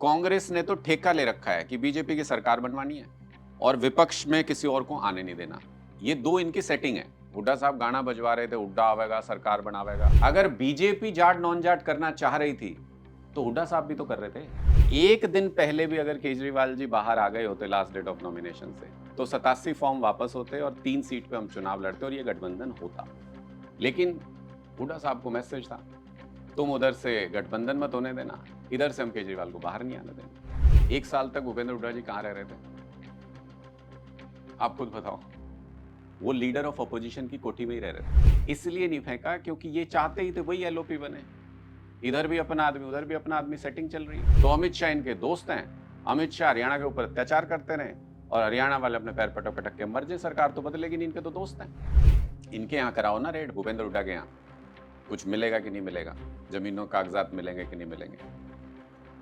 कांग्रेस ने तो ठेका ले रखा है कि बीजेपी की सरकार बनवानी है और विपक्ष में किसी और को आने नहीं देना। ये दो इनकी सेटिंग है। हुड्डा साहब गाना बजवा रहे थे, हुड्डा आवेगा सरकार बनावेगा। अगर बीजेपी जाट नॉन जाट करना चाह रही थी तो हुड्डा साहब भी तो कर रहे थे। एक दिन पहले भी अगर केजरीवाल जी बाहर आ गए होते लास्ट डेट ऑफ नॉमिनेशन से, तो 87 फॉर्म वापस होते और 3 सीट पे हम चुनाव लड़ते और ये गठबंधन होता। लेकिन हुड्डा साहब को मैसेज था, तुम उधर से गठबंधन मत होने देना, इधर से हम केजरीवाल को बाहर नहीं आने देंगे। 1 साल तक भूपेंद्र हुड्डा जी कहाँ रह रहे थे? आप खुद बताओ। वो लीडर ऑफ अपोजिशन की कोठी में ही रह रहे थे। इसलिए नहीं फेंका क्योंकि ये चाहते ही थे वही एलओपी बने। इधर भी अपना आदमी, उधर भी अपना आदमी, सेटिंग चल रही है। तो अमित शाह इनके दोस्त हैं। अमित शाह हरियाणा के ऊपर अत्याचार करते रहे और हरियाणा वाले अपने पैर पटक पटक के मर जाए, सरकार तो बदलेगी नहीं, इनके तो दोस्त हैं। इनके यहाँ कराओ ना रेड, भूपेंद्र हुड्डा के यहाँ। कुछ मिलेगा कि नहीं मिलेगा, जमीनों कागजात मिलेंगे कि नहीं मिलेंगे,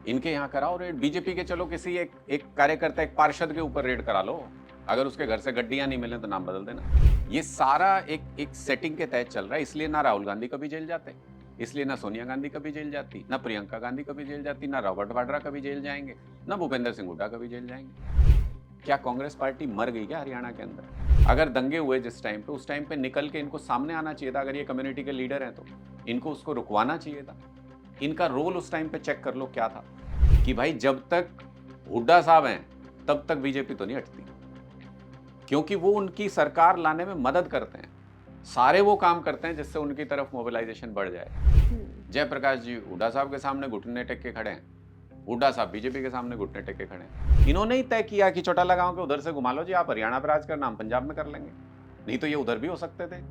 इनके यहाँ कराओ रेड। बीजेपी के चलो किसी एक कार्यकर्ता, एक पार्षद के ऊपर रेड करा लो, अगर उसके घर से गड्डियां नहीं मिले तो नाम बदल देना। ये सारा एक सेटिंग के तहत चल रहा है। इसलिए ना राहुल गांधी कभी जेल जाते, इसलिए ना सोनिया गांधी कभी जेल जाती, ना प्रियंका गांधी कभी जेल जाती, ना रॉबर्ट वाड्रा कभी जेल जाएंगे, ना भूपेंद्र सिंह हुड्डा कभी जेल जाएंगे। क्या कांग्रेस पार्टी मर गई क्या हरियाणा के अंदर? अगर दंगे हुए जिस टाइम पे, उस टाइम पे निकल के इनको सामने आना चाहिए था। अगर ये कम्युनिटी के लीडर हैं तो इनको उसको रुकवाना चाहिए था। इनका रोल उस टाइम पे चेक कर लो क्या था, कि भाई जब तक हुड्डा साहब हैं तब तक बीजेपी तो नहीं हटती, क्योंकि वो उनकी सरकार लाने में मदद करते हैं। सारे वो काम करते हैं जिससे उनकी तरफ मोबिलाइजेशन बढ़ जाए। जयप्रकाश जी हुड्डा साहब के सामने घुटने टेक के खड़े हैं, हुड्डा साहब बीजेपी के सामने घुटने टेक के खड़े हैं। इन्होंने ही तय किया कि चौटाला गांव के उधर से घुमा लो जी, आप हरियाणा पर राज करना, हम पंजाब में कर लेंगे। नहीं तो ये उधर भी हो सकते थे।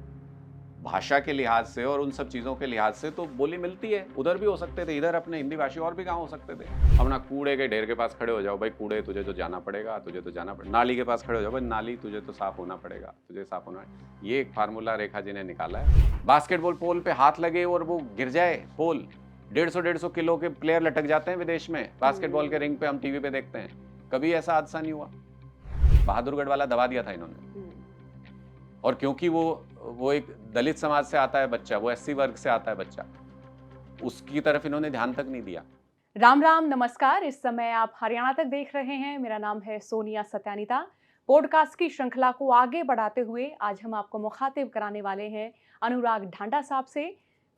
भाषा के लिहाज से और उन सब चीजों के लिहाज से तो बोली मिलती है, उधर भी हो सकते थे, इधर अपने हिंदी भाषी और भी गांव हो सकते थे। अपना कूड़े के ढेर के पास खड़े हो जाओ, भाई कूड़े तुझे तो जाना पड़ेगा, तुझे तो जाना पड़ेगा। नाली के पास खड़े हो जाओ, भाई नाली तुझे तो साफ होना पड़ेगा, तुझे साफ होना है। ये एक फार्मूला रेखा जी ने निकाला है। बास्केटबॉल पोल पे हाथ लगे और वो गिर जाए पोल, 150 किलो के प्लेयर लटक जाते हैं विदेश में बास्केटबॉल के रिंग पे, हम टीवी पे देखते हैं। कभी ऐसा हादसा नहीं हुआ। बहादुरगढ़ वाला दबा दिया था इन्होंने। और क्योंकि वो एक दलित समाज से आता है बच्चा, वो एससी वर्ग से आता है बच्चा, उसकी तरफ इन्होंने ध्यान तक नहीं दिया। राम राम नमस्कार। इस समय आप हरियाणा तक देख रहे हैं। मेरा नाम है सोनिया सत्यानिता। पॉडकास्ट की श्रृंखला को आगे बढ़ाते हुए आज हम आपको मुखातिब कराने वाले हैं अनुराग ढांडा साहब से।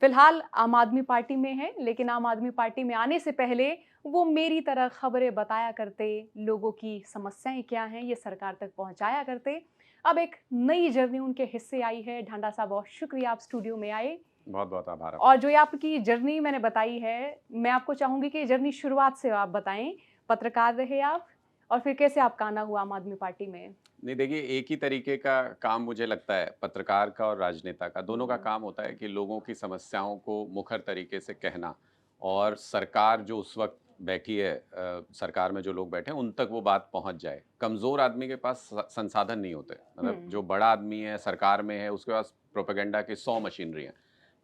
फिलहाल आम आदमी पार्टी में हैं, लेकिन आम आदमी पार्टी में आने से पहले वो मेरी तरह खबरें बताया करते, लोगों की समस्याएं क्या हैं ये सरकार तक पहुंचाया करते। अब एक नई जर्नी उनके हिस्से आई है। ढांडा साहब, बहुत शुक्रिया आप स्टूडियो में आए। बहुत बहुत आभार और आपका। जो ये आपकी जर्नी मैंने बताई है, मैं आपको चाहूँगी कि ये जर्नी शुरुआत से आप बताएँ। पत्रकार रहे आप और फिर कैसे आपका आना हुआ आम आदमी पार्टी में? नहीं देखिए, एक ही तरीके का काम मुझे लगता है पत्रकार का और राजनेता का, दोनों का हुँ, काम होता है कि लोगों की समस्याओं को मुखर तरीके से कहना, और सरकार जो उस वक्त बैठी है, सरकार में जो लोग बैठे हैं उन तक वो बात पहुंच जाए। कमजोर आदमी के पास संसाधन नहीं होते, मतलब हुँ, जो बड़ा आदमी है सरकार में है उसके पास प्रोपेगेंडा की 100 मशीनरी हैं,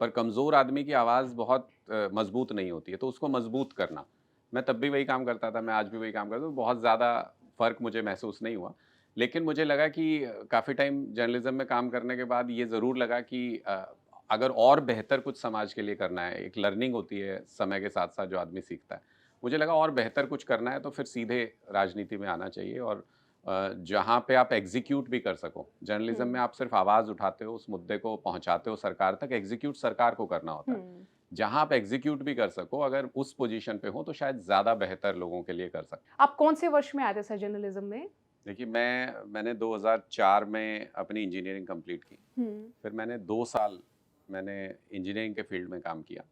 पर कमजोर आदमी की आवाज़ बहुत मजबूत नहीं होती है, तो उसको मजबूत करना। मैं तब भी वही काम करता था, मैं आज भी वही काम करता हूँ, बहुत ज़्यादा फर्क मुझे महसूस नहीं हुआ। लेकिन मुझे लगा कि काफ़ी टाइम जर्नलिज्म में काम करने के बाद ये ज़रूर लगा कि अगर और बेहतर कुछ समाज के लिए करना है, एक लर्निंग होती है समय के साथ-साथ जो आदमी सीखता है। मुझे लगा और बेहतर कुछ करना है तो फिर सीधे राजनीति में आना चाहिए, और जहाँ पे आप एग्ज़ीक्यूट भी कर सको। जर्नलिज्म में हुँ, आप सिर्फ़ आवाज़ उठाते हो, उस मुद्दे को पहुँचाते हो सरकार तक, एग्ज़ीक्यूट सरकार को करना होता है। हुँ। जहाँ आप एग्ज़ीक्यूट भी कर सको, अगर उस पोज़ीशन पे हो तो शायद ज़्यादा बेहतर लोगों के लिए कर सकते हैं। आप कौन से वर्ष में आए थे सर जर्नलिज़्म में? देखिए, मैंने 2004 में अपनी इंजीनियरिंग कंप्लीट की। हुँ, फिर मैंने 2 साल मैंने इंजीनियरिंग के फील्ड में काम किया।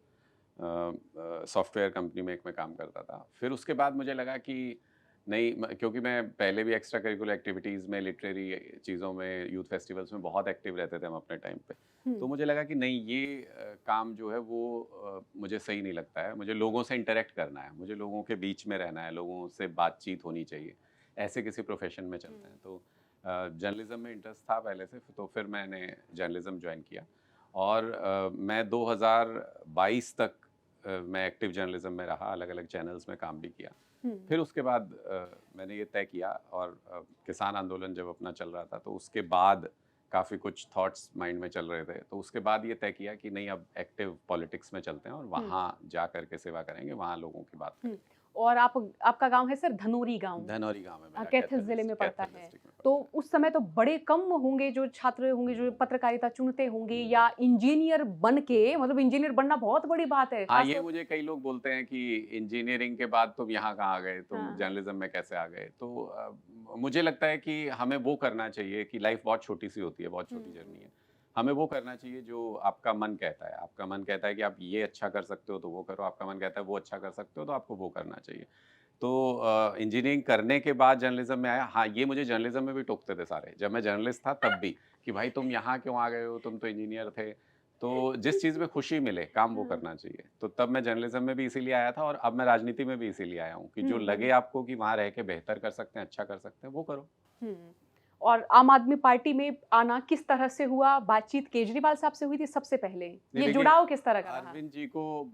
सॉफ्टवेयर कंपनी में एक मैं काम करता था। फिर उसके बाद मुझे लगा कि नहीं, क्योंकि मैं पहले भी एक्स्ट्रा करिकुलर एक्टिविटीज़ में, लिटरेरी चीज़ों में, यूथ फेस्टिवल्स में बहुत एक्टिव रहते थे हम अपने टाइम पे। तो हुँ, मुझे लगा कि नहीं, ये काम जो है वो मुझे सही नहीं लगता है। मुझे लोगों से इंटरैक्ट करना है, मुझे लोगों के बीच में रहना है, लोगों से बातचीत होनी चाहिए। ऐसे किसी प्रोफ़ेशन में चलते हैं। हुँ, तो जर्नलिज़्म में इंटरेस्ट था पहले से, तो फिर मैंने जर्नलिज़्म जॉइन किया, और मैं 2022 तक मैं एक्टिव जर्नलिज्म में रहा, अलग-अलग चैनल्स में काम भी किया। हुँ, फिर उसके बाद मैंने ये तय किया, और किसान आंदोलन जब अपना चल रहा था तो उसके बाद काफ़ी कुछ थॉट्स माइंड में चल रहे थे। तो उसके बाद ये तय किया कि नहीं, अब एक्टिव पॉलिटिक्स में चलते हैं और हुँ, वहाँ जा कर के सेवा करेंगे, वहाँ लोगों की बात हुँ। करेंगे। और आपका गांव है सर धनोरी गांव, धनौरी गांव है मेरा, कैथल जिले में पड़ता कैथल है। डिस्ट्रिक्ट में तो पड़ता है। उस समय तो बड़े कम होंगे जो छात्र होंगे जो पत्रकारिता चुनते होंगे, या इंजीनियर बन के, मतलब इंजीनियर बनना बहुत बड़ी बात है हाँ, खास ये तौर। मुझे कई लोग बोलते हैं कि इंजीनियरिंग के बाद तुम यहाँ कहाँ आ गए, तुम हाँ। जर्नलिज्म में कैसे आ गए? तो मुझे लगता है कि हमें वो करना चाहिए कि लाइफ बहुत छोटी सी होती है, बहुत छोटी जर्नी है। हमें वो करना चाहिए जो आपका मन कहता है। आपका मन कहता है कि आप ये अच्छा कर सकते हो तो वो करो, आपका मन कहता है वो अच्छा कर सकते हो तो आपको वो करना चाहिए। तो इंजीनियरिंग करने के बाद जर्नलिज्म में आया। हाँ, ये मुझे जर्नलिज्म में भी टोकते थे सारे। जब मैं जर्नलिस्ट था तब भी कि भाई तुम यहाँ क्यों आ गए हो? तुम तो इंजीनियर थे। तो जिस चीज़ में खुशी मिले, काम वो हाँ। करना चाहिए। तो तब मैं जर्नलिज्म में भी इसीलिए आया था और अब मैं राजनीति में भी इसीलिए आया हूँ कि जो लगे आपको कि वहाँ रह के बेहतर कर सकते हैं, अच्छा कर सकते हैं, वो करो। हुँ। और आम आदमी पार्टी में आना किस तरह से हुआ? बातचीत केजरीवाल साहब से हुई थी सबसे पहले? नहीं ये देखिए, जुड़ाव किस तरह का रहा? अरविंद जी को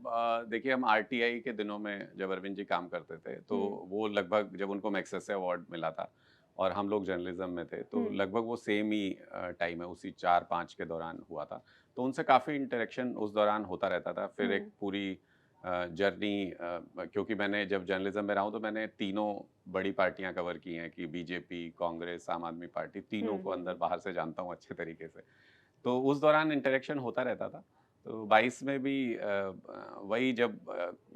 देखिए हम आरटीआई के दिनों में जब अरविंद जी काम करते थे, तो हुँ। वो लगभग जब उनको मैग्सेसे अवार्ड मिला था और हम लोग जर्नलिज्म में थे, तो हुँ। लगभग वो सेम ही टाइम है, उसी 4-5 के दौरान हुआ था। तो उनसे काफ़ी इंटरेक्शन उस दौरान होता रहता था। फिर एक हुँ। पूरी जर्नी क्योंकि मैंने जब जर्नलिज्म में रहा हूँ, तो मैंने तीनों बड़ी पार्टियाँ कवर की हैं कि बीजेपी, कांग्रेस, आम आदमी पार्टी, तीनों हुँ, को हुँ। अंदर-बाहर से जानता हूँ अच्छे तरीके से। तो उस दौरान इंटरेक्शन होता रहता था। तो 22 में भी वही जब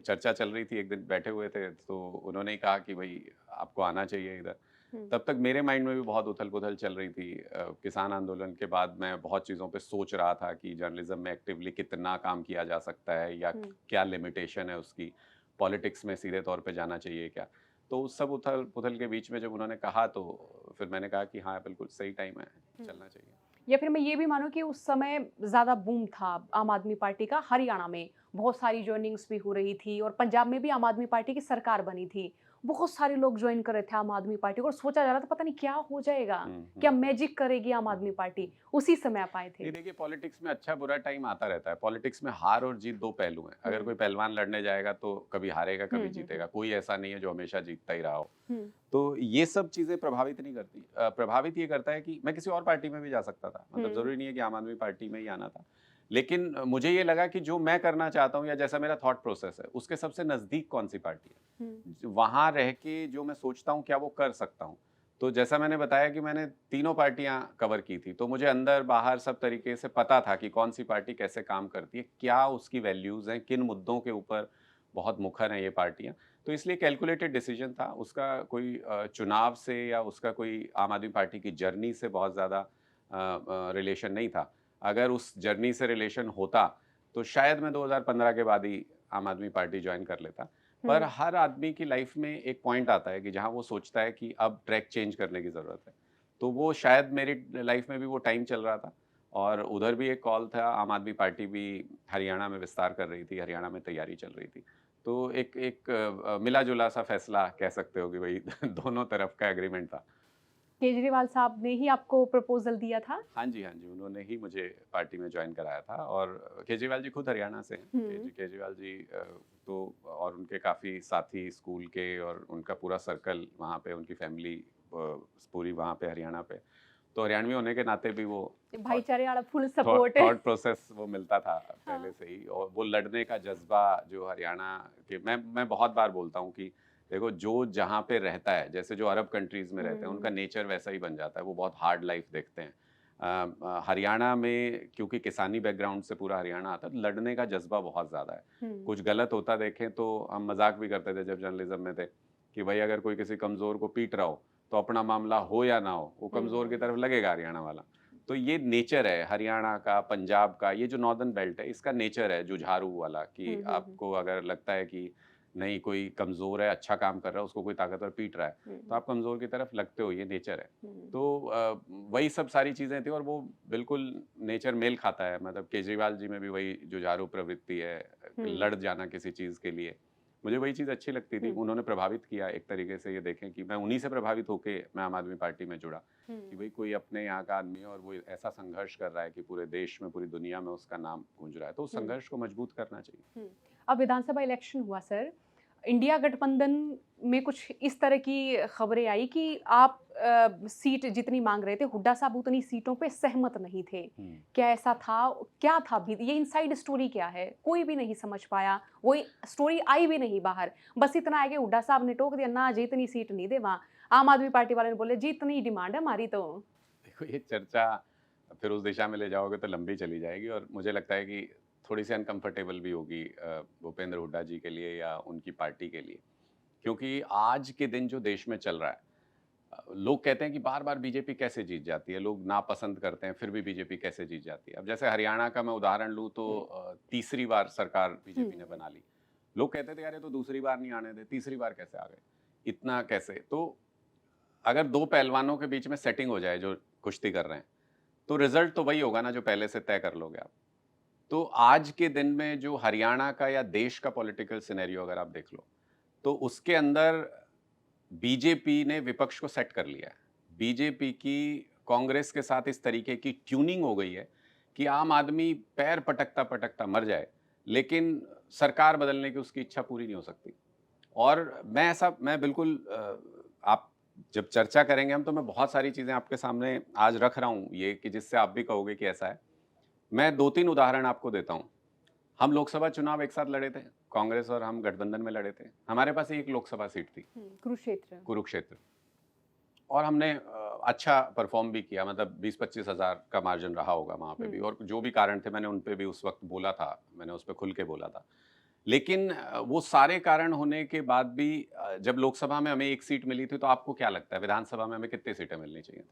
चर्चा चल रही थी, एक दिन बैठे हुए थे, तो उन्होंने ही कहा कि भई आपको आना चाहिए इधर। हुँ। तब तक मेरे माइंड में भी बहुत उथल-पुथल चल रही थी। किसान आंदोलन के बाद मैं बहुत चीज़ों पे सोच रहा था कि जर्नलिज़्म में एक्टिवली कितना काम किया जा सकता है या हुँ। क्या लिमिटेशन है उसकी, पॉलिटिक्स में सीधे तौर पे जाना चाहिए क्या? तो उस सब उथल-पुथल के बीच में जब उन्होंने कहा, तो फिर मैंने कहा कि हाँ, बिल्कुल सही टाइम है, हुँ। चलना चाहिए। या फिर मैं ये भी मानूँ कि उस समय ज़्यादा बूम था आम आदमी पार्टी का हरियाणा में, बहुत सारी जॉइनिंग्स भी हो रही थी, और पंजाब में भी आम आदमी पार्टी की सरकार बनी थी। बहुत सारे लोग जॉइन कर रहे थे आम आदमी पार्टी को, और सोचा जा रहा था पता नहीं क्या हो जाएगा, हुँ, क्या हुँ। मैजिक करेगी आम आदमी हुँ, पार्टी। हुँ। उसी समय आप आए थे। नहीं देखिए, पॉलिटिक्स में अच्छा-बुरा टाइम आता रहता है। पॉलिटिक्स में हार और जीत 2 पहलू हैं। अगर हुँ। कोई पहलवान लड़ने जाएगा तो कभी हारेगा, हुँ, कभी हुँ, जीतेगा। हुँ। कोई ऐसा नहीं है जो हमेशा जीतता ही रहा हो। हुँ। तो ये सब चीज़ें प्रभावित नहीं करती। प्रभावित ये करता है कि मैं किसी और पार्टी में भी जा सकता था। मतलब हुँ। ज़रूरी नहीं है कि आम आदमी पार्टी में ही आना था। लेकिन मुझे ये लगा कि जो मैं करना चाहता हूँ या जैसा मेरा थॉट प्रोसेस है, उसके सबसे नज़दीक कौन-सी पार्टी है। हुँ। वहाँ रह के जो मैं सोचता हूँ, क्या वो कर सकता हूँ? तो जैसा मैंने बताया कि मैंने तीनों पार्टियाँ कवर की थी, तो मुझे अंदर-बाहर सब तरीके से पता था कि कौन-सी पार्टी कैसे काम करती है, क्या उसकी वैल्यूज़ हैं, किन मुद्दों के ऊपर बहुत मुखर हैं ये पार्टियाँ। तो इसलिए कैलकुलेटेड डिसीजन था, उसका कोई चुनाव से या उसका कोई आम आदमी पार्टी की जर्नी से बहुत ज़्यादा रिलेशन नहीं था। अगर उस जर्नी से रिलेशन होता, तो शायद मैं 2015 के बाद ही आम आदमी पार्टी जॉइन कर लेता। पर हुँ। हर आदमी की लाइफ में एक पॉइंट आता है कि जहाँ वो सोचता है कि अब ट्रैक चेंज करने की ज़रूरत है। तो वो शायद मेरी लाइफ में भी वो टाइम चल रहा था और उधर भी एक कॉल था, आम आदमी पार्टी भी हरियाणा में विस्तार कर रही थी, हरियाणा में तैयारी चल रही थी। तो एक एक मिला-जुला सा फैसला कह सकते हो कि भई दोनों तरफ का एग्रीमेंट था। केजरीवाल साहब ने ही आपको प्रपोज़ल दिया था? हाँ जी, हाँ जी, उन्होंने ही मुझे पार्टी में जॉइन कराया था और केजरीवाल जी खुद हरियाणा से हैं। हुँ। केजरीवाल जी तो और उनके काफ़ी साथी स्कूल के और उनका पूरा सर्कल वहाँ पे, उनकी फैमिली पूरी वहाँ पे हरियाणा पे। तो हरियाणवी होने के नाते भी वो थॉट भाईचारे वाला फुल थॉट सपोर्ट है। थॉट प्रोसेस वो मिलता था पहले हाँ। से ही और वो लड़ने का जज़्बा जो हरियाणा के मैं बहुत बार बोलता हूँ कि देखो जो जहाँ पे रहता है, जैसे जो अरब कंट्रीज़ में रहते हैं, उनका हुँ। नेचर वैसा ही बन जाता है, वो बहुत हार्ड लाइफ़ देखते हैं। हरियाणा में क्योंकि किसानी बैकग्राउंड से पूरा हरियाणा आता है, तो लड़ने का जज़्बा बहुत ज़्यादा है। हुँ। कुछ गलत होता देखें तो हम मज़ाक भी करते थे जब जर्नलिज़्म में थे, कि भई अगर कोई किसी कमज़ोर को पीट रहा हो, तो अपना मामला हो या ना हो, वो कमज़ोर की हुँ। तरफ लगेगा हरियाणा वाला। तो ये नेचर है हरियाणा का, पंजाब का, ये जो नॉर्दर्न बेल्ट है, इसका नेचर है जुझारू वाला कि हुँ, हुँ, हुँ। आपको अगर लगता है कि नहीं कोई कमज़ोर है, अच्छा काम कर रहा है, उसको कोई ताकतवर पीट रहा है, हुँ, तो हुँ। आप कमज़ोर की तरफ लगते हो, ये नेचर है। हुँ। तो वही सब सारी चीज़ें थी और वो बिल्कुल नेचर मेल खाता है, मतलब केजरीवाल जी में भी वही जुझारू प्रवृत्ति है, हुँ। लड़ जाना किसी चीज़ के लिए। मुझे वही चीज़ अच्छी लगती थी, हुँ। उन्होंने प्रभावित किया एक तरीके से ये देखें कि मैं उन्हीं से प्रभावित होके मैं आम आदमी पार्टी में जुड़ा। कि हुँ। भई कोई अपने यहाँ का आदमी है और वो ऐसा संघर्ष कर रहा है कि पूरे देश में, पूरी दुनिया में उसका नाम गूंज रहा है, तो उस हुँ। संघर्ष को मजबूत करना चाहिए। हुँ। अब विधानसभा इलेक्शन हुआ सर, इंडिया गठबंधन में कुछ इस तरह की खबरें आई कि आप सीट जितनी मांग रहे थे, हुड्डा साहब उतनी सीटों पे सहमत नहीं थे। क्या ऐसा था? क्या था भी ये इनसाइड स्टोरी क्या है? कोई भी नहीं समझ पाया, वो स्टोरी आई भी नहीं बाहर। बस इतना है कि हुड्डा साहब ने टोक दिया, ना जी इतनी सीट नहीं दे वहाँ। आम आदमी पार्टी वाले ने बोले जी इतनी डिमांड है हमारी तो। देखो ये चर्चा फिर उस दिशा में ले जाओगे तो लंबी चली जाएगी और मुझे लगता है कि थोड़ी सी अनकंफर्टेबल भी होगी भूपेंद्र हुड्डा जी के लिए या उनकी पार्टी के लिए, क्योंकि आज के दिन जो देश में चल रहा है, लोग कहते हैं कि बार बार बीजेपी कैसे जीत जाती है, लोग नापसंद करते हैं फिर भी बीजेपी कैसे जीत जाती है। अब जैसे हरियाणा का मैं उदाहरण लूँ तो तीसरी बार सरकार बीजेपी ने बना ली। लोग कहते थे यार ये तो दूसरी बार नहीं आने दे, तीसरी बार कैसे आ गए, इतना कैसे। तो अगर दो पहलवानों के बीच में सेटिंग हो जाए जो कुश्ती कर रहे हैं, तो रिजल्ट तो वही होगा ना जो पहले से तय कर लोगे आप। तो आज के दिन में जो हरियाणा का या देश का पॉलिटिकल सिनेरियो अगर आप देख लो, तो उसके अंदर बीजेपी ने विपक्ष को सेट कर लिया है। बीजेपी की कांग्रेस के साथ इस तरीके की ट्यूनिंग हो गई है कि आम आदमी पैर पटकता पटकता मर जाए, लेकिन सरकार बदलने की उसकी इच्छा पूरी नहीं हो सकती। और मैं बिल्कुल आप जब चर्चा करेंगे हम, तो मैं बहुत सारी चीज़ें आपके सामने आज रख रहा हूँ ये कि जिससे आप भी कहोगे कि ऐसा है। मैं 2-3 उदाहरण आपको देता हूँ। हम लोकसभा चुनाव एक साथ लड़े थे, कांग्रेस और हम गठबंधन में लड़े थे। हमारे पास एक लोकसभा सीट थी, कुरुक्षेत्र, और हमने अच्छा परफॉर्म भी किया, मतलब 20-25 हज़ार का मार्जिन रहा होगा वहाँ पे भी, और जो भी कारण थे मैंने उन पे भी उस वक्त बोला था, मैंने उस पे खुल के बोला था। लेकिन वो सारे कारण होने के बाद भी जब लोकसभा में हमें एक सीट मिली थी, तो आपको क्या लगता है विधानसभा में हमें कितनी सीटें मिलनी चाहिए थी?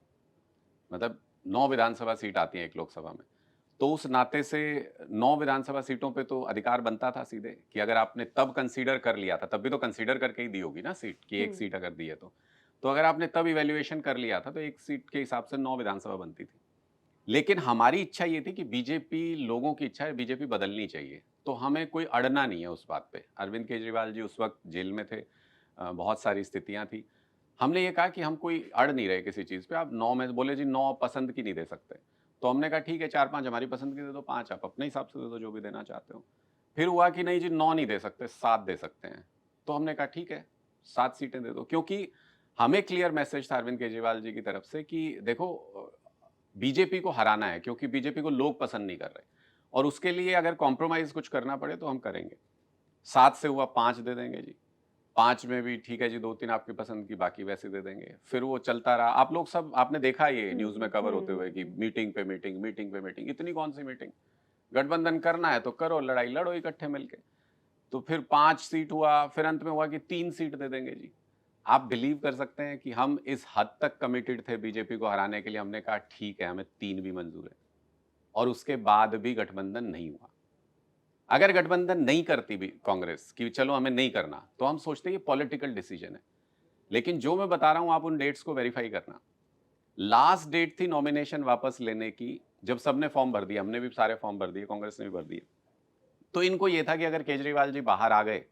मतलब 9 विधानसभा सीट आती हैं एक लोकसभा में। तो उस नाते से 9 विधानसभा सीटों पे तो अधिकार बनता था सीधे, कि अगर आपने तब कंसीडर कर लिया था, तब भी तो कंसीडर करके ही दी होगी ना सीट, कि एक सीट अगर दी है तो अगर आपने तब इवैल्यूएशन कर लिया था तो एक सीट के हिसाब से 9 विधानसभा बनती थी। लेकिन हमारी इच्छा ये थी कि बीजेपी, लोगों की इच्छा है बीजेपी बदलनी चाहिए, तो हमें कोई अड़ना नहीं है उस बात पे। अरविंद केजरीवाल जी उस वक्त जेल में थे, बहुत सारी स्थितियां थी। हमने ये कहा कि हम कोई अड़ नहीं रहे किसी चीज़ पे। आप 9 में बोले जी 9 पसंद की नहीं दे सकते, तो हमने कहा ठीक है 4-5 हमारी पसंद की दे दो, 5 आप अपने हिसाब से दे दो जो भी देना चाहते हो। फिर हुआ कि नहीं जी 9 नहीं दे सकते, 7 दे सकते हैं। तो हमने कहा ठीक है 7 सीटें दे दो, क्योंकि हमें क्लियर मैसेज था अरविंद केजरीवाल जी की तरफ से कि देखो बीजेपी को हराना है, क्योंकि बीजेपी को लोग पसंद नहीं कर रहे, और उसके लिए अगर कॉम्प्रोमाइज़ कुछ करना पड़े तो हम करेंगे। 7 से हुआ 5 दे देंगे जी। 5 में भी ठीक है जी, 2-3 आपकी पसंद की, बाकी वैसे दे देंगे। फिर वो चलता रहा। आप लोग सब आपने देखा ये न्यूज़ में कवर होते हुए कि मीटिंग पे मीटिंग, मीटिंग पे मीटिंग। इतनी कौन-सी मीटिंग? गठबंधन करना है तो करो, लड़ाई लड़ो इकट्ठे मिलके। तो फिर 5 सीट हुआ, फिर अंत में हुआ कि 3 सीट दे देंगे जी। आप बिलीव कर सकते हैं कि हम इस हद तक कमिटेड थे बीजेपी को हराने के लिए, हमने कहा ठीक है हमें 3 भी मंज़ूर है, और उसके बाद भी गठबंधन नहीं हुआ। अगर गठबंधन नहीं करती भी कांग्रेस कि चलो हमें नहीं करना, तो हम सोचते ये पॉलिटिकल डिसीजन है। लेकिन जो मैं बता रहा हूं आप उन डेट्स को वेरीफाई करना। लास्ट डेट थी नॉमिनेशन वापस लेने की, जब सबने फॉर्म भर दिया, हमने भी सारे फॉर्म भर दिए, कांग्रेस ने भी भर दिए। तो इनको ये था कि अगर केजरीवाल जी बाहर आ गए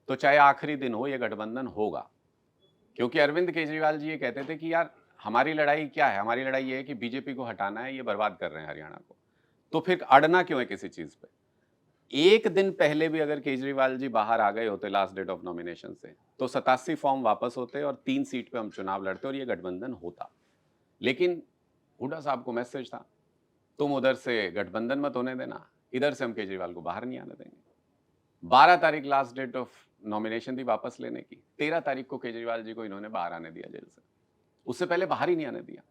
तो चाहे आखिरी दिन हो ये गठबंधन होगा, क्योंकि अरविंद केजरीवाल जी ये कहते थे कि यार हमारी लड़ाई क्या है, हमारी लड़ाई ये है कि बीजेपी को हटाना है, ये बर्बाद कर रहे हैं हरियाणा को, तो फिर अड़ना क्यों है किसी चीज पे। एक दिन पहले भी अगर केजरीवाल जी बाहर आ गए होते लास्ट डेट ऑफ नॉमिनेशन से, तो 87 फॉर्म वापस होते और 3 सीट पे हम चुनाव लड़ते और ये गठबंधन होता। लेकिन हुड्डा साहब को मैसेज था तुम उधर से गठबंधन मत होने देना, इधर से हम केजरीवाल को बाहर नहीं आने देंगे। 12 तारीख लास्ट डेट ऑफ नॉमिनेशन थी वापस लेने की, 13 तारीख को केजरीवाल जी को इन्होंने बाहर आने दिया जेल से, उससे पहले बाहर ही नहीं आने दिया।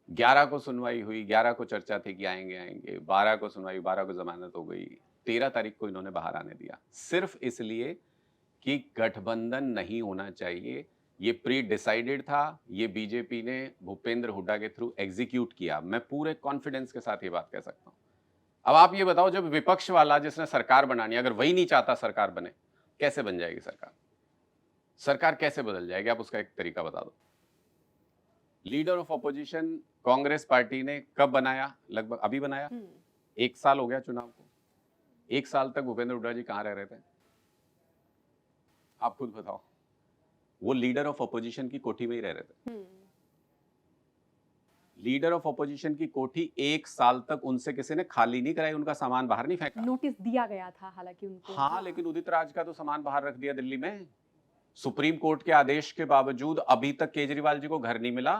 11 को सुनवाई हुई, 11 को चर्चा थी कि आएंगे आएंगे, 12 को सुनवाई, 12 को जमानत हो गई, 13 तारीख को इन्होंने बाहर आने दिया, सिर्फ इसलिए कि गठबंधन नहीं होना चाहिए। ये प्री डिसाइडेड था, ये बीजेपी ने भूपेंद्र हुड्डा के थ्रू एग्जीक्यूट किया। मैं पूरे कॉन्फिडेंस के साथ ये बात कह सकता हूं। अब आप ये बताओ, जब विपक्ष वाला जिसने सरकार बनानी है, अगर वही नहीं चाहता सरकार बने, कैसे बन जाएगी सरकार? सरकार कैसे बदल जाएगी? आप उसका एक तरीका बता दो। Leader of opposition Congress party ने कब बनाया? लगभग अभी बनाया, 1 साल हो गया चुनाव को। 1 साल तक भूपेंद्र हुड्डा जी कहां रह रहे थे? आप खुद बताओ। वो लीडर ऑफ अपोजिशन की कोठी में ही रह रहे थे। लीडर ऑफ अपोजिशन की कोठी 1 साल तक उनसे किसी ने खाली नहीं कराई, उनका सामान बाहर नहीं फेंका। नोटिस दिया गया था हालांकि उनको। हाँ, लेकिन उदित राज का तो सामान बाहर रख दिया दिल्ली में, सुप्रीम कोर्ट के आदेश के बावजूद अभी तक केजरीवाल जी को घर नहीं मिला।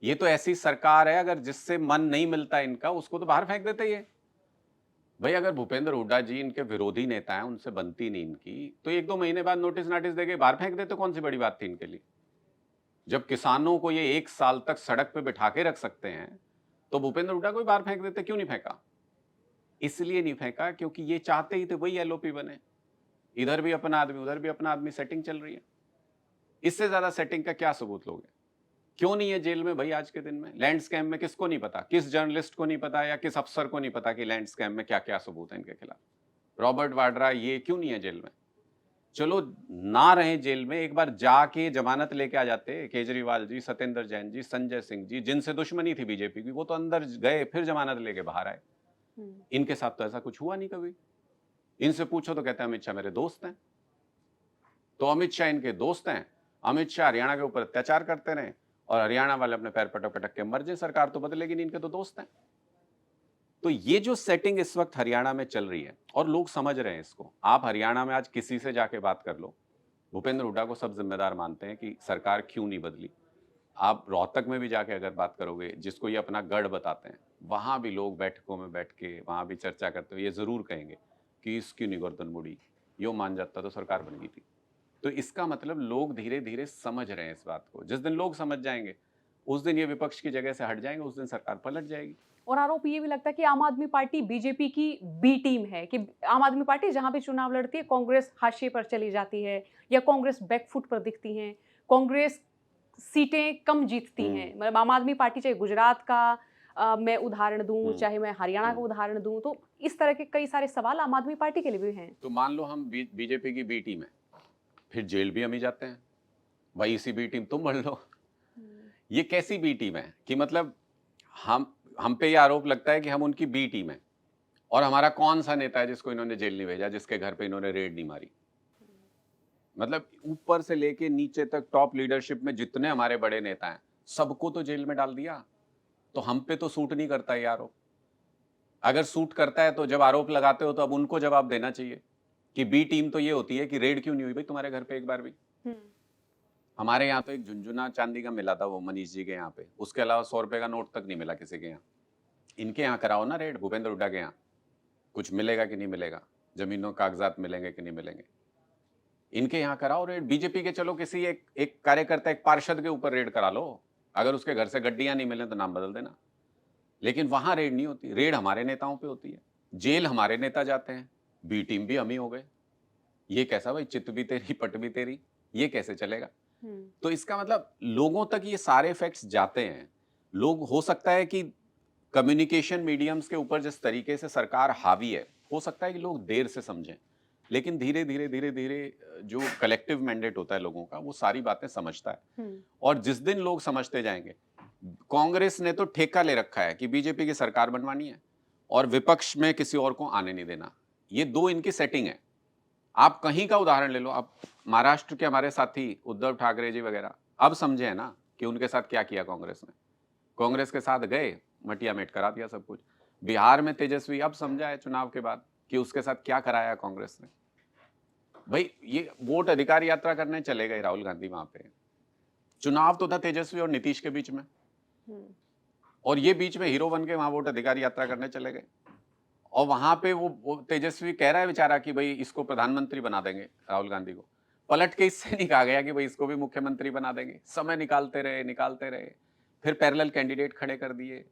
ये तो ऐसी सरकार है, अगर जिससे मन नहीं मिलता इनका उसको तो बाहर फेंक देते ये। भाई अगर भूपेंद्र हुड्डा जी इनके विरोधी नेता हैं, उनसे बनती नहीं इनकी, तो 1-2 महीने बाद नोटिस नाटिस देके बाहर फेंक देते, कौन सी बड़ी बात थी इनके लिए। जब किसानों को ये 1 साल तक सड़क पे बिठा के रख सकते हैं, तो भूपेंद्र हुड्डा को भी बाहर फेंक देते, क्यों नहीं फेंका? इसलिए नहीं फेंका क्योंकि ये चाहते ही थे वही एलओपी बने। इधर भी अपना आदमी, उधर भी अपना आदमी, सेटिंग चल रही है। इससे ज्यादा सेटिंग का क्या सबूत लोगे? क्यों नहीं है जेल में भाई आज के दिन में? लैंड स्कैम में किसको नहीं पता, किस जर्नलिस्ट को नहीं पता या किस अफसर को नहीं पता कि लैंड स्कैम में क्या क्या सबूत है इनके खिलाफ? रॉबर्ट वाड्रा ये क्यों नहीं है जेल में? चलो ना रहे जेल में, एक बार जाके जमानत लेके आ जाते केजरीवाल जी, सत्येंद्र जैन जी, संजय सिंह जी, जिनसे दुश्मनी थी बीजेपी की, वो तो अंदर गए फिर जमानत लेके बाहर आए। इनके साथ तो ऐसा कुछ हुआ नहीं कभी। इनसे पूछो तो कहते हैं अमित शाह मेरे दोस्त हैं। तो अमित शाह इनके दोस्त हैं। अमित शाह हरियाणा के ऊपर अत्याचार करते रहे और हरियाणा वाले अपने पैर पटक पटक के मर जाए, सरकार तो बदलेगी नहीं, इनके तो दोस्त हैं। तो ये जो सेटिंग इस वक्त हरियाणा में चल रही है और लोग समझ रहे हैं इसको। आप हरियाणा में आज किसी से जाके बात कर लो, भूपेंद्र हुड्डा को सब जिम्मेदार मानते हैं कि सरकार क्यों नहीं बदली। आप रोहतक में भी जाके अगर बात करोगे, जिसको ये अपना गढ़ बताते हैं, वहां भी लोग बैठकों में बैठ के वहां भी चर्चा करते हुए ये जरूर कहेंगे कि इसकी नहीं गर्दन मुड़ी, यो मान जाता तो सरकार बन गई थी। तो इसका मतलब लोग धीरे धीरे समझ रहे हैं इस बात को। जिस दिन लोग समझ जाएंगे उस दिन ये विपक्ष की जगह से हट जाएंगे, उस दिन सरकार पलट जाएगी। और आरोप ये भी लगता है कि आम आदमी पार्टी बीजेपी की बी टीम है, कि आम आदमी पार्टी जहां भी चुनाव लड़ती है कांग्रेस हाशिए पर चली जाती है या कांग्रेस बैकफुट पर दिखती है, कांग्रेस सीटें कम जीतती हैं। मतलब आम आदमी पार्टी, चाहे गुजरात का मैं उदाहरण दूं, चाहे मैं हरियाणा का उदाहरण दूं, तो इस तरह के कई सारे सवाल आम आदमी पार्टी के लिए भी हैं। तो मान लो हम बीजेपी की बी टीम है, फिर जेल भी हम ही जाते हैं, भाई इसी बी टीम तुम बढ़ लो। ये कैसी बी टीम है कि मतलब हम पे ये आरोप लगता है कि हम उनकी बी टीम है, और हमारा कौन सा नेता है जिसको इन्होंने जेल नहीं भेजा, जिसके घर पे इन्होंने रेड नहीं मारी। मतलब ऊपर से लेके नीचे तक टॉप लीडरशिप में जितने हमारे बड़े नेता हैं सबको तो जेल में डाल दिया। तो हम पे तो सूट नहीं करता ये आरोप। अगर सूट करता है तो जब आरोप लगाते हो तो अब उनको जवाब देना चाहिए कि बी टीम तो ये होती है कि रेड क्यों नहीं हुई भाई तुम्हारे घर पे एक बार भी। हमारे यहाँ तो एक झुंझुना चांदी का मिला था वो मनीष जी के यहाँ पे, उसके अलावा 100 रुपए का नोट तक नहीं मिला किसी के यहाँ। इनके यहाँ कराओ ना रेड, भूपेंद्र हुड्डा के यहाँ कुछ मिलेगा कि नहीं मिलेगा, जमीनों कागजात मिलेंगे कि नहीं मिलेंगे, इनके यहाँ कराओ रेड। बीजेपी के चलो किसी एक कार्यकर्ता, एक पार्षद के ऊपर रेड करा लो, अगर उसके घर से गड्डियां नहीं मिले तो नाम बदल देना। लेकिन वहां रेड नहीं होती, रेड हमारे नेताओं पे होती है, जेल हमारे नेता जाते हैं, बी टीम भी हम ही हो गए। ये कैसा भाई, चित भी तेरी पट भी तेरी, ये कैसे चलेगा? तो इसका मतलब लोगों तक ये सारे फैक्ट्स जाते हैं। लोग, हो सकता है कि कम्युनिकेशन मीडियम्स के ऊपर जिस तरीके से सरकार हावी है, हो सकता है कि लोग देर से समझें, लेकिन धीरे धीरे धीरे धीरे जो कलेक्टिव मैंडेट होता है लोगों का, वो सारी बातें समझता है। और जिस दिन लोग समझते जाएंगे, कांग्रेस ने तो ठेका ले रखा है कि बीजेपी की सरकार बनवानी है और विपक्ष में किसी और को आने नहीं देना। ये दो इनकी सेटिंग है। आप कहीं का उदाहरण ले लो, आप महाराष्ट्र के हमारे साथी उद्धव ठाकरे जी वगैरह अब समझे हैं ना कि उनके साथ क्या किया कांग्रेस ने। कांग्रेस के साथ गए, मटिया मेट करा दिया सब कुछ। बिहार में तेजस्वी अब समझा है चुनाव के बाद कि उसके साथ क्या कराया कांग्रेस ने। भाई ये वोट अधिकार यात्रा करने चले गए राहुल गांधी वहां पे, चुनाव तो था तेजस्वी और नीतीश के बीच में, और ये बीच में हीरो बन के वहां वोट अधिकार यात्रा करने चले गए। और वहां पे वो तेजस्वी कह रहा है बेचारा कि भाई इसको प्रधानमंत्री बना देंगे राहुल गांधी को, पलट के इससे नहीं कहा गया कि भाई इसको भी मुख्यमंत्री बना देंगे। समय निकालते रहे, फिर पैरेलल कैंडिडेट खड़े कर दिए।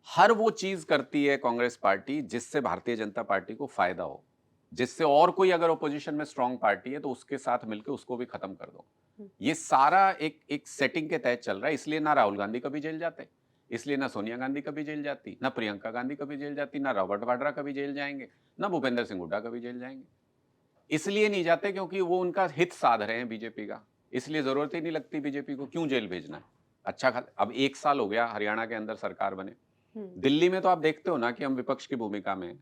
हर वो चीज करती है कांग्रेस पार्टी जिससे भारतीय जनता पार्टी को फायदा हो, जिससे और कोई अगर ओपोजिशन में स्ट्रांग पार्टी है तो उसके साथ मिलकर उसको भी खत्म कर दो। ये सारा एक सेटिंग के तहत चल रहा है। इसलिए ना राहुल गांधी कभी जेल जाते, इसलिए ना सोनिया गांधी कभी जेल जाती, ना प्रियंका गांधी कभी जेल जाती, ना रॉबर्ट वाड्रा कभी जेल जाएंगे, ना भूपेंद्र सिंह हुड्डा कभी जेल जाएंगे। इसलिए नहीं जाते क्योंकि वो उनका हित साध रहे हैं बीजेपी का, इसलिए जरूरत ही नहीं लगती बीजेपी को क्यों जेल भेजना है। अच्छा, अब 1 साल हो गया हरियाणा के अंदर सरकार बने। दिल्ली में तो आप देखते हो ना कि हम विपक्ष की भूमिका में हैं,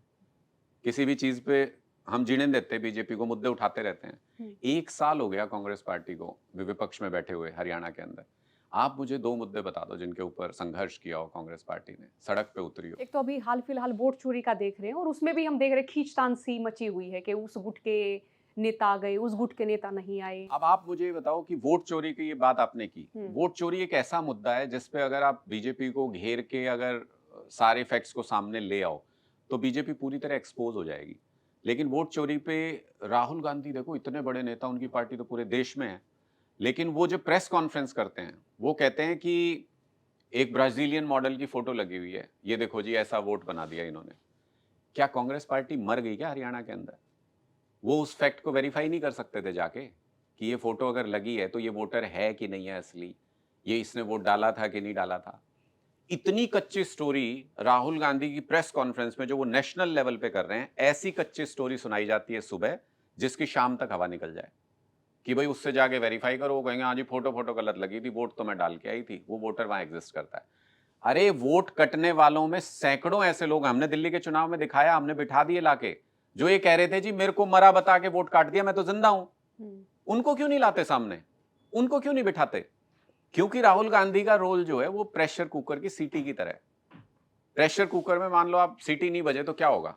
किसी भी चीज पे हम जीने देते, बीजेपी को मुद्दे उठाते रहते हैं। 1 साल हो गया कांग्रेस पार्टी को विपक्ष में बैठे हुए हरियाणा के अंदर। आप मुझे 2 मुद्दे बता दो जिनके ऊपर संघर्ष किया हो कांग्रेस पार्टी ने, सड़क पे उतरी हो। एक तो अभी हाल फिलहाल वोट चोरी का देख रहे हैं और उसमें भी हम देख रहे हैं खींचतान सी मची हुई है कि उस गुट के नेता आ गए, उस गुट के नेता नहीं आए। अब आप मुझे बताओ कि वोट चोरी की ये बात आपने की। वोट चोरी एक ऐसा मुद्दा है जिस पे अगर आप बीजेपी को घेर के अगर सारे फैक्ट्स को सामने ले आओ तो बीजेपी पूरी तरह एक्सपोज हो जाएगी। लेकिन वोट चोरी पे राहुल गांधी देखो, इतने बड़े नेता, उनकी पार्टी तो पूरे देश में है, लेकिन वो जो प्रेस कॉन्फ्रेंस करते हैं वो कहते हैं कि एक ब्राजीलियन मॉडल की फोटो लगी हुई है, ये देखो जी ऐसा वोट बना दिया इन्होंने। क्या कांग्रेस पार्टी मर गई क्या हरियाणा के अंदर? वो उस फैक्ट को वेरीफाई नहीं कर सकते थे जाके कि ये फोटो अगर लगी है तो ये वोटर है कि नहीं है असली, ये इसने वोट डाला था कि नहीं डाला था? इतनी कच्ची स्टोरी राहुल गांधी की प्रेस कॉन्फ्रेंस में जो वो नेशनल लेवल पे कर रहे हैं, ऐसी कच्ची स्टोरी सुनाई जाती है सुबह जिसकी शाम तक हवा निकल जाए कि भाई उससे जाके वेरीफाई करो। वो कहेंगे हाँ जी फोटो फोटो गलत लगी थी, वोट तो मैं डाल के आई थी, वो वोटर वहां एग्जिस्ट करता है। अरे वोट कटने वालों में सैकड़ों ऐसे लोग, हमने दिल्ली के चुनाव में दिखाया, हमने बिठा दिए लाके, जो ये कह रहे थे जी मेरे को मरा बता के वोट काट दिया, मैं तो जिंदा हूं। उनको क्यों नहीं लाते सामने, उनको क्यों नहीं बिठाते? क्योंकि राहुल गांधी का रोल जो है वो प्रेशर कुकर की सीटी की तरह है। प्रेशर कुकर में मान लो आप सीटी नहीं बजे तो क्या होगा?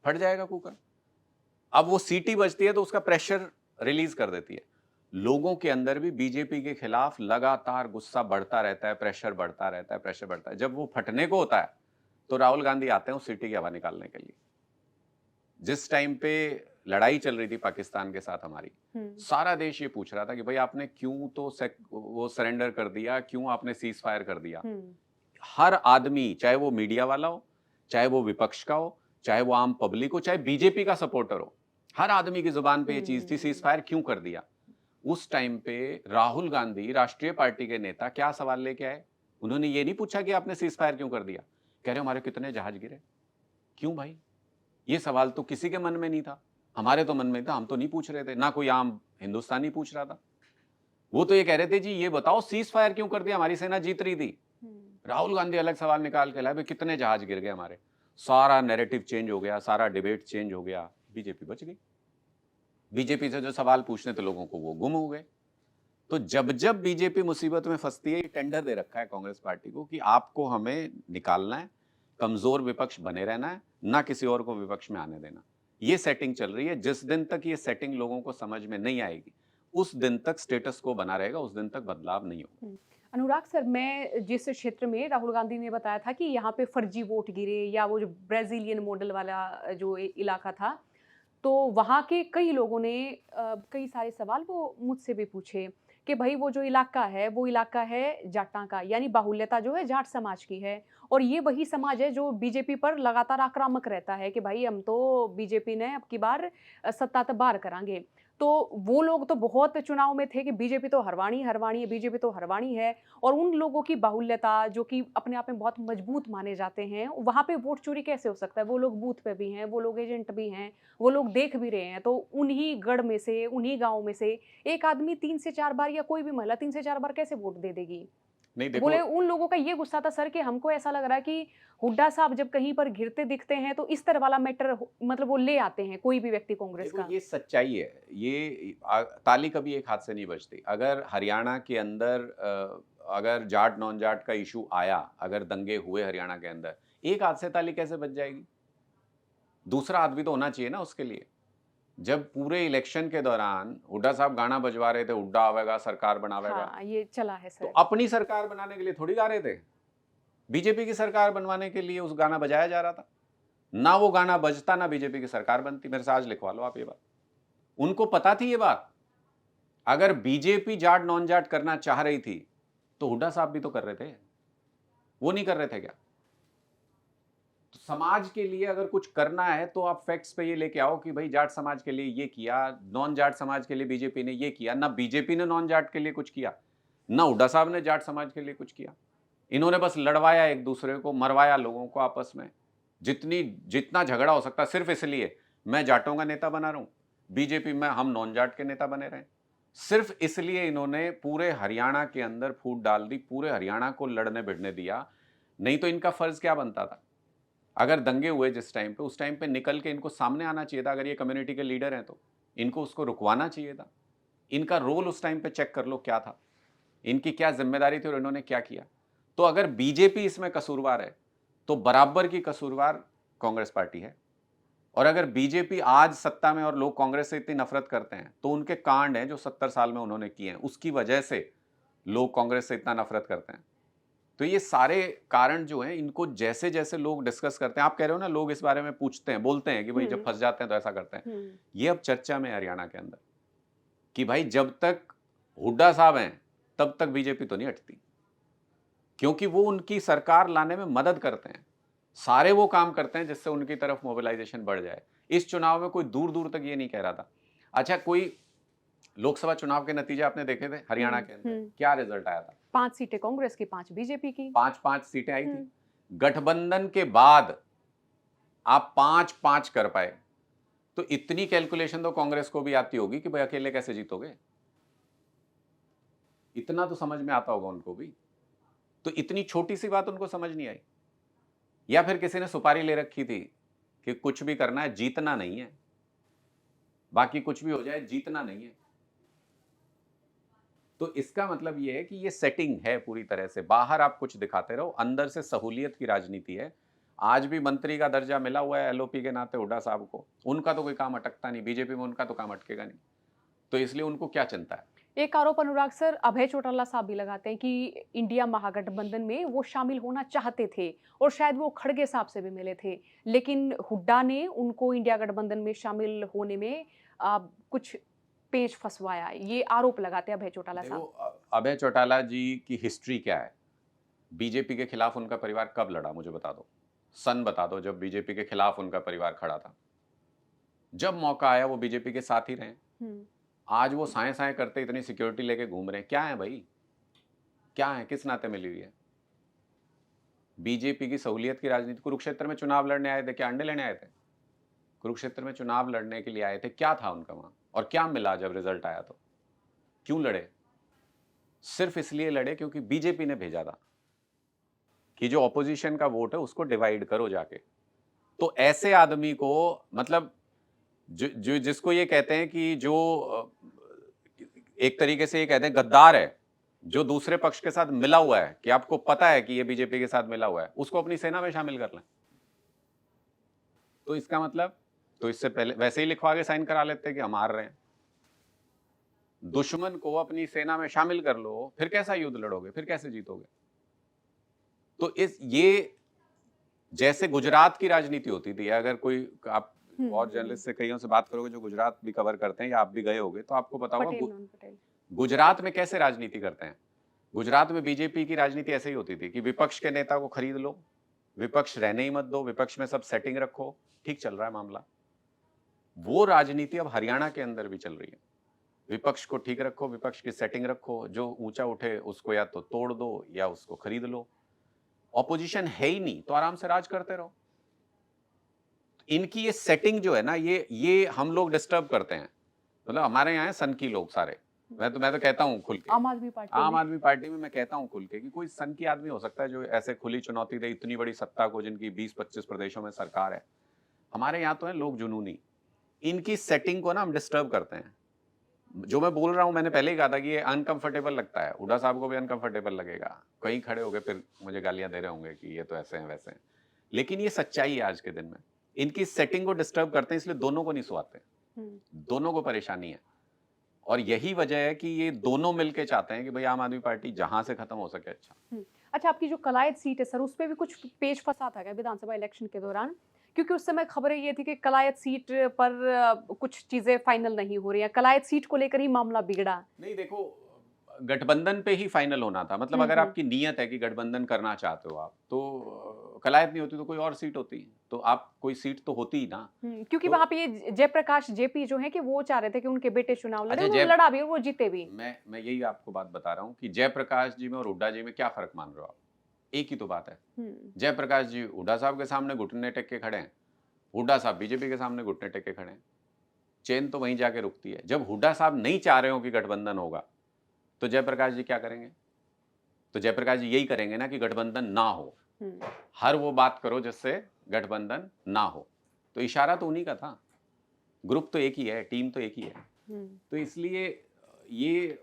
फट जाएगा कुकर। अब वो सीटी बजती है तो उसका प्रेशर रिलीज कर देती है। लोगों के अंदर भी बीजेपी के खिलाफ लगातार गुस्सा बढ़ता रहता है, प्रेशर बढ़ता रहता है, प्रेशर बढ़ता है। जब वो फटने को होता है तो राहुल गांधी आते हैं उस सिटी की हवा निकालने के लिए। जिस टाइम पे लड़ाई चल रही थी पाकिस्तान के साथ हमारी, सारा देश ये पूछ रहा था कि भाई आपने क्यों तो वो सरेंडर कर दिया, क्यों आपने सीज फायर कर दिया? हर आदमी, चाहे वो मीडिया वाला हो, चाहे वो विपक्ष का हो, चाहे वो आम पब्लिक हो, चाहे बीजेपी का सपोर्टर हो, हर आदमी की जुबान पे ये चीज थी, सीज फायर क्यों कर दिया? उस टाइम पे राहुल गांधी राष्ट्रीय पार्टी के नेता क्या सवाल लेके आए? उन्होंने ये नहीं पूछा कि आपने सीज फायर क्यों कर दिया। कह रहे हमारे कितने जहाज गिरे। क्यों भाई? ये सवाल तो किसी के मन में नहीं था, हमारे तो मन में था, हम तो नहीं पूछ रहे थे, ना कोई आम हिंदुस्तानी पूछ रहा था। वो तो ये कह रहे थे जी ये बताओ सीज फायर क्यों कर दिया, हमारी सेना जीत रही थी। राहुल गांधी अलग सवाल निकाल के लाए, कितने जहाज गिर गए हमारे। सारा नैरेटिव चेंज हो गया, सारा डिबेट चेंज हो गया, बीजेपी बच गई। बीजेपी से जो सवाल पूछने थे लोगों को वो गुम हो गए। तो जब जब बीजेपी मुसीबत में फंसती है, ये टेंडर दे रखा है कांग्रेस पार्टी को कि आपको हमें निकालना है, कमजोर विपक्ष बने रहना है, ना किसी और को विपक्ष में आने देना। ये सेटिंग चल रही है। जिस दिन तक ये सेटिंग लोगों को समझ में नहीं आएगी उस दिन तक स्टेटस को बना रहेगा, उस दिन तक बदलाव नहीं होगा। अनुराग सर, मैं जिस क्षेत्र में राहुल गांधी ने बताया था कि यहाँ पे फर्जी वोट गिरे, या वो जो ब्राजीलियन मॉडल वाला जो इलाका था, तो वहाँ के कई लोगों ने कई सारे सवाल वो मुझसे भी पूछे कि भाई वो जो इलाका है वो इलाका है जाटां का, यानी बाहुल्यता जो है जाट समाज की है, और ये वही समाज है जो बीजेपी पर लगातार आक्रामक रहता है कि भाई हम तो बीजेपी ने अब की बार सत्ता तबार करांगे। तो वो लोग तो बहुत चुनाव में थे कि बीजेपी तो हरवाणी हरवाणी है, बीजेपी तो हरवाणी है, और उन लोगों की बाहुल्यता जो कि अपने आप में बहुत मजबूत माने जाते हैं, वहाँ पे वोट चोरी कैसे हो सकता है? वो लोग बूथ पे भी हैं, वो लोग एजेंट भी हैं, वो लोग देख भी रहे हैं। तो उन्हीं गढ़ में से, उन्हीं गाँव में से एक आदमी 3 से 4 बार, या कोई भी महिला 3 से 4 बार कैसे वोट दे देगी? नहीं तो देखो, बोले उन लोगों का ये गुस्सा था सर कि हमको ऐसा लग रहा है कि हुड्डा साहब जब कहीं पर घिरते दिखते हैं तो इस तरह वाला मैटर मतलब वो ले आते हैं कोई भी व्यक्ति कांग्रेस देखो का। ये सच्चाई है। ये ताली कभी एक हाथ से नहीं बजती। अगर हरियाणा के अंदर अगर जाट नॉन जाट का इशू आया, अगर दंगे हुए हरियाणा के अंदर, एक हाथ से ताली कैसे बज जाएगी? दूसरा आदमी तो होना चाहिए ना उसके लिए। जब पूरे इलेक्शन के दौरान हुड्डा साहब गाना बजवा रहे थे, हुड्डा आवेगा सरकार बनावेगा, हाँ, ये चला है तो सर। अपनी सरकार बनाने के लिए थोड़ी गा रहे थे। बीजेपी की सरकार बनवाने के लिए उस गाना बजाया जा रहा था। ना वो गाना बजता ना बीजेपी की सरकार बनती। मेरे से आज लिखवा लो आप ये बात। उनको पता थी ये बात। अगर बीजेपी जाट नॉन जाट करना चाह रही थी तो हुड्डा साहब भी तो कर रहे थे, वो नहीं कर रहे थे क्या? तो समाज के लिए अगर कुछ करना है तो आप फैक्ट्स पे ये लेके आओ कि भाई जाट समाज के लिए ये किया, नॉन जाट समाज के लिए बीजेपी ने ये किया। ना बीजेपी ने नॉन जाट के लिए कुछ किया, ना हुड्डा साहब ने जाट समाज के लिए कुछ किया। इन्होंने बस लड़वाया एक दूसरे को, मरवाया लोगों को आपस में। जितना झगड़ा हो सकता सिर्फ इसलिए मैं जाटों का नेता बना रहा हूं, बीजेपी में हम नॉन जाट के नेता बने रहे। सिर्फ इसलिए इन्होंने पूरे हरियाणा के अंदर फूट डाल दी, पूरे हरियाणा को लड़ने भिड़ने दिया। नहीं तो इनका फर्ज क्या बनता था? अगर दंगे हुए जिस टाइम पे, उस टाइम पे निकल के इनको सामने आना चाहिए था। अगर ये कम्युनिटी के लीडर हैं तो इनको उसको रुकवाना चाहिए था। इनका रोल उस टाइम पे चेक कर लो क्या था, इनकी क्या जिम्मेदारी थी और इन्होंने क्या किया। तो अगर बीजेपी इसमें कसूरवार है तो बराबर की कसूरवार कांग्रेस पार्टी है। और अगर बीजेपी आज सत्ता में और लोग कांग्रेस से इतनी नफरत करते हैं तो उनके कांड हैं जो 70 साल में उन्होंने किए हैं, उसकी वजह से लोग कांग्रेस से इतना नफरत करते हैं। तो ये सारे कारण जो हैं इनको जैसे जैसे लोग डिस्कस करते हैं, आप कह रहे हो ना लोग इस बारे में पूछते हैं, बोलते हैं कि भाई जब फंस जाते हैं तो ऐसा करते हैं, ये अब चर्चा में है हरियाणा के अंदर कि भाई जब तक हुड्डा साहब हैं तब तक बीजेपी तो नहीं हटती, क्योंकि वो उनकी सरकार लाने में मदद करते हैं, सारे वो काम करते हैं जिससे उनकी तरफ मोबिलाइजेशन बढ़ जाए। इस चुनाव में कोई दूर दूर तक ये नहीं कह रहा था। अच्छा, कोई लोकसभा चुनाव के नतीजे आपने देखे थे हरियाणा के अंदर, क्या रिजल्ट आया था? 5 सीटें कांग्रेस की, 5 बीजेपी की। 5-5 सीटें आई थी। गठबंधन के बाद आप 5-5 कर पाए, तो इतनी कैलकुलेशन तो कांग्रेस को भी आती होगी कि भाई अकेले कैसे जीतोगे, इतना तो समझ में आता होगा उनको भी। तो इतनी छोटी सी बात उनको समझ नहीं आई, या फिर किसी ने सुपारी ले रखी थी कि कुछ भी करना है, जीतना नहीं है, बाकी कुछ भी हो जाए जीतना नहीं है। तो इसका मतलब यह है कि ये सेटिंग है पूरी तरह से, बाहर आप कुछ दिखाते रहो, अंदर से सहूलियत की राजनीति है। आज भी मंत्री का दर्जा मिला हुआ है एलओपी के नाते हुड्डा साहब को, उनका तो कोई काम अटकता नहीं, बीजेपी में उनका तो काम अटकेगा नहीं, तो इसलिए उनको क्या चिंता है? एक आरोप अनुराग सर अभय चौटाला साहब भी लगाते हैं कि इंडिया महागठबंधन में वो शामिल होना चाहते थे और शायद वो खड़गे साहब से भी मिले थे, लेकिन हुड्डा ने उनको इंडिया गठबंधन में शामिल होने में कुछ पेच फंसवाया। ये आरोप लगाते हैं अभय चौटाला साहब। देखो, अभय चौटाला जी की हिस्ट्री क्या है? बीजेपी के खिलाफ उनका परिवार कब लड़ा, मुझे बता दो, सन बता दो जब बीजेपी के खिलाफ उनका परिवार खड़ा था। जब मौका आया वो बीजेपी के साथ ही रहे। आज वो साए साए करते इतनी सिक्योरिटी लेके घूम रहे हैं, क्या है भाई, क्या है, किस नाते मिली हुई है? बीजेपी की सहूलियत की राजनीति। कुरुक्षेत्र में चुनाव लड़ने आए थे, क्या अंडे लेने आए थे? कुरुक्षेत्र में चुनाव लड़ने के लिए आए थे, क्या था उनका वहां, और क्या मिला जब रिजल्ट आया? तो क्यों लड़े? सिर्फ इसलिए लड़े क्योंकि बीजेपी ने भेजा था कि जो ऑपोजिशन का वोट है उसको डिवाइड करो जाके। तो ऐसे आदमी को, मतलब जो जिसको ये कहते हैं कि जो एक तरीके से ये कहते हैं गद्दार है, जो दूसरे पक्ष के साथ मिला हुआ है, कि आपको पता है कि ये बीजेपी के साथ मिला हुआ है, उसको अपनी सेना में शामिल कर लें। तो इसका मतलब, तो इससे पहले वैसे ही लिखवा के साइन करा लेते कि हम हार रहे हैं। दुश्मन को अपनी सेना में शामिल कर लो, फिर कैसा युद्ध लड़ोगे, फिर कैसे जीतोगे? तो ये जैसे गुजरात की राजनीति होती थी, अगर कोई आप और जर्नलिस्ट से कईयों से बात करोगे जो गुजरात भी कवर करते हैं, या आप भी गए होगे, तो आपको पता होगा गुजरात में कैसे राजनीति करते हैं। गुजरात में बीजेपी की राजनीति ऐसे ही होती थी कि विपक्ष के नेता को खरीद लो, विपक्ष रहने ही मत दो, विपक्ष में सब सेटिंग रखो, ठीक चल रहा है मामला। वो राजनीति अब हरियाणा के अंदर भी चल रही है। विपक्ष को ठीक रखो, विपक्ष की सेटिंग रखो, जो ऊंचा उठे उसको या तो तोड़ दो या उसको खरीद लो। ऑपोजिशन है ही नहीं तो आराम से राज करते रहो। इनकी ये सेटिंग जो है ना, ये हम लोग डिस्टर्ब करते हैं। मतलब हमारे यहाँ सन की लोग सारे, मैं तो कहता हूँ खुल के, आम आदमी पार्टी में मैं कहता हूँ खुल के कि कोई सन की आदमी हो सकता है जो ऐसे खुली चुनौती दे इतनी बड़ी सत्ता को, जिनकी 20-25 प्रदेशों में सरकार है। हमारे यहाँ तो है लोग जुनूनी, इनकी सेटिंग को ना हम डिस्टर्ब करते हैं। जो मैं बोल रहा हूँ, मैंने पहले ही कहा था कि ये अनकंफर्टेबल लगता है, हुड्डा साहब को भी अनकंफर्टेबल लगेगा, कहीं खड़े हो गए फिर मुझे गालियां दे रहे होंगे कि ये तो ऐसे हैं वैसे हैं, लेकिन ये सच्चाई है आज के दिन में। इनकी सेटिंग को डिस्टर्ब करते हैं, इसलिए दोनों को नहीं सुहाते, दोनों को परेशानी है। और यही वजह है कि ये दोनों मिलके चाहते हैं कि भाई आम आदमी पार्टी जहां से खत्म हो सके। अच्छा, आपकी जो कलायत सीट है सर, उस पर भी कुछ पेच फंसा था क्या विधानसभा इलेक्शन के दौरान? क्योंकि उस समय खबरें ये थी कि कलायत सीट पर कुछ चीजें फाइनल नहीं हो रही हैं, कलायत सीट को लेकर ही मामला बिगड़ा। नहीं, देखो, गठबंधन पे ही फाइनल होना था। मतलब अगर आपकी नीयत है कि गठबंधन करना चाहते हो आप, तो कलायत नहीं होती तो कोई और सीट होती, तो आप कोई सीट तो होती ही ना। क्योंकि वहां पे ये जयप्रकाश जेपी जो है कि वो चाह रहे थे कि उनके बेटे चुनाव लड़े, वो लड़ा भी और वो जीते भी। मैं यही आपको बात बता रहा हूँ कि जयप्रकाश जी में और हुड्डा जी में क्या फर्क मान रहे हो आप? एक ही तो बात है। जयप्रकाश जी हुड्डा साहब के सामने घुटने टेक के खड़े हैं, हुड्डा साहब बीजेपी के सामने घुटने टेक के खड़े हैं। चेन तो वहीं जाके रुकती है। जब हुड्डा साहब नहीं चाह रहे हो कि गठबंधन होगा, तो जयप्रकाश जी क्या करेंगे? तो जयप्रकाश जी यही करेंगे ना कि गठबंधन ना हो, हर वो बात करो जिससे गठबंधन ना हो। तो इशारा तो उन्हीं का था, ग्रुप तो एक ही है, टीम तो एक ही है। तो इसलिए ये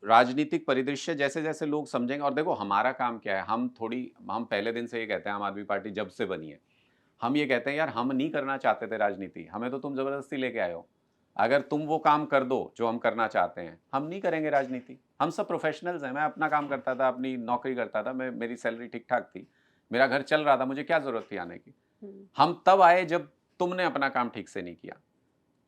राजनीतिक परिदृश्य जैसे जैसे लोग समझेंगे, और देखो हमारा काम क्या है, हम पहले दिन से ये कहते हैं, आम आदमी पार्टी जब से बनी है, हम ये कहते हैं यार हम नहीं करना चाहते थे राजनीति, हमें तो तुम जबरदस्ती लेके आए हो। अगर तुम वो काम कर दो जो हम करना चाहते हैं, हम नहीं करेंगे राजनीति। हम सब प्रोफेशनल्स हैं, मैं अपना काम करता था, अपनी नौकरी करता था, मैं मेरी सैलरी ठीक ठाक थी, मेरा घर चल रहा था, मुझे क्या जरूरत थी आने की। हम तब आए जब तुमने अपना काम ठीक से नहीं किया।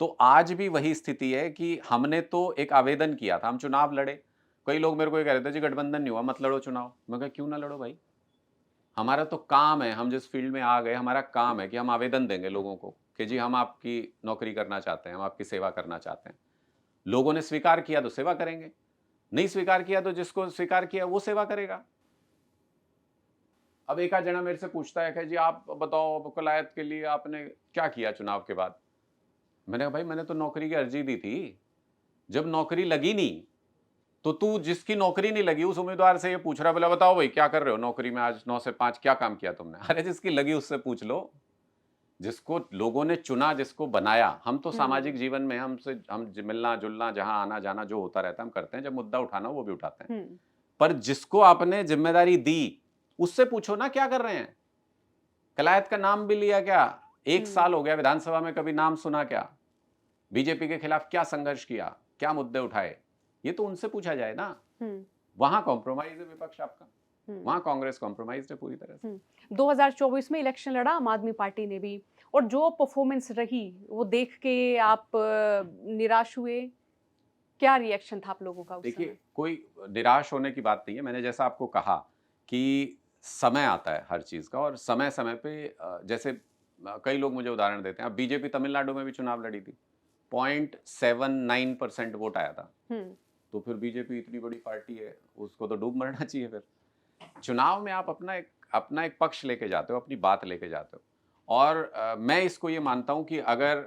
तो आज भी वही स्थिति है कि हमने तो एक आवेदन किया था, हम चुनाव लड़े। कई लोग मेरे को ये कह रहे थे जी गठबंधन नहीं हुआ मत लड़ो चुनाव। मैं कहा क्यों ना लड़ो भाई, हमारा तो काम है, हम जिस फील्ड में आ गए हमारा काम है कि हम आवेदन देंगे लोगों को कि जी हम आपकी नौकरी करना चाहते हैं, हम आपकी सेवा करना चाहते हैं। लोगों ने स्वीकार किया तो सेवा करेंगे, नहीं स्वीकार किया तो जिसको स्वीकार किया वो सेवा करेगा। अब एक आध जना मेरे से पूछता है कि जी आप बताओ कलायत के लिए आपने क्या किया चुनाव के बाद। मैंने कहा भाई मैंने तो नौकरी की अर्जी दी थी, जब नौकरी लगी नहीं तो तू जिसकी नौकरी नहीं लगी उस उम्मीदवार से ये पूछ रहा, बोला बताओ भाई क्या कर रहे हो नौकरी में, आज 9 से 5 क्या काम किया तुमने। अरे जिसकी लगी उससे पूछ लो, जिसको लोगों ने चुना, जिसको बनाया। हम तो सामाजिक जीवन में हम मिलना जुलना जहां आना जाना जो होता रहता है हम करते हैं, जब मुद्दा उठाना वो भी उठाते हैं। पर जिसको आपने जिम्मेदारी दी उससे पूछो ना क्या कर रहे हैं। कलायत का नाम भी लिया क्या, 1 साल हो गया विधानसभा में कभी नाम सुना क्या, बीजेपी के खिलाफ क्या संघर्ष किया, क्या मुद्दे उठाए, ये तो उनसे पूछा जाए ना। वहां कॉम्प्रोमाइज है विपक्ष आपका, वहां कांग्रेस कॉम्प्रोमाइज है पूरी तरह से। 2024 में इलेक्शन लड़ा आम आदमी पार्टी ने भी, और जो परफॉर्मेंस रही वो देख के आप निराश हुए? क्या रिएक्शन था आप लोगों का उस समय? देखिए कोई निराश होने की बात नहीं है। मैंने जैसा आपको कहा कि समय आता है हर चीज का, और समय समय पे जैसे कई लोग मुझे उदाहरण देते हैं, अब बीजेपी तमिलनाडु में भी चुनाव लड़ी थी, 0.79% वोट आया था। तो फिर बीजेपी इतनी बड़ी पार्टी है, उसको तो डूब मरना चाहिए। फिर चुनाव में आप अपना एक पक्ष लेके जाते हो, अपनी बात लेके जाते हो। और मैं इसको ये मानता हूं कि अगर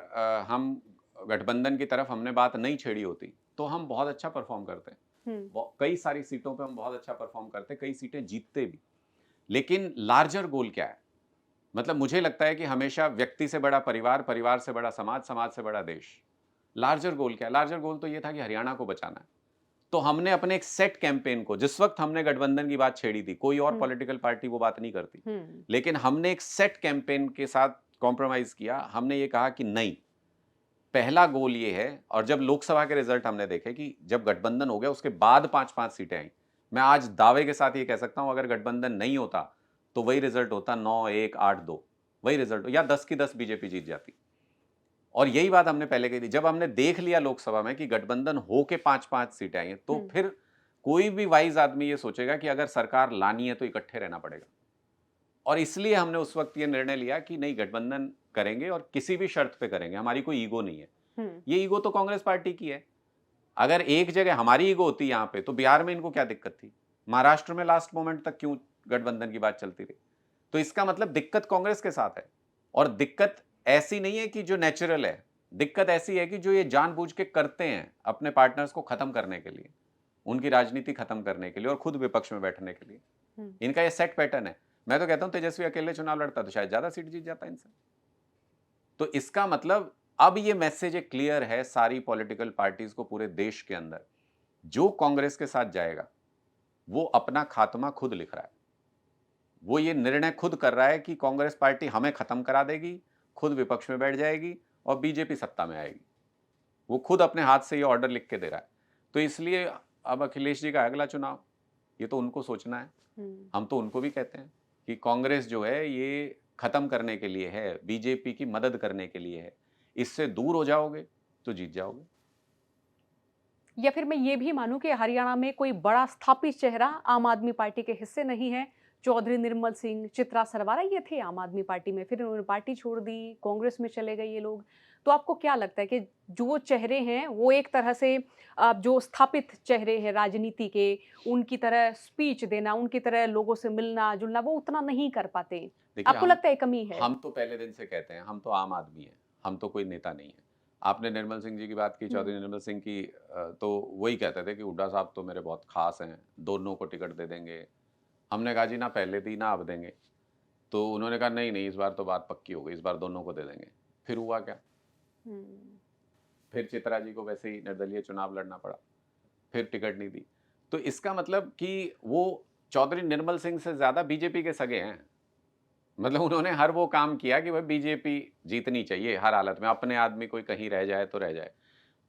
हम गठबंधन की तरफ हमने बात नहीं छेड़ी होती तो हम बहुत अच्छा परफॉर्म करते हैं। कई सारी सीटों पे हम बहुत अच्छा परफॉर्म करते हैं, कई सीटें जीतते भी। लेकिन लार्जर गोल क्या है, मतलब मुझे लगता है कि हमेशा व्यक्ति से बड़ा परिवार, परिवार से बड़ा समाज, समाज से बड़ा देश। लार्जर गोल क्या है? लार्जर गोल तो ये था कि हरियाणा को बचाना है। तो हमने अपने एक सेट कैंपेन को, जिस वक्त हमने गठबंधन की बात छेड़ी थी, कोई और पॉलिटिकल पार्टी वो बात नहीं करती, लेकिन हमने एक सेट कैंपेन के साथ कॉम्प्रोमाइज किया। हमने ये कहा कि नहीं, पहला गोल ये है। और जब लोकसभा के रिजल्ट हमने देखे कि जब गठबंधन हो गया उसके बाद 5-5 सीटें आई, मैं आज दावे के साथ ये कह सकता हूं अगर गठबंधन नहीं होता तो वही रिजल्ट होता, 9-1, 8-2, वही रिजल्ट, या 10 की 10 बीजेपी जीत जाती। और यही बात हमने पहले कही थी। जब हमने देख लिया लोकसभा में कि गठबंधन हो के 5-5 सीटें आई हैं, तो फिर कोई भी वाइज आदमी ये सोचेगा कि अगर सरकार लानी है तो इकट्ठे रहना पड़ेगा। और इसलिए हमने उस वक्त ये निर्णय लिया कि नहीं, गठबंधन करेंगे और किसी भी शर्त पे करेंगे, हमारी कोई ईगो नहीं है। ये ईगो तो कांग्रेस पार्टी की है। अगर एक जगह हमारी ईगो होती यहाँ पे तो बिहार में इनको क्या दिक्कत थी, महाराष्ट्र में लास्ट मोमेंट तक क्यों गठबंधन की बात चलती रही। तो इसका मतलब दिक्कत कांग्रेस के साथ है। और दिक्कत ऐसी नहीं है कि जो नेचुरल है, दिक्कत ऐसी है कि जो ये जानबूझ के करते हैं अपने पार्टनर्स को खत्म करने के लिए, उनकी राजनीति खत्म करने के लिए और खुद विपक्ष में बैठने के लिए। इनका ये सेट पैटर्न है। मैं तो कहता हूं तेजस्वी अकेले चुनाव लड़ता तो शायद ज्यादा सीट जीत जाता इनसे। तो इसका मतलब अब ये मैसेज एक क्लियर है सारी पॉलिटिकल पार्टीज को पूरे देश के अंदर, जो कांग्रेस के साथ जाएगा वो अपना खात्मा खुद लिख रहा है। वो ये निर्णय खुद कर रहा है कि कांग्रेस पार्टी हमें खत्म करा देगी, खुद विपक्ष में बैठ जाएगी और बीजेपी सत्ता में आएगी। वो खुद अपने हाथ से ये ऑर्डर लिख के दे रहा है। तो इसलिए अब अखिलेश जी का अगला चुनाव, ये तो उनको सोचना है। हम तो उनको भी कहते हैं कि कांग्रेस जो है ये खत्म करने के लिए है, बीजेपी की मदद करने के लिए है। इससे दूर हो जाओगे तो जीत जाओगे। या फिर मैं ये भी मानूं कि हरियाणा में कोई बड़ा स्थापित चेहरा आम आदमी पार्टी के हिस्से नहीं है? चौधरी निर्मल सिंह, चित्रा सरवारा ये थे आम आदमी पार्टी में, फिर उन्होंने पार्टी छोड़ दी, कांग्रेस में चले गए ये लोग। तो आपको क्या लगता है कि जो चेहरे हैं वो एक तरह से जो स्थापित चेहरे हैं राजनीति के, उनकी तरह स्पीच देना, उनकी तरह लोगों से मिलना जुलना वो उतना नहीं कर पाते? देखिए आपको लगता है कमी है? हम तो पहले दिन से कहते हैं हम तो आम आदमी हैं, हम तो कोई नेता नहीं है। आपने निर्मल सिंह जी की बात की, चौधरी निर्मल सिंह की, तो वही कहते थे कि हुड्डा साहब तो मेरे बहुत खास हैं, दोनों को टिकट दे देंगे। हमने कहा जी ना पहले दी ना अब देंगे। तो उन्होंने कहा नहीं नहीं इस बार तो बात पक्की हो गई, इस बार दोनों को दे देंगे। फिर हुआ क्या, फिर चित्रा जी को वैसे ही निर्दलीय चुनाव लड़ना पड़ा, फिर टिकट नहीं दी। तो इसका मतलब कि वो चौधरी निर्मल सिंह से ज्यादा बीजेपी के सगे हैं। मतलब उन्होंने हर वो काम किया कि भाई बीजेपी जीतनी चाहिए हर हालत में, अपने आदमी कोई कहीं रह जाए तो रह जाए।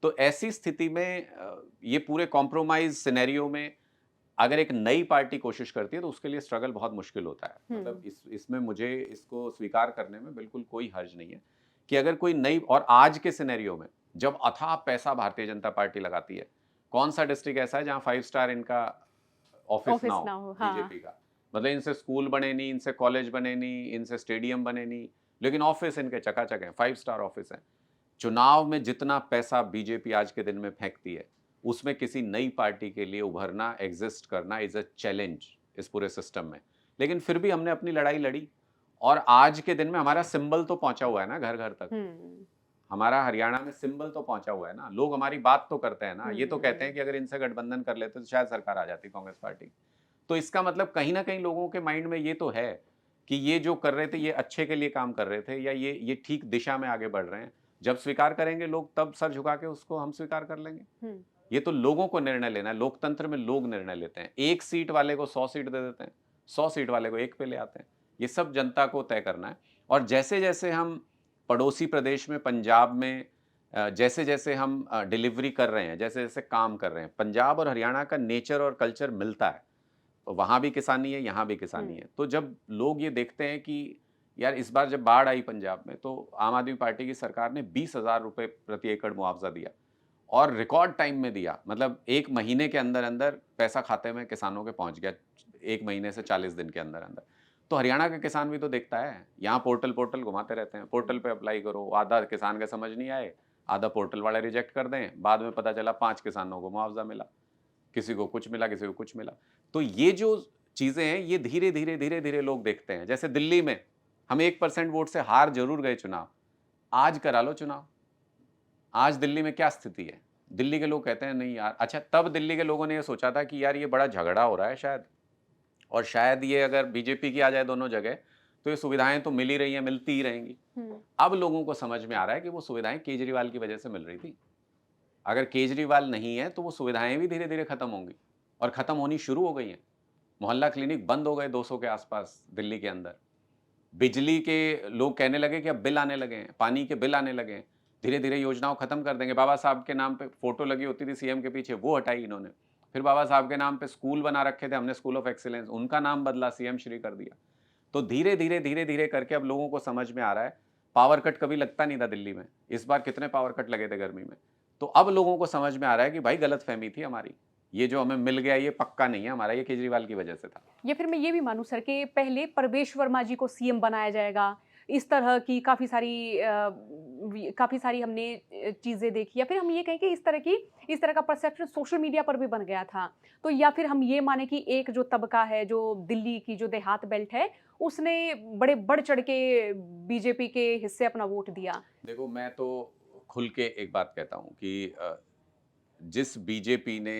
तो ऐसी स्थिति में ये पूरे कॉम्प्रोमाइज़ सिनेरियो में अगर एक नई पार्टी कोशिश करती है तो उसके लिए स्ट्रगल बहुत मुश्किल होता है। मतलब इसमें मुझे इसको स्वीकार करने में बिल्कुल कोई हर्ज नहीं है कि अगर कोई नई, और आज के सिनेरियो में जब अथाह पैसा भारतीय जनता पार्टी लगाती है, कौन-सा डिस्ट्रिक्ट ऐसा है जहाँ 5 स्टार इनका ऑफिस ना ऑफिस हो ना हो, हाँ। बीजेपी का? मतलब इनसे स्कूल बने नहीं, इनसे कॉलेज बने नहीं, इनसे स्टेडियम बने नहीं, लेकिन ऑफिस इनके चकाचक हैं, 5 स्टार ऑफिस हैं। चुनाव में जितना पैसा बीजेपी आज के दिन में फेंकती है, उसमें किसी नई पार्टी के लिए उभरना, एग्जिस्ट करना इज़ अ चैलेंज इस पूरे सिस्टम में। लेकिन फिर भी हमने अपनी लड़ाई लड़ी और आज के दिन में हमारा सिंबल तो पहुँचा हुआ है ना घर-घर तक। हुँ, हमारा हरियाणा में सिंबल तो पहुँचा हुआ है ना, लोग हमारी बात तो करते हैं ना। ये तो कहते हैं हुँ। कि अगर इनसे गठबंधन कर लेते तो शायद सरकार आ जाती कांग्रेस पार्टी। तो इसका मतलब कहीं न कहीं लोगों के माइंड में ये तो है कि ये जो कर रहे थे ये अच्छे के लिए काम कर रहे थे, या ये ठीक दिशा में आगे बढ़ रहे हैं। जब स्वीकार करेंगे लोग तब सर झुका के उसको हम स्वीकार कर लेंगे। हुँ, ये तो लोगों को निर्णय लेना है, लोकतंत्र में लोग निर्णय लेते हैं। 1 सीट वाले को 100 सीट दे देते हैं, 100 सीट वाले को 1 पे ले आते हैं। ये सब जनता को तय करना है और जैसे-जैसे हम पड़ोसी प्रदेश में पंजाब में जैसे-जैसे हम डिलीवरी कर रहे हैं, जैसे-जैसे काम कर रहे हैं, पंजाब और हरियाणा का नेचर और कल्चर मिलता है। वहाँ भी किसानी है, यहाँ भी किसानी है। हुँ, तो जब लोग ये देखते हैं कि यार इस बार जब बाढ़ आई पंजाब में, तो आम आदमी पार्टी की सरकार ने 20,000 रुपए प्रति एकड़ मुआवज़ा दिया और रिकॉर्ड टाइम में दिया। मतलब 1 महीने के अंदर-अंदर पैसा खाते में किसानों के पहुँच गया, 1 महीने से 40 दिन के अंदर-अंदर। तो हरियाणा का किसान भी तो देखता है, यहाँ पोर्टल-पोर्टल घुमाते रहते हैं, पोर्टल पे अप्लाई करो, आधा किसान का समझ नहीं आए, आधा पोर्टल वाले रिजेक्ट कर दें, बाद में पता चला 5 किसानों को मुआवज़ा मिला। किसी को कुछ मिला, किसी को कुछ मिला। तो ये जो चीज़ें हैं, ये धीरे-धीरे, धीरे-धीरे लोग देखते हैं। जैसे दिल्ली में हम 1% वोट से हार ज़रूर गए चुनाव। आज करा लो चुनाव। आज दिल्ली में क्या स्थिति है? दिल्ली के लोग कहते हैं नहीं यार, अच्छा तब दिल्ली के लोगों ने ये सोचा था कि यार ये बड़ा झगड़ा हो रहा है शायद, और शायद ये अगर बीजेपी की आ जाए दोनों जगह, तो ये सुविधाएँ तो मिल ही रही हैं, मिलती ही रहेंगी। हुँ, अब लोगों को समझ में आ रहा है कि वो सुविधाएँ केजरीवाल की वजह से मिल रही थी। अगर केजरीवाल नहीं है, तो वो सुविधाएँ भी धीरे-धीरे खत्म होंगी और खत्म होनी शुरू हो गई हैं। मोहल्ला क्लिनिक बंद हो गए 200 के आसपास दिल्ली के अंदर। बिजली के लोग कहने लगे कि अब बिल आने लगे हैं, पानी के बिल आने लगे हैं। धीरे-धीरे योजनाओं खत्म कर देंगे। बाबा साहब के नाम पे फ़ोटो लगी होती थी सीएम के पीछे, वो हटाई इन्होंने। फिर बाबा साहब के नाम पे स्कूल बना रखे थे हमने, स्कूल ऑफ एक्सीलेंस, उनका नाम बदला, सीएम श्री कर दिया। तो धीरे-धीरे, धीरे-धीरे करके अब लोगों को समझ में आ रहा है, पावर कट कभी लगता नहीं था दिल्ली में। इस बार कितने पावर कट लगे थे गर्मी में। तो अब लोगों को समझ में आ रहा है कि भाई गलतफ़हमी थी हमारी। ये जो हमें मिल गया ये पक्का नहीं है हमारा, ये केजरीवाल की वजह से था। या फिर मैं ये भी मानूँ सर कि पहले परवेश वर्मा जी को सीएम बनाया जाएगा, इस तरह की काफ़ी सारी हमने चीज़ें देखी या फिर हम ये कहें कि इस तरह का परसेप्शन सोशल मीडिया पर भी बन गया था। तो या फिर हम ये माने कि एक जो तबका है, जो दिल्ली की जो देहात बेल्ट है, उसने बड़े बढ़-चढ़ के बीजेपी के हिस्से अपना वोट दिया। देखो मैं तो खुल के एक बात कहता हूँ कि जिस बीजेपी ने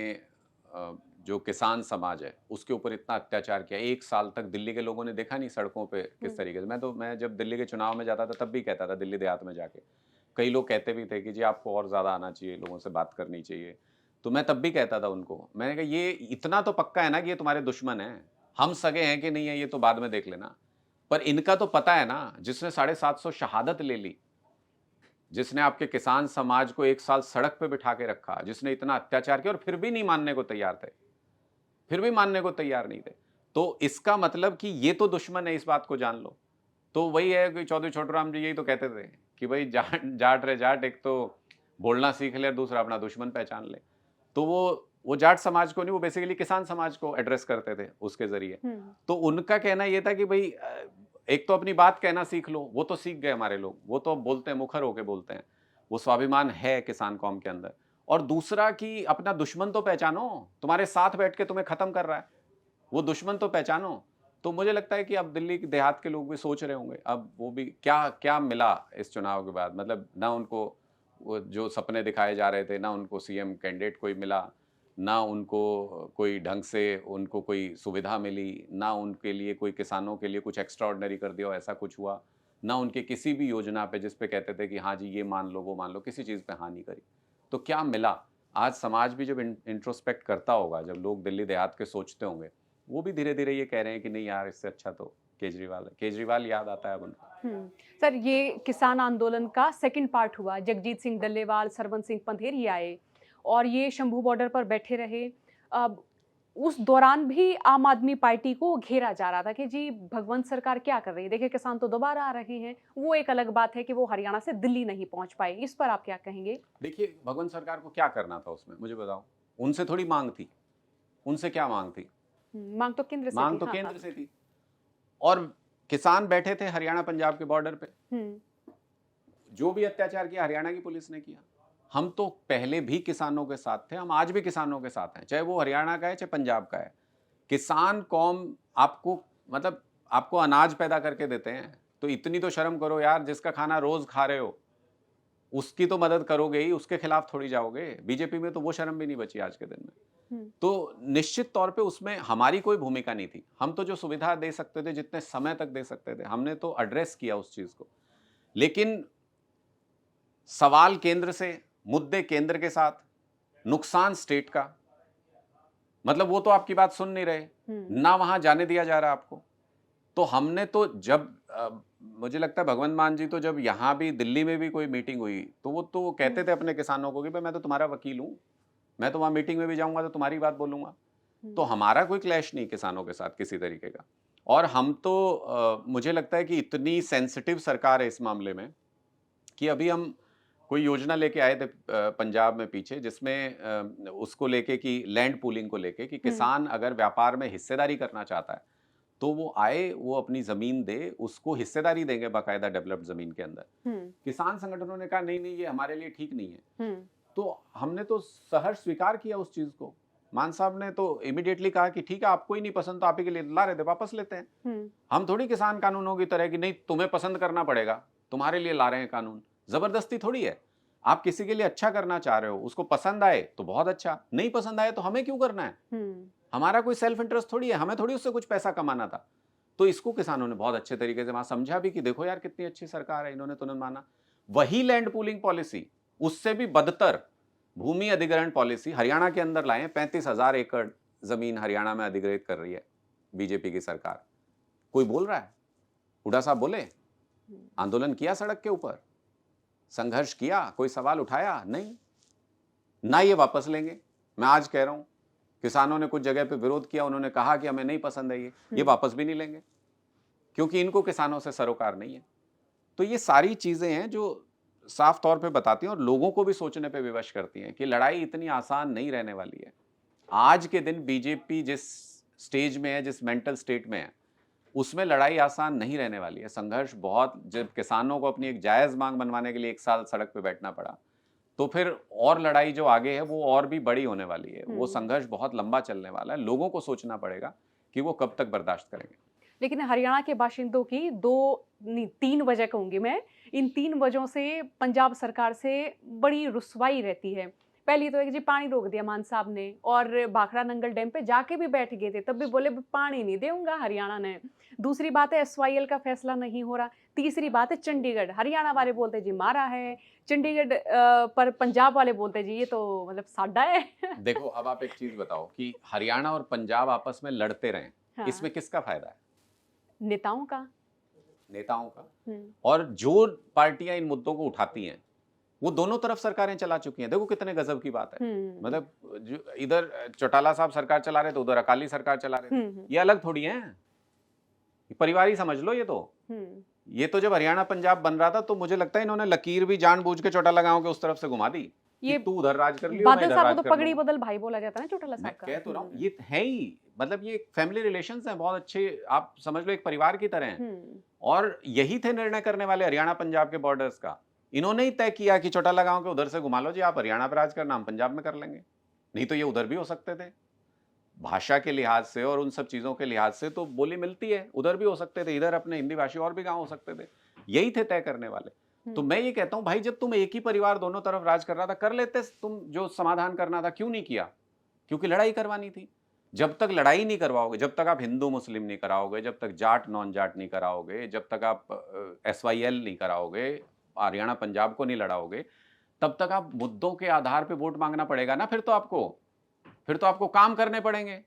जो किसान समाज है उसके ऊपर इतना अत्याचार किया, 1 साल तक दिल्ली के लोगों ने देखा नहीं सड़कों पे किस हुँ, तरीके से। मैं जब दिल्ली के चुनाव में जाता था तब भी कहता था दिल्ली देहात में जाके। कई लोग कहते भी थे कि जी आपको और ज़्यादा आना चाहिए, लोगों से बात करनी चाहिए। तो मैं तब भी कहता था उनको, मैंने कहा ये इतना तो पक्का है ना कि ये तुम्हारे दुश्मन हैं। हम सगे हैं कि नहीं है ये तो बाद में देख लेना। पर इनका तो पता है ना, जिसने 750 शहादत ले ली, जिसने आपके किसान समाज को 1 साल सड़क पे बिठा के रखा, जिसने इतना अत्याचार किया और फिर भी नहीं मानने को तैयार थे, फिर भी मानने को तैयार नहीं थे। तो इसका मतलब कि ये तो दुश्मन है, इस बात को जान लो। तो वही है कि चौधरी छोटूराम जी यही तो कहते थे कि भई जाट जाट रे जाट, एक तो बोलना सीख ले और दूसरा अपना दुश्मन पहचान ले। तो वो जाट समाज को नहीं, वो बेसिकली किसान समाज को एड्रेस करते थे उसके ज़रिए। हुँ, तो उनका कहना ये था कि भई एक तो अपनी बात कहना सीख लो, वो तो सीख गए हमारे लोग, वो तो बोलते हैं, मुखर होके बोलते हैं। वो स्वाभिमान है किसान कौम के अंदर। और दूसरा कि अपना दुश्मन तो पहचानो, तुम्हारे साथ बैठ के तुम्हें खत्म कर रहा है, वो दुश्मन तो पहचानो। तो मुझे लगता है कि अब दिल्ली के देहात के लोग भी सोच रहे होंगे, अब वो भी क्या क्या मिला इस चुनाव के बाद, मतलब ना उनको वो जो सपने दिखाए जा रहे थे, ना उनको सीएम कैंडिडेट कोई मिला, ना उनको कोई ढंग से उनको कोई सुविधा मिली, ना उनके लिए कोई किसानों के लिए कुछ एक्स्ट्रा ऑर्डिनरी कर दिया हो, ऐसा कुछ हुआ, ना उनके किसी भी योजना पे जिस पे कहते थे कि हाँ जी ये मान लो, वो मान लो, किसी चीज़ पे हाँ नहीं करी। तो क्या मिला? आज समाज भी जब इंट्रोस्पेक्ट करता होगा, जब लोग दिल्ली देहात के सोचते होंगे, वो भी धीरे-धीरे ये कह रहे हैं कि नहीं यार इससे अच्छा तो केजरीवाल याद आता है अब उनको। सर, ये किसान आंदोलन का सेकंड पार्ट हुआ, जगजीत सिंह डल्लेवाल, सरवन सिंह पंधेरी आए और ये शंभू बॉर्डर पर बैठे रहे। अब उस दौरान भी आम आदमी पार्टी को घेरा जा रहा था कि जी भगवंत सरकार क्या कर रही है, देखिए किसान तो दोबारा आ रहे हैं। वो एक अलग बात है कि वो हरियाणा से दिल्ली नहीं पहुंच पाए, इस पर आप क्या कहेंगे? देखिए, भगवंत सरकार को क्या करना था उसमें, मुझे बताओ। उनसे थोड़ी मांग थी, उनसे क्या मांग थी? मांग तो केंद्र से मांग थी। तो हाँ, केंद्र हाँ। से थी। और किसान बैठे थे हरियाणा पंजाब के बॉर्डर पे। जो भी अत्याचार किया हरियाणा की पुलिस ने किया। हम तो पहले भी किसानों के साथ थे, हम आज भी किसानों के साथ हैं, चाहे वो हरियाणा का है चाहे पंजाब का है। किसान कौम आपको, मतलब आपको अनाज पैदा करके देते हैं, तो इतनी तो शर्म करो यार। जिसका खाना रोज खा रहे हो उसकी तो मदद करोगे ही, उसके खिलाफ थोड़ी जाओगे। बीजेपी में तो वो शर्म भी नहीं बची आज के दिन में। तो निश्चित तौर पे उसमें हमारी कोई भूमिका नहीं थी। हम तो जो सुविधा दे सकते थे, जितने समय तक दे सकते थे, हमने तो एड्रेस किया उस चीज को। लेकिन सवाल केंद्र से, मुद्दे केंद्र के साथ, नुकसान स्टेट का, मतलब वो तो आपकी बात सुन नहीं रहे, ना वहां जाने दिया जा रहा आपको। तो हमने तो जब मुझे लगता है भगवंत मान जी तो जब यहाँ भी दिल्ली में भी कोई मीटिंग हुई तो वो तो कहते थे अपने किसानों को कि भाई मैं तो तुम्हारा वकील हूँ, मैं तो वहां मीटिंग में भी जाऊंगा तो तुम्हारी बात बोलूंगा। तो हमारा कोई क्लैश नहीं किसानों के साथ किसी तरीके का। और हम तो मुझे लगता है कि इतनी सेंसिटिव सरकार है इस मामले में कि अभी हम कोई योजना लेके आए थे पंजाब में पीछे, जिसमें उसको लेके कि लैंड पूलिंग को लेके कि किसान अगर व्यापार में हिस्सेदारी करना चाहता है तो वो आए, वो अपनी जमीन दे, उसको हिस्सेदारी देंगे बाकायदा डेवलप्ड जमीन के अंदर। किसान संगठनों ने कहा नहीं नहीं ये हमारे लिए ठीक नहीं है। तो हमने तो सहर्ष स्वीकार किया उस चीज को। मान साहब ने तो इमीडिएटली कहा कि ठीक है, आपको ही नहीं पसंद तो आप ही के लिए ला रहे थे, वापस लेते हैं। हम थोड़ी किसान कानूनों की तरह कि नहीं तुम्हें पसंद करना पड़ेगा, तुम्हारे लिए ला रहे हैं कानून। जबरदस्ती थोड़ी है। आप किसी के लिए अच्छा करना चाह रहे हो, उसको पसंद आए तो बहुत अच्छा, नहीं पसंद आए तो हमें क्यों करना है? हमारा कोई सेल्फ इंटरेस्ट थोड़ी है, हमें थोड़ी उससे कुछ पैसा कमाना था। तो इसको किसानों ने बहुत अच्छे तरीके से वहां समझा भी कि देखो यार कितनी अच्छी सरकार है, इन्होंने तुरंत माना। वही लैंड पूलिंग पॉलिसी, उससे भी बदतर भूमि अधिग्रहण पॉलिसी हरियाणा के अंदर लाए। 35,000 एकड़ जमीन हरियाणा में अधिग्रहित कर रही है बीजेपी की सरकार। कोई बोल रहा है? हुड्डा साहब बोले? आंदोलन किया सड़क के ऊपर, संघर्ष किया, कोई सवाल उठाया? नहीं। ना ये वापस लेंगे। मैं आज कह रहा हूं, किसानों ने कुछ जगह पे विरोध किया, उन्होंने कहा कि हमें नहीं पसंद है ये वापस भी नहीं लेंगे, क्योंकि इनको किसानों से सरोकार नहीं है। तो ये सारी चीजें हैं जो साफ तौर पे बताती हैं और लोगों को भी सोचने पे विवश करती हैं कि लड़ाई इतनी आसान नहीं रहने वाली है। आज के दिन बीजेपी जिस स्टेज में है, जिस मेंटल स्टेट में है, उसमें लड़ाई आसान नहीं रहने वाली है। संघर्ष बहुत, जब किसानों को अपनी एक जायज मांग बनवाने के लिए 1 साल सड़क पे बैठना पड़ा, तो फिर और लड़ाई जो आगे है वो और भी बड़ी होने वाली है। वो संघर्ष बहुत लंबा चलने वाला है। लोगों को सोचना पड़ेगा कि वो कब तक बर्दाश्त करेंगे। लेकिन हरियाणा के बाशिंदों की 3 वजह कहूंगी मैं, इन 3 वजहों से पंजाब सरकार से बड़ी रुसवाई रहती है। पहली तो एक जी पानी रोक दिया मान साहब ने, और भाखड़ा नंगल डैम पे जाके भी बैठ गए थे, तब भी बोले पानी नहीं देऊंगा हरियाणा ने। दूसरी बात है SYL का फैसला नहीं हो रहा। तीसरी बात है चंडीगढ़, हरियाणा वाले बोलते जी मारा है, चंडीगढ़ पर पंजाब वाले बोलते जी ये तो मतलब साडा है। देखो, अब आप एक चीज बताओ कि हरियाणा और पंजाब आपस में लड़ते रहे, हाँ। इसमें किसका फायदा है? नेताओं का। नेताओं का। और जो पार्टियां इन मुद्दों को उठाती हैं वो दोनों तरफ सरकारें चला चुकी हैं। देखो कितने गजब की बात है। मतलब जो इधर चौटाला साहब सरकार चला रहे थे, उधर अकाली सरकार चला रहे थे। ये अलग थोड़ी हैं, ये परिवार ही समझ लो। ये तो जब हरियाणा पंजाब बन रहा था तो मुझे लगता है इन्होंने लकीर भी जानबूझ के चौटाला गांव के उस तरफ से घुमा दी। ये तू उधर राज कर लियो, मैं बादल इधर साहब राज को कर तो पगड़ी लूंगा। बदल भाई बोला जाता है ना चौटाला साहब का। कह तो रहा हूँ, ये है ही, मतलब ये फैमिली रिलेशंस हैं बहुत अच्छे, आप समझ लो एक परिवार की तरह हैं। और यही थे निर्णय करने वाले हरियाणा पंजाब के बॉर्डर्स का। इन्होंने ही तय किया कि चौटाला गांव के उधर से घुमा लो जी, आप हरियाणा पर राज करना, हम पंजाब में कर लेंगे। नहीं तो ये उधर भी हो सकते थे। भाषा के लिहाज से और उन सब चीजों के लिहाज से तो बोली मिलती है, उधर भी हो सकते थे, इधर अपने हिंदी भाषी और भी गांव हो सकते थे। यही थे तय करने वाले। तो मैं ये कहता हूं भाई, जब तुम एक ही परिवार दोनों तरफ राज कर रहा था, कर लेते तुम जो समाधान करना था, क्यों नहीं किया? क्योंकि लड़ाई करवानी थी। जब तक लड़ाई नहीं करवाओगे, जब तक आप हिंदू मुस्लिम नहीं कराओगे, जब तक जाट नॉन जाट नहीं कराओगे, जब तक आप SYL नहीं कराओगे, हरियाणा पंजाब को नहीं लड़ाओगे, तब तक आप मुद्दों के आधार पे वोट मांगना पड़ेगा ना। फिर तो आपको काम करने पड़ेंगे।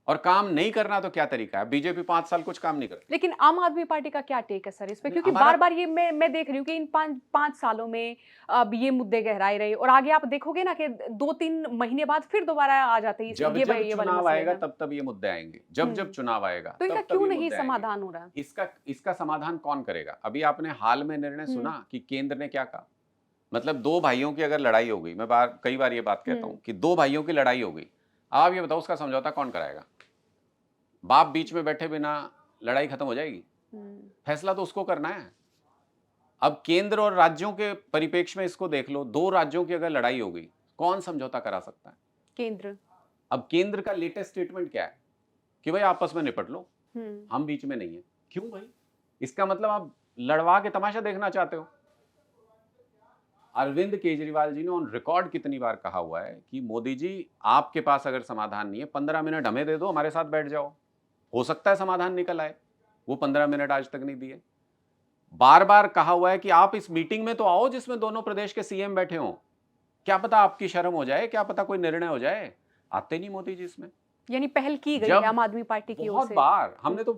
और काम नहीं करना तो क्या तरीका है? बीजेपी 5 साल कुछ काम नहीं करती। लेकिन आम आदमी पार्टी का क्या टेक है सर इस पे? नहीं, क्योंकि हमारा बार-बार ये मैं देख रही हूँ कि इन 5 सालों में अब ये मुद्दे गहराए रहे और आगे आप देखोगे ना कि 2-3 महीने बाद फिर दोबारा आ जाते हैं जब ये जब ये वाले चुनाव मसले आएगा हैं। तब ये मुद्दे आएंगे। जब जब हुँ। चुनाव आएगा तो इनका तब क्यों ये नहीं मुद्दे आएंगे। समाधान हो रहा? इसका समाधान कौन करेगा? अभी आपने हाल में निर्णय हुँ, सुना कि केंद्र ने क्या कहा? मतलब 2 भाइयों की अगर लड़ाई हो गई, मैं कई बार ये बात कहता हुँ, हूँ कि 2 भाइयों की लड़ाई हो गई। आप ये बताओ उसका समझौता कौन कराएगा? बाप बीच में बैठे बिना लड़ाई खत्म हो जाएगी? हुँ, फैसला तो उसको करना है। अब केंद्र और राज्यों के परिप्रेक्ष्य में इसको देख लो, 2 राज्यों की अगर लड़ाई हो गई, कौन समझौता करा सकता है? केंद्र। अब केंद्र का लेटेस्ट स्टेटमेंट क्या है? कि भाई आपस में निपट लो, हुँ, हम बीच में नहीं है। क्यों भाई? इसका मतलब आप लड़वा के तमाशा देखना चाहते हो। अरविंद केजरीवाल जी ने ऑन रिकॉर्ड कितनी बार कहा हुआ है कि मोदी जी आपके पास अगर समाधान नहीं है 15 मिनट हमें दे दो, हमारे साथ बैठ जाओ, हो सकता है समाधान निकल आए। वो 15 मिनट आज तक नहीं दिए। बार बार कहा हुआ है कि आप इस मीटिंग में तो आओ जिसमें दोनों प्रदेश के सीएम बैठे हों, क्या पता आपकी शर्म हो जाए, क्या पता कोई निर्णय हो जाए। आते नहीं मोदी जी इसमें। यानी पहल की गई है जब आम आदमी पार्टी की ओर बहुत से। बार हुँ, हमने तो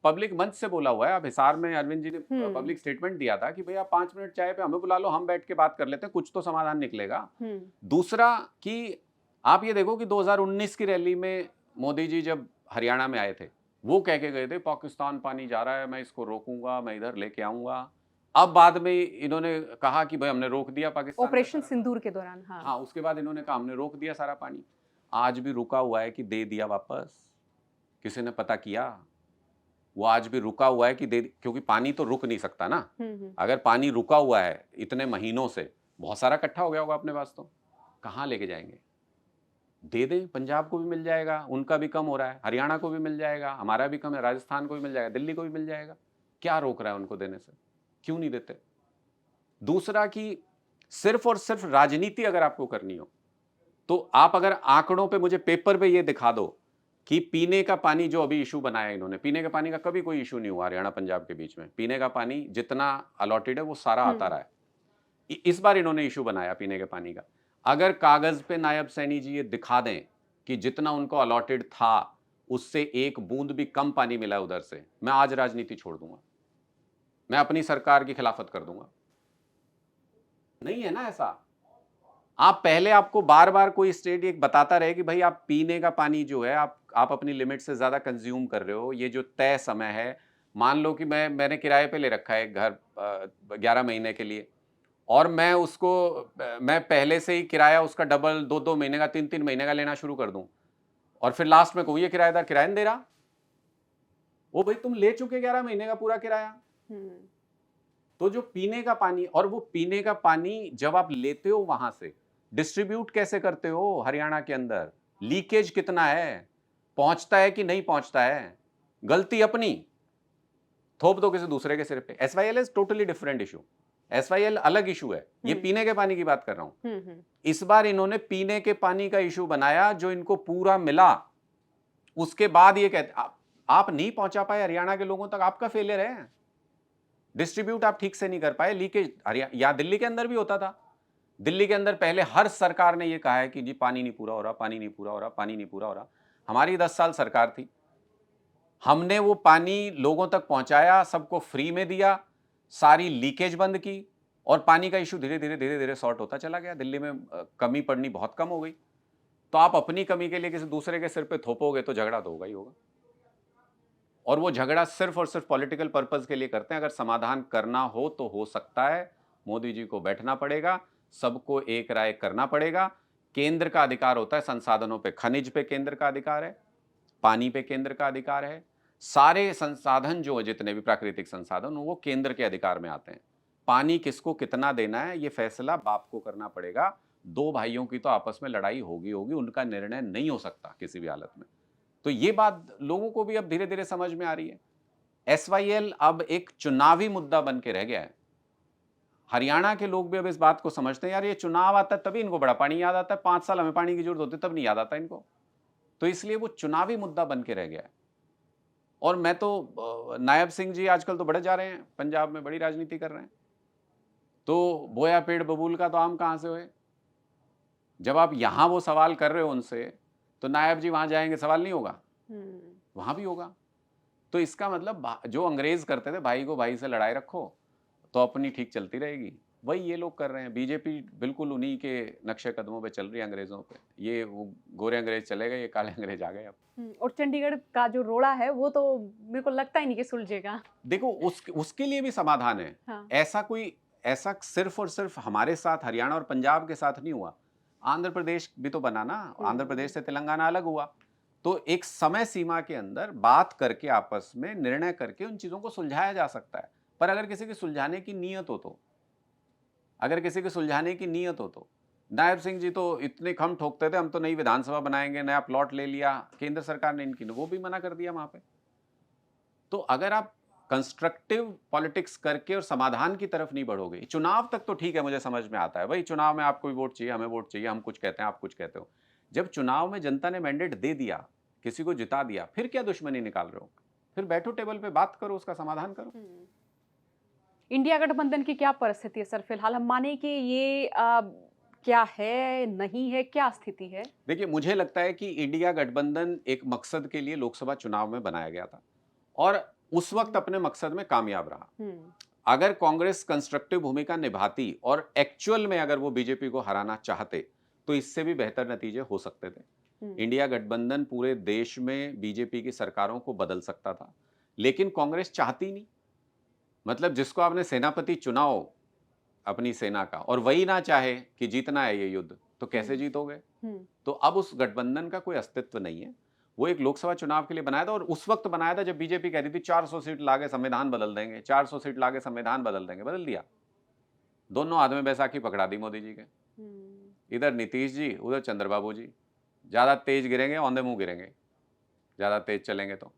पब्लिक मंच से बोला हुआ है। अब हिसार में अरविंद जी ने हुँ, पब्लिक स्टेटमेंट दिया था कि भैया 5 मिनट चाय पे हमें बुला लो, हम बैठ के बात कर लेते हैं, कुछ तो समाधान निकलेगा। हुँ, दूसरा कि आप ये देखो कि 2019 की रैली में मोदी जी जब हरियाणा में आए थे, वो कह के गए थे पाकिस्तान पानी जा रहा है, मैं इसको रोकूंगा, मैं इधर लेके आऊंगा। अब बाद में इन्होंने कहा कि भाई हमने रोक दिया पाकिस्तान का ऑपरेशन सारा पानी। सिंदूर के दौरान, हाँ। हाँ, उसके बाद इन्होंने कहा हमने रोक दिया सारा पानी। आज भी रुका हुआ है कि दे दिया वापस, किसी ने पता किया? वो आज भी रुका हुआ है कि क्योंकि पानी तो रुक नहीं सकता ना। हुँ, हुँ, अगर पानी रुका हुआ है इतने महीनों से, बहुत सारा इकट्ठा हो गया होगा अपने पास, तो कहाँ लेके जाएंगे? दे दें, पंजाब को भी मिल जाएगा, उनका भी कम हो रहा है, हरियाणा को भी मिल जाएगा, हमारा भी कम है, राजस्थान को भी मिल जाएगा, दिल्ली को भी मिल जाएगा। क्या रोक रहा है उनको देने से? क्यों नहीं देते? दूसरा कि सिर्फ और सिर्फ राजनीति अगर आपको करनी हो, तो आप अगर आंकड़ों पे मुझे पेपर पे ये दिखा दो कि पीने का पानी जो अभी इशू बनाया इन्होंने, पीने का पानी का कभी कोई इशू नहीं हुआ हरियाणा पंजाब के बीच में। पीने का पानी जितना अलॉटेड है वो सारा आता हुँ। रहा है। इस बार इन्होंने इशू बनाया पीने के पानी का। अगर कागज पे नायब सैनी जी ये दिखा दें कि जितना उनको अलॉटेड था उससे एक बूंद भी कम पानी मिला है उधर से, मैं आज राजनीति छोड़ दूंगा, मैं अपनी सरकार की खिलाफत कर दूंगा। नहीं है ना ऐसा। आप पहले आपको बार बार कोई स्टेट एक बताता रहे कि भाई आप पीने का पानी जो है आप अपनी लिमिट से ज्यादा कंज्यूम कर रहे हो, ये जो तय समय है। मान लो कि मैंने किराए पे ले रखा है एक घर 11 महीने के लिए, और मैं उसको मैं पहले से ही किराया उसका डबल 2-2 महीने का 3-3 महीने का लेना शुरू कर दूं, और फिर लास्ट में कहूँ ये किराएदार किराया नहीं दे रहा। वो भाई तुम ले चुके 11 महीने का पूरा किराया। हुँ, तो जो पीने का पानी, और वो पीने का पानी जब आप लेते हो वहां से डिस्ट्रीब्यूट कैसे करते हो हरियाणा के अंदर, लीकेज कितना है, पहुंचता है कि नहीं पहुंचता है, गलती अपनी, थोप दो किसी दूसरे के सिर पे। SYL is totally different issue. SYL अलग इशू है, ये पीने के पानी की बात कर रहा हूं। हुँ, हुँ। इस बार इन्होंने पीने के पानी का इशू बनाया जो इनको पूरा मिला, उसके बाद ये कहते आप नहीं पहुंचा पाए हरियाणा के लोगों तक, आपका फेलियर है। डिस्ट्रीब्यूट आप ठीक से नहीं कर पाए, लीकेज हरियाणा या दिल्ली के अंदर भी होता था। दिल्ली के अंदर पहले हर सरकार ने ये कहा है कि जी पानी नहीं पूरा हो रहा, पानी नहीं पूरा हो रहा, पानी नहीं पूरा हो रहा। हमारी 10 साल सरकार थी, हमने वो पानी लोगों तक पहुंचाया, सबको फ्री में दिया, सारी लीकेज बंद की, और पानी का इशू धीरे धीरे धीरे धीरे सॉर्ट होता चला गया। दिल्ली में कमी पड़नी बहुत कम हो गई। तो आप अपनी कमी के लिए किसी दूसरे के सिर पे थोपोगे तो झगड़ा तो होगा ही होगा, और वो झगड़ा सिर्फ और सिर्फ पॉलिटिकल पर्पस के लिए करते हैं। अगर समाधान करना हो तो हो सकता है मोदी जी को बैठना पड़ेगा, सबको एक राय करना पड़ेगा। केंद्र का अधिकार होता है संसाधनों पे, खनिज पे केंद्र का अधिकार है, पानी पे केंद्र का अधिकार है, सारे संसाधन जो है जितने भी प्राकृतिक संसाधन वो केंद्र के अधिकार में आते हैं। पानी किसको कितना देना है ये फैसला बाप को करना पड़ेगा। 2 भाइयों की तो आपस में लड़ाई होगी होगी, उनका निर्णय नहीं हो सकता किसी भी हालत में। तो ये बात लोगों को भी अब धीरे धीरे समझ में आ रही है। एसवाईएल अब एक चुनावी मुद्दा बन के रह गया है। हरियाणा के लोग भी अब इस बात को समझते हैं, यार ये चुनाव आता है तभी इनको बड़ा पानी याद आता है, 5 साल हमें पानी की जरूरत होती है तब नहीं याद आता इनको। तो इसलिए वो चुनावी मुद्दा बन के रह गया है। और मैं तो नायब सिंह जी आजकल तो बड़े जा रहे हैं, पंजाब में बड़ी राजनीति कर रहे हैं। तो बोया पेड़ बबूल का तो आम कहां से हुए? जब आप यहां वो सवाल कर रहे हो उनसे, तो नायब जी वहां जाएंगे सवाल नहीं होगा। वहां भी होगा। तो इसका मतलब जो अंग्रेज करते थे भाई को भाई से लड़ाई रखो तो अपनी ठीक चलती रहेगी, वही ये लोग कर रहे हैं। बीजेपी बिल्कुल उन्हीं के नक्शे कदमों पे चल रही है, अंग्रेजों पे। ये वो गोरे अंग्रेज चले गए, ये काले अंग्रेज आ गए अब। और चंडीगढ़ का जो रोड़ा है वो तो मेरे को लगता ही नहीं कि सुलझेगा। देखो उसके लिए भी समाधान है। हाँ। ऐसा सिर्फ और सिर्फ हमारे साथ हरियाणा और पंजाब के साथ नहीं हुआ, आंध्र प्रदेश भी तो बना ना। आंध्र प्रदेश से तेलंगाना अलग हुआ। तो एक समय सीमा के अंदर बात करके आपस में निर्णय करके उन चीजों को सुलझाया जा सकता है। पर अगर किसी की सुलझाने की नीयत हो तो नायब सिंह जी तो इतने खम ठोकते थे, हम तो नई विधानसभा बनाएंगे, नया प्लॉट ले लिया केंद्र सरकार ने, इनकी वो भी मना कर दिया वहां पे। तो अगर आप कंस्ट्रक्टिव पॉलिटिक्स करके और समाधान की तरफ नहीं बढ़ोगे, चुनाव तक तो ठीक है, मुझे समझ में आता है भाई, चुनाव में आपको भी वोट चाहिए, हमें वोट चाहिए, हम कुछ कहते हैं आप कुछ कहते हो। जब चुनाव में जनता ने मैंडेट दे दिया, किसी को जिता दिया, फिर क्या दुश्मनी निकाल रहे हो? फिर बैठो टेबल पे बात करो, उसका समाधान करो। इंडिया गठबंधन की क्या परिस्थिति है सर फिलहाल? हम माने कि ये क्या है, नहीं है, क्या स्थिति है? देखिए, मुझे लगता है कि इंडिया गठबंधन एक मकसद के लिए लोकसभा चुनाव में बनाया गया था और उस वक्त अपने मकसद में कामयाब रहा। अगर कांग्रेस कंस्ट्रक्टिव भूमिका निभाती और एक्चुअल में अगर वो बीजेपी को हराना चाहते तो इससे भी बेहतर नतीजे हो सकते थे। इंडिया गठबंधन पूरे देश में बीजेपी की सरकारों को बदल सकता था, लेकिन कांग्रेस चाहती नहीं। मतलब जिसको आपने सेनापति चुनाव अपनी सेना का और वही ना चाहे कि जीतना है ये युद्ध, तो कैसे जीतोगे? तो अब उस गठबंधन का कोई अस्तित्व नहीं है। वो एक लोकसभा चुनाव के लिए बनाया था और उस वक्त बनाया था जब बीजेपी कहती थी 400 सीट लाके संविधान बदल देंगे, 400 सीट लाके संविधान बदल देंगे। बदल दिया। दोनों हाथ में बैसाखी पकड़ा दी मोदी जी के। इधर नीतीश जी, उधर चंद्रबाबू जी। ज्यादा तेज गिरेंगे, औंधे मुंह गिरेंगे, ज्यादा तेज चलेंगे तो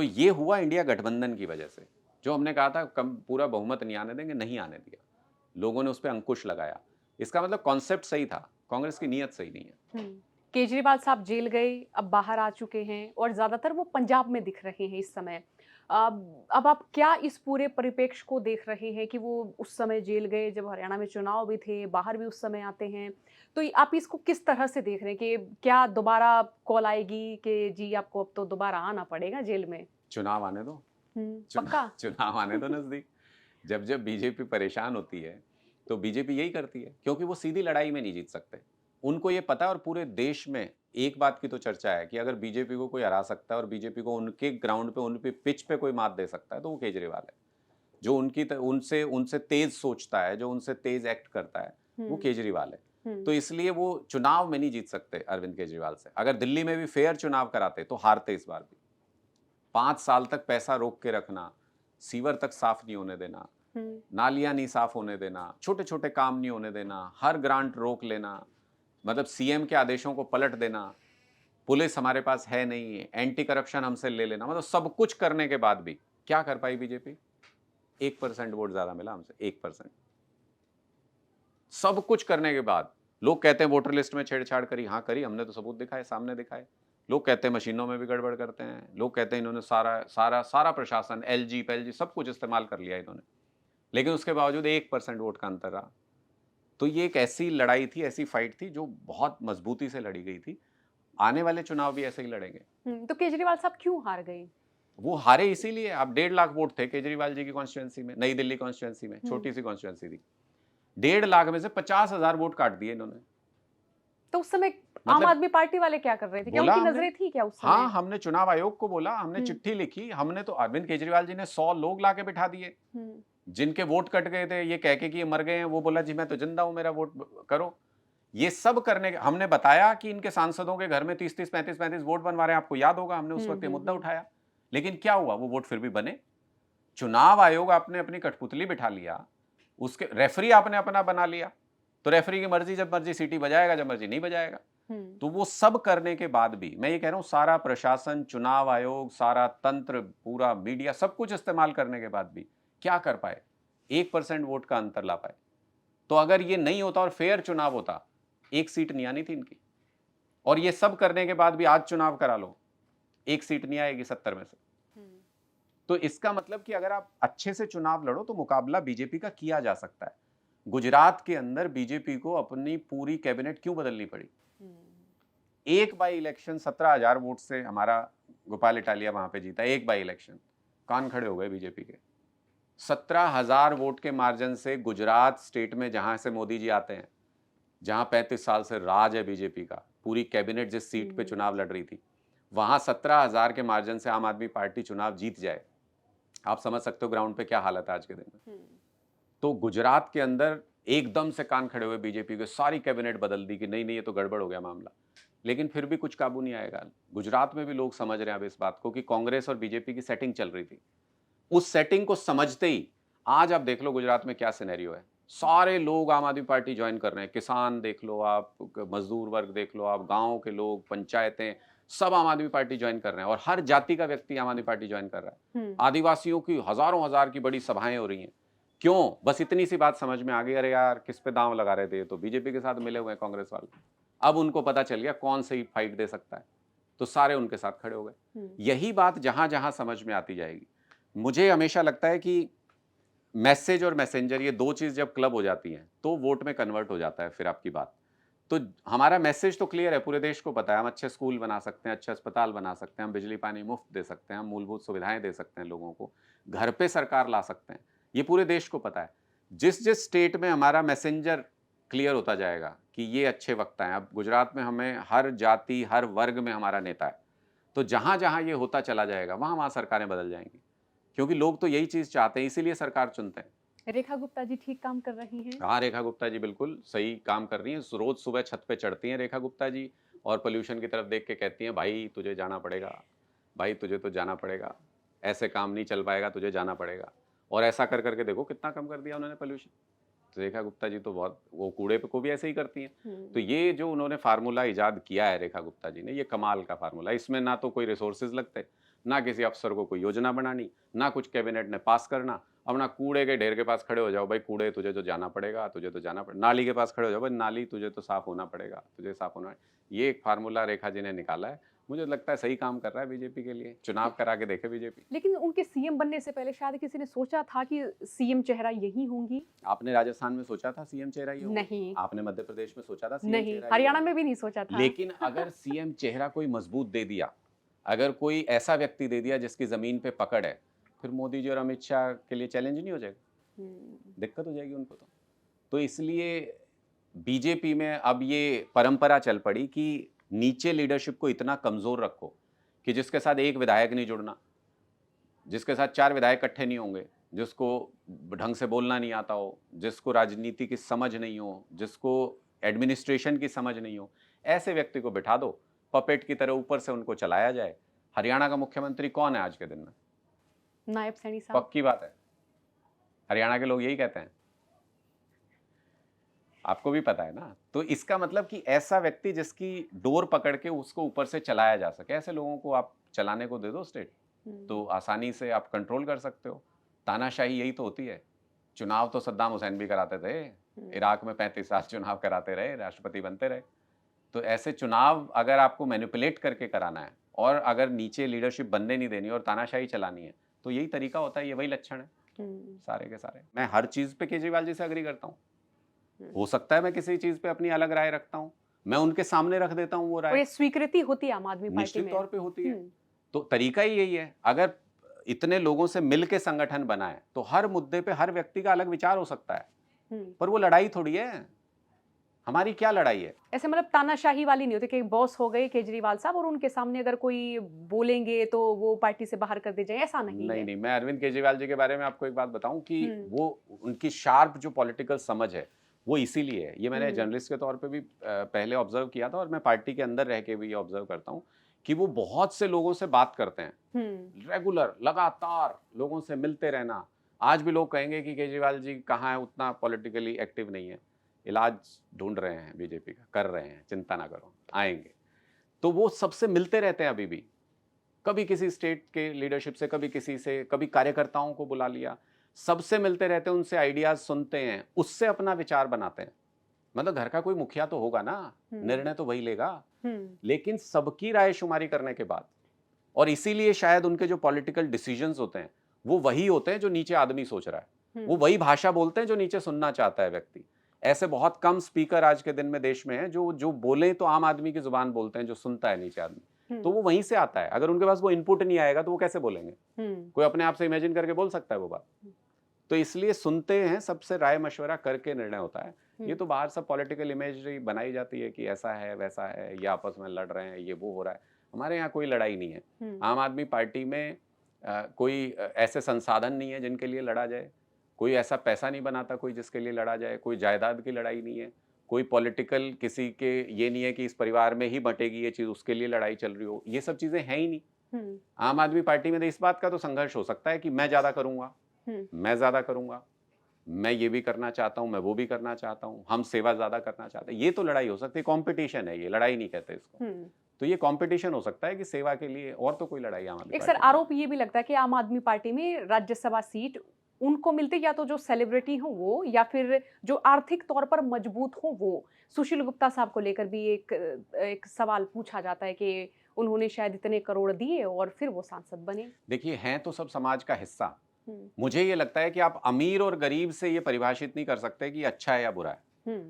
ये हुआ इंडिया गठबंधन की वजह से। जो हमने कहा था कम पूरा बहुमत नहीं आने देंगे, नहीं आने दिया, लोगों ने उस पर अंकुश लगाया। इसका मतलब कॉन्सेप्ट सही था, कांग्रेस की नीयत सही नहीं है। केजरीवाल साहब जेल गए, अब बाहर आ चुके हैं और ज्यादातर वो पंजाब में दिख रहे हैं इस समय। अब आप क्या इस पूरे परिप्रेक्ष्य को देख रहे हैं कि वो उस समय जेल गए जब हरियाणा में चुनाव भी थे, बाहर भी उस समय आते हैं, तो आप इसको किस तरह से देख रहे हैं कि क्या दोबारा कॉल आएगी कि जी आपको अब तो दोबारा आना पड़ेगा जेल में? चुनाव आने दो। पक्का? चुनाव आने दो नजदीक। जब बीजेपी परेशान होती है तो बीजेपी यही करती है, क्योंकि वो सीधी लड़ाई में नहीं जीत सकते। उनको ये पता है और पूरे देश में एक बात की तो चर्चा है कि अगर बीजेपी को कोई हरा सकता है और बीजेपी को उनके ग्राउंड पे, उनके पिच पे कोई मात दे सकता है तो वो केजरीवाल है। जो उनसे उनसे तेज सोचता है, जो उनसे तेज एक्ट करता है, वो केजरीवाल है। तो इसलिए वो चुनाव में नहीं जीत सकते अरविंद केजरीवाल से। अगर दिल्ली में भी फेयर चुनाव कराते तो हारते इस बार भी। 5 साल तक पैसा रोक के रखना, सीवर तक साफ नहीं होने देना, नालियां नहीं साफ होने देना, छोटे छोटे काम नहीं होने देना, हर ग्रांट रोक लेना, मतलब सीएम के आदेशों को पलट देना, पुलिस हमारे पास है नहीं, एंटी करप्शन हमसे ले लेना, मतलब सब कुछ करने के बाद भी क्या कर पाई बीजेपी? 1% वोट ज्यादा मिला हमसे, 1%। सब कुछ करने के बाद लोग कहते हैं वोटर लिस्ट में छेड़छाड़ करी, हाँ करी, हमने तो सबूत दिखाए, सामने दिखाए। लोग कहते हैं मशीनों में भी गड़बड़ करते हैं, लोग कहते हैं इन्होंने सारा प्रशासन, एलजी पैलजी सब कुछ इस्तेमाल कर लिया इन्होंने, लेकिन उसके बावजूद 1% वोट का अंतर रहा। तो ये एक ऐसी लड़ाई थी, ऐसी फाइट थी जो बहुत मजबूती से लड़ी गई थी। आने वाले चुनाव भी ऐसे ही लड़ेंगे। तो केजरीवाल साहब क्यों हार गए? वो हारे इसीलिए, अब 1.5 लाख वोट थे केजरीवाल जी की कॉन्स्टिट्यूंसी में, नई दिल्ली कॉन्स्टिट्यूंसी में, छोटी सी कॉन्स्टिट्यूंसी थी। 1.5 लाख में से 50,000 वोट काट दिए इन्होंने। तो उस समय आम आदमी पार्टी वाले क्या कर रहे थे? क्या उनकी नजरें थी क्या उस समय? हाँ, हमने चुनाव आयोग को बोला, हमने चिट्ठी लिखी, हमने तो अरविंद केजरीवाल जी ने 100 लोग लाके बिठा दिए जिनके वोट कट गए थे, ये कह के कि ये मर गए हैं। वो बोला जी मैं तो जिंदा हूं, मेरा वोट करो। ये सब करने के हमने बताया कि इनके सांसदों के घर में 30-30, 35-35 वोट बनवा रहे हैं, आपको याद होगा, हमने उस वक्त ये मुद्दा उठाया। लेकिन क्या हुआ? वो वोट फिर भी बने। चुनाव आयोग आपने अपनी कठपुतली बिठा लिया, उसके रेफरी आपने अपना बना लिया, तो रेफरी की मर्जी, जब मर्जी सीटी बजाएगा, जब मर्जी नहीं बजाएगा। तो वो सब करने के बाद भी मैं ये कह रहा हूं, सारा प्रशासन, चुनाव आयोग, सारा तंत्र, पूरा मीडिया, सब कुछ इस्तेमाल करने के बाद भी क्या कर पाए? 1% वोट का अंतर ला पाए। तो अगर ये नहीं होता और फेयर चुनाव होता, 1 सीट नहीं आनी थी इनकी। और ये सब करने के बाद भी आज चुनाव करा लो, 1 सीट नहीं आएगी 70 में से। तो इसका मतलब कि अगर आप अच्छे से चुनाव लड़ो तो मुकाबला बीजेपी का किया जा सकता है। गुजरात के अंदर बीजेपी को अपनी पूरी कैबिनेट क्यों बदलनी पड़ी? एक बाई इलेक्शन 17,000 वोट से हमारा गोपाल इटालिया वहां पे जीता, एक बाई इलेक्शन, कान खड़े हो गए बीजेपी के। 17,000 वोट के मार्जिन से गुजरात स्टेट में जहां से मोदी जी आते हैं, जहां 35 साल से राज है बीजेपी का, पूरी कैबिनेट जिस सीट पे चुनाव लड़ रही थी, वहां 17,000 के मार्जिन से आम आदमी पार्टी चुनाव जीत जाए, आप समझ सकते हो ग्राउंड पे क्या हालत है आज के दिन में। तो गुजरात के अंदर एकदम से कान खड़े हुए बीजेपी के, सारी कैबिनेट बदल दी कि नहीं नहीं ये तो गड़बड़ हो गया मामला, लेकिन फिर भी कुछ काबू नहीं आएगा। गुजरात में भी लोग समझ रहे हैं अब इस बात को कि कांग्रेस और बीजेपी की सेटिंग चल रही थी। उस सेटिंग को समझते ही आज आप देख लो गुजरात में क्या सिनेरियो है, सारे लोग आम आदमी पार्टी ज्वाइन कर रहे हैं, किसान देख लो आप, मजदूर वर्ग देख लो आप, गांव के लोग, पंचायतें, सब आम आदमी पार्टी ज्वाइन कर रहे हैं और हर जाति का व्यक्ति आम आदमी पार्टी ज्वाइन कर रहा है। आदिवासियों की हजारों हजार की बड़ी सभाएं हो रही हैं। क्यों? बस इतनी सी बात समझ में आ गई, अरे यार किस पे दांव लगा रहे थे, तो बीजेपी के साथ मिले हुए हैं कांग्रेस वाले। अब उनको पता चल गया कौन सही फाइट दे सकता है, तो सारे उनके साथ खड़े हो गए। यही बात जहां जहां समझ में आती जाएगी। मुझे हमेशा लगता है कि मैसेज और मैसेंजर, ये दो चीज जब क्लब हो जाती हैं तो वोट में कन्वर्ट हो जाता है फिर आपकी बात। तो हमारा मैसेज तो क्लियर है, पूरे देश को पता है, हम अच्छे स्कूल बना सकते हैं, अच्छे अस्पताल बना सकते हैं, हम बिजली पानी मुफ्त दे सकते हैं, हम मूलभूत सुविधाएं दे सकते हैं लोगों को, घर पे सरकार ला सकते हैं, ये पूरे देश को पता है। जिस जिस स्टेट में हमारा मैसेंजर क्लियर होता जाएगा कि ये अच्छे वक्त हैं, अब गुजरात में हमें हर जाति हर वर्ग में हमारा नेता है, तो जहां जहां ये होता चला जाएगा वहां वहां सरकारें बदल जाएंगी, क्योंकि लोग तो यही चीज चाहते हैं, इसीलिए सरकार चुनते हैं। रेखा गुप्ता जी ठीक काम कर रही हैं? हाँ, रेखा गुप्ता जी बिल्कुल सही काम कर रही हैं। रोज सुबह छत पे चढ़ती हैं रेखा गुप्ता जी और पोल्यूशन की तरफ देख के कहती हैं, भाई तुझे जाना पड़ेगा, भाई तुझे तो जाना पड़ेगा, ऐसे काम नहीं चल पाएगा, तुझे जाना पड़ेगा। और ऐसा कर करके देखो कितना कम कर दिया उन्होंने पोल्यूशन। तो रेखा गुप्ता जी तो बहुत, वो कूड़े पे को भी ऐसे ही करती हैं। तो ये जो उन्होंने फार्मूला इजाद किया है रेखा गुप्ता जी ने, ये कमाल का फार्मूला। इसमें ना तो कोई रिसोर्सेज लगते, ना किसी अफसर को कोई योजना बनानी, ना कुछ कैबिनेट ने पास करना। अपना कूड़े के ढेर के पास खड़े हो जाओ, भाई कूड़े तुझे तो जाना पड़ेगा, तुझे तो जाना पड़ेगा। नाली के पास खड़े हो जाओ, भाई नाली तुझे तो साफ होना पड़ेगा, तुझे साफ होना है। ये एक फार्मूला रेखा जी ने निकाला है, मुझे लगता है सही काम कर रहा है बीजेपी के लिए। चुनाव करा के देखे बीजेपी। लेकिन उनके सीएम बनने से पहले शायद किसी ने सोचा था कि सीएम चेहरा यही होंगी? आपने राजस्थान में सोचा था सीएम चेहरा ही होगा? नहीं। आपने मध्य प्रदेश में सोचा था सीएम नहीं, चेहरा ही हरियाणा होगा? में भी नहीं सोचा था। लेकिन अगर सीएम चेहरा कोई मजबूत दे दिया, अगर कोई ऐसा व्यक्ति दे दिया जिसकी जमीन पे पकड़ है, फिर मोदी जी और अमित शाह के लिए चैलेंज नहीं हो जाएगा? दिक्कत हो जाएगी उनको। तो इसलिए बीजेपी में अब ये परंपरा चल पड़ी कि नीचे लीडरशिप को इतना कमजोर रखो कि जिसके साथ एक विधायक नहीं जुड़ना, जिसके साथ 4 विधायक इकट्ठे नहीं होंगे, जिसको ढंग से बोलना नहीं आता हो, जिसको राजनीति की समझ नहीं हो, जिसको एडमिनिस्ट्रेशन की समझ नहीं हो, ऐसे व्यक्ति को बिठा दो, पपेट की तरह ऊपर से उनको चलाया जाए। हरियाणा का मुख्यमंत्री कौन है आज के दिन में? नायब सैनी साहब। पक्की बात है, हरियाणा के लोग यही कहते हैं, आपको भी पता है ना। तो इसका मतलब कि ऐसा व्यक्ति जिसकी डोर पकड़ के उसको ऊपर से चलाया जा सके, ऐसे लोगों को आप चलाने को दे दो स्टेट, तो आसानी से आप कंट्रोल कर सकते हो। तानाशाही यही तो होती है। चुनाव तो सद्दाम हुसैन भी कराते थे, इराक में 35 साल चुनाव कराते रहे, राष्ट्रपति बनते रहे। तो ऐसे चुनाव अगर आपको मैनिपुलेट करके कराना है और अगर नीचे लीडरशिप बनने नहीं देनी और तानाशाही चलानी है, तो यही तरीका होता है, ये वही लक्षण है सारे के सारे। मैं हर चीज पे केजरीवाल जी से अग्री करता हूँ। हो सकता है मैं किसी चीज पे अपनी अलग राय रखता हूँ, मैं उनके सामने रख देता हूँ वो और राय, ये स्वीकृति होती है आम आदमी पार्टी निश्चित में। तौर पे होती है। तो तरीका ही यही है, अगर इतने लोगों से मिलके संगठन बना है तो हर मुद्दे पे हर व्यक्ति का अलग विचार हो सकता है, पर वो लड़ाई थोड़ी है। हमारी क्या लड़ाई है? ऐसे मतलब तानाशाही वाली नहीं होती कि बॉस हो गए केजरीवाल साहब और उनके सामने अगर कोई बोलेंगे तो वो पार्टी से बाहर कर दे जाए, ऐसा नहीं है। नहीं, मैं अरविंद केजरीवाल जी के बारे में आपको एक बात बताऊं कि वो उनकी शार्प जो पॉलिटिकल समझ है वो इसीलिए है। ये मैंने जर्नलिस्ट के तौर पे भी पहले ऑब्जर्व किया था और मैं पार्टी के अंदर रह के भी ऑब्जर्व करता हूँ कि वो बहुत से लोगों से बात करते हैं, रेगुलर, लगातार लोगों से मिलते रहना। आज भी लोग कहेंगे कि केजरीवाल जी कहाँ है, उतना पॉलिटिकली एक्टिव नहीं है, इलाज ढूंढ रहे हैं बीजेपी का, कर रहे हैं, चिंता ना करो आएंगे। तो वो सबसे मिलते रहते हैं अभी भी, कभी किसी स्टेट के लीडरशिप से, कभी किसी से, कभी कार्यकर्ताओं को बुला लिया, सबसे मिलते रहते हैं, उनसे आइडियाज सुनते हैं, उससे अपना विचार बनाते हैं। मतलब घर का कोई मुखिया तो होगा ना, निर्णय तो वही लेगा, लेकिन सबकी राय शुमारी करने के बाद। और इसीलिए शायद उनके जो पॉलिटिकल डिसीजंस होते हैं वो वही होते हैं जो नीचे आदमी सोच रहा है, वो वही भाषा बोलते हैं जो नीचे सुनना चाहता है व्यक्ति। ऐसे बहुत कम स्पीकर आज के दिन में देश में हैं जो बोले तो आम आदमी की जुबान बोलते हैं, जो सुनता है नीचे आदमी। तो वो वहीं से आता है। अगर उनके पास वो इनपुट नहीं आएगा तो वो कैसे बोलेंगे? कोई अपने आप से इमेजिन करके बोल सकता है वो बात? तो इसलिए सुनते हैं, सबसे राय मशवरा करके निर्णय होता है। ये तो बाहर सब पॉलिटिकल इमेजरी बनाई जाती है कि ऐसा है वैसा है, ये आपस में लड़ रहे हैं, ये वो हो रहा है। हमारे यहाँ कोई लड़ाई नहीं है। आम आदमी पार्टी में कोई ऐसे संसाधन नहीं है जिनके लिए लड़ा जाए, कोई ऐसा पैसा नहीं बनाता कोई जिसके लिए लड़ा जाए, कोई जायदाद की लड़ाई नहीं है, कोई पॉलिटिकल किसी के ये नहीं है कि इस परिवार में ही बटेगी ये चीज, उसके लिए लड़ाई चल रही हो, ये सब चीजें हैं ही नहीं। आम आदमी पार्टी में तो इस बात का तो संघर्ष हो सकता है कि मैं ज्यादा करूंगा, मैं ज्यादा करूंगा, मैं ये भी करना चाहता हूं, मैं वो भी करना चाहता हूं, हम सेवा ज्यादा करना चाहते हैं, ये तो लड़ाई हो सकती है। कंपटीशन है, ये लड़ाई नहीं कहते इसको। तो ये कंपटीशन हो सकता है कि सेवा के लिए, और तो कोई लड़ाई आम आदमी एक सर पार्टी में आरोप ये भी लगता है कि आम आदमी पार्टी में राज्यसभा सीट उनको मिलते या तो जो सेलिब्रिटी हो वो, या फिर जो आर्थिक तौर पर मजबूत हो वो। सुशील गुप्ता साहब को लेकर भी एक सवाल पूछा जाता है कि उन्होंने शायद इतने करोड़ दिए और फिर वो सांसद बने। देखिए, हैं तो सब समाज का हिस्सा। मुझे ये लगता है कि आप अमीर और गरीब से ये परिभाषित नहीं कर सकते कि अच्छा है या बुरा है।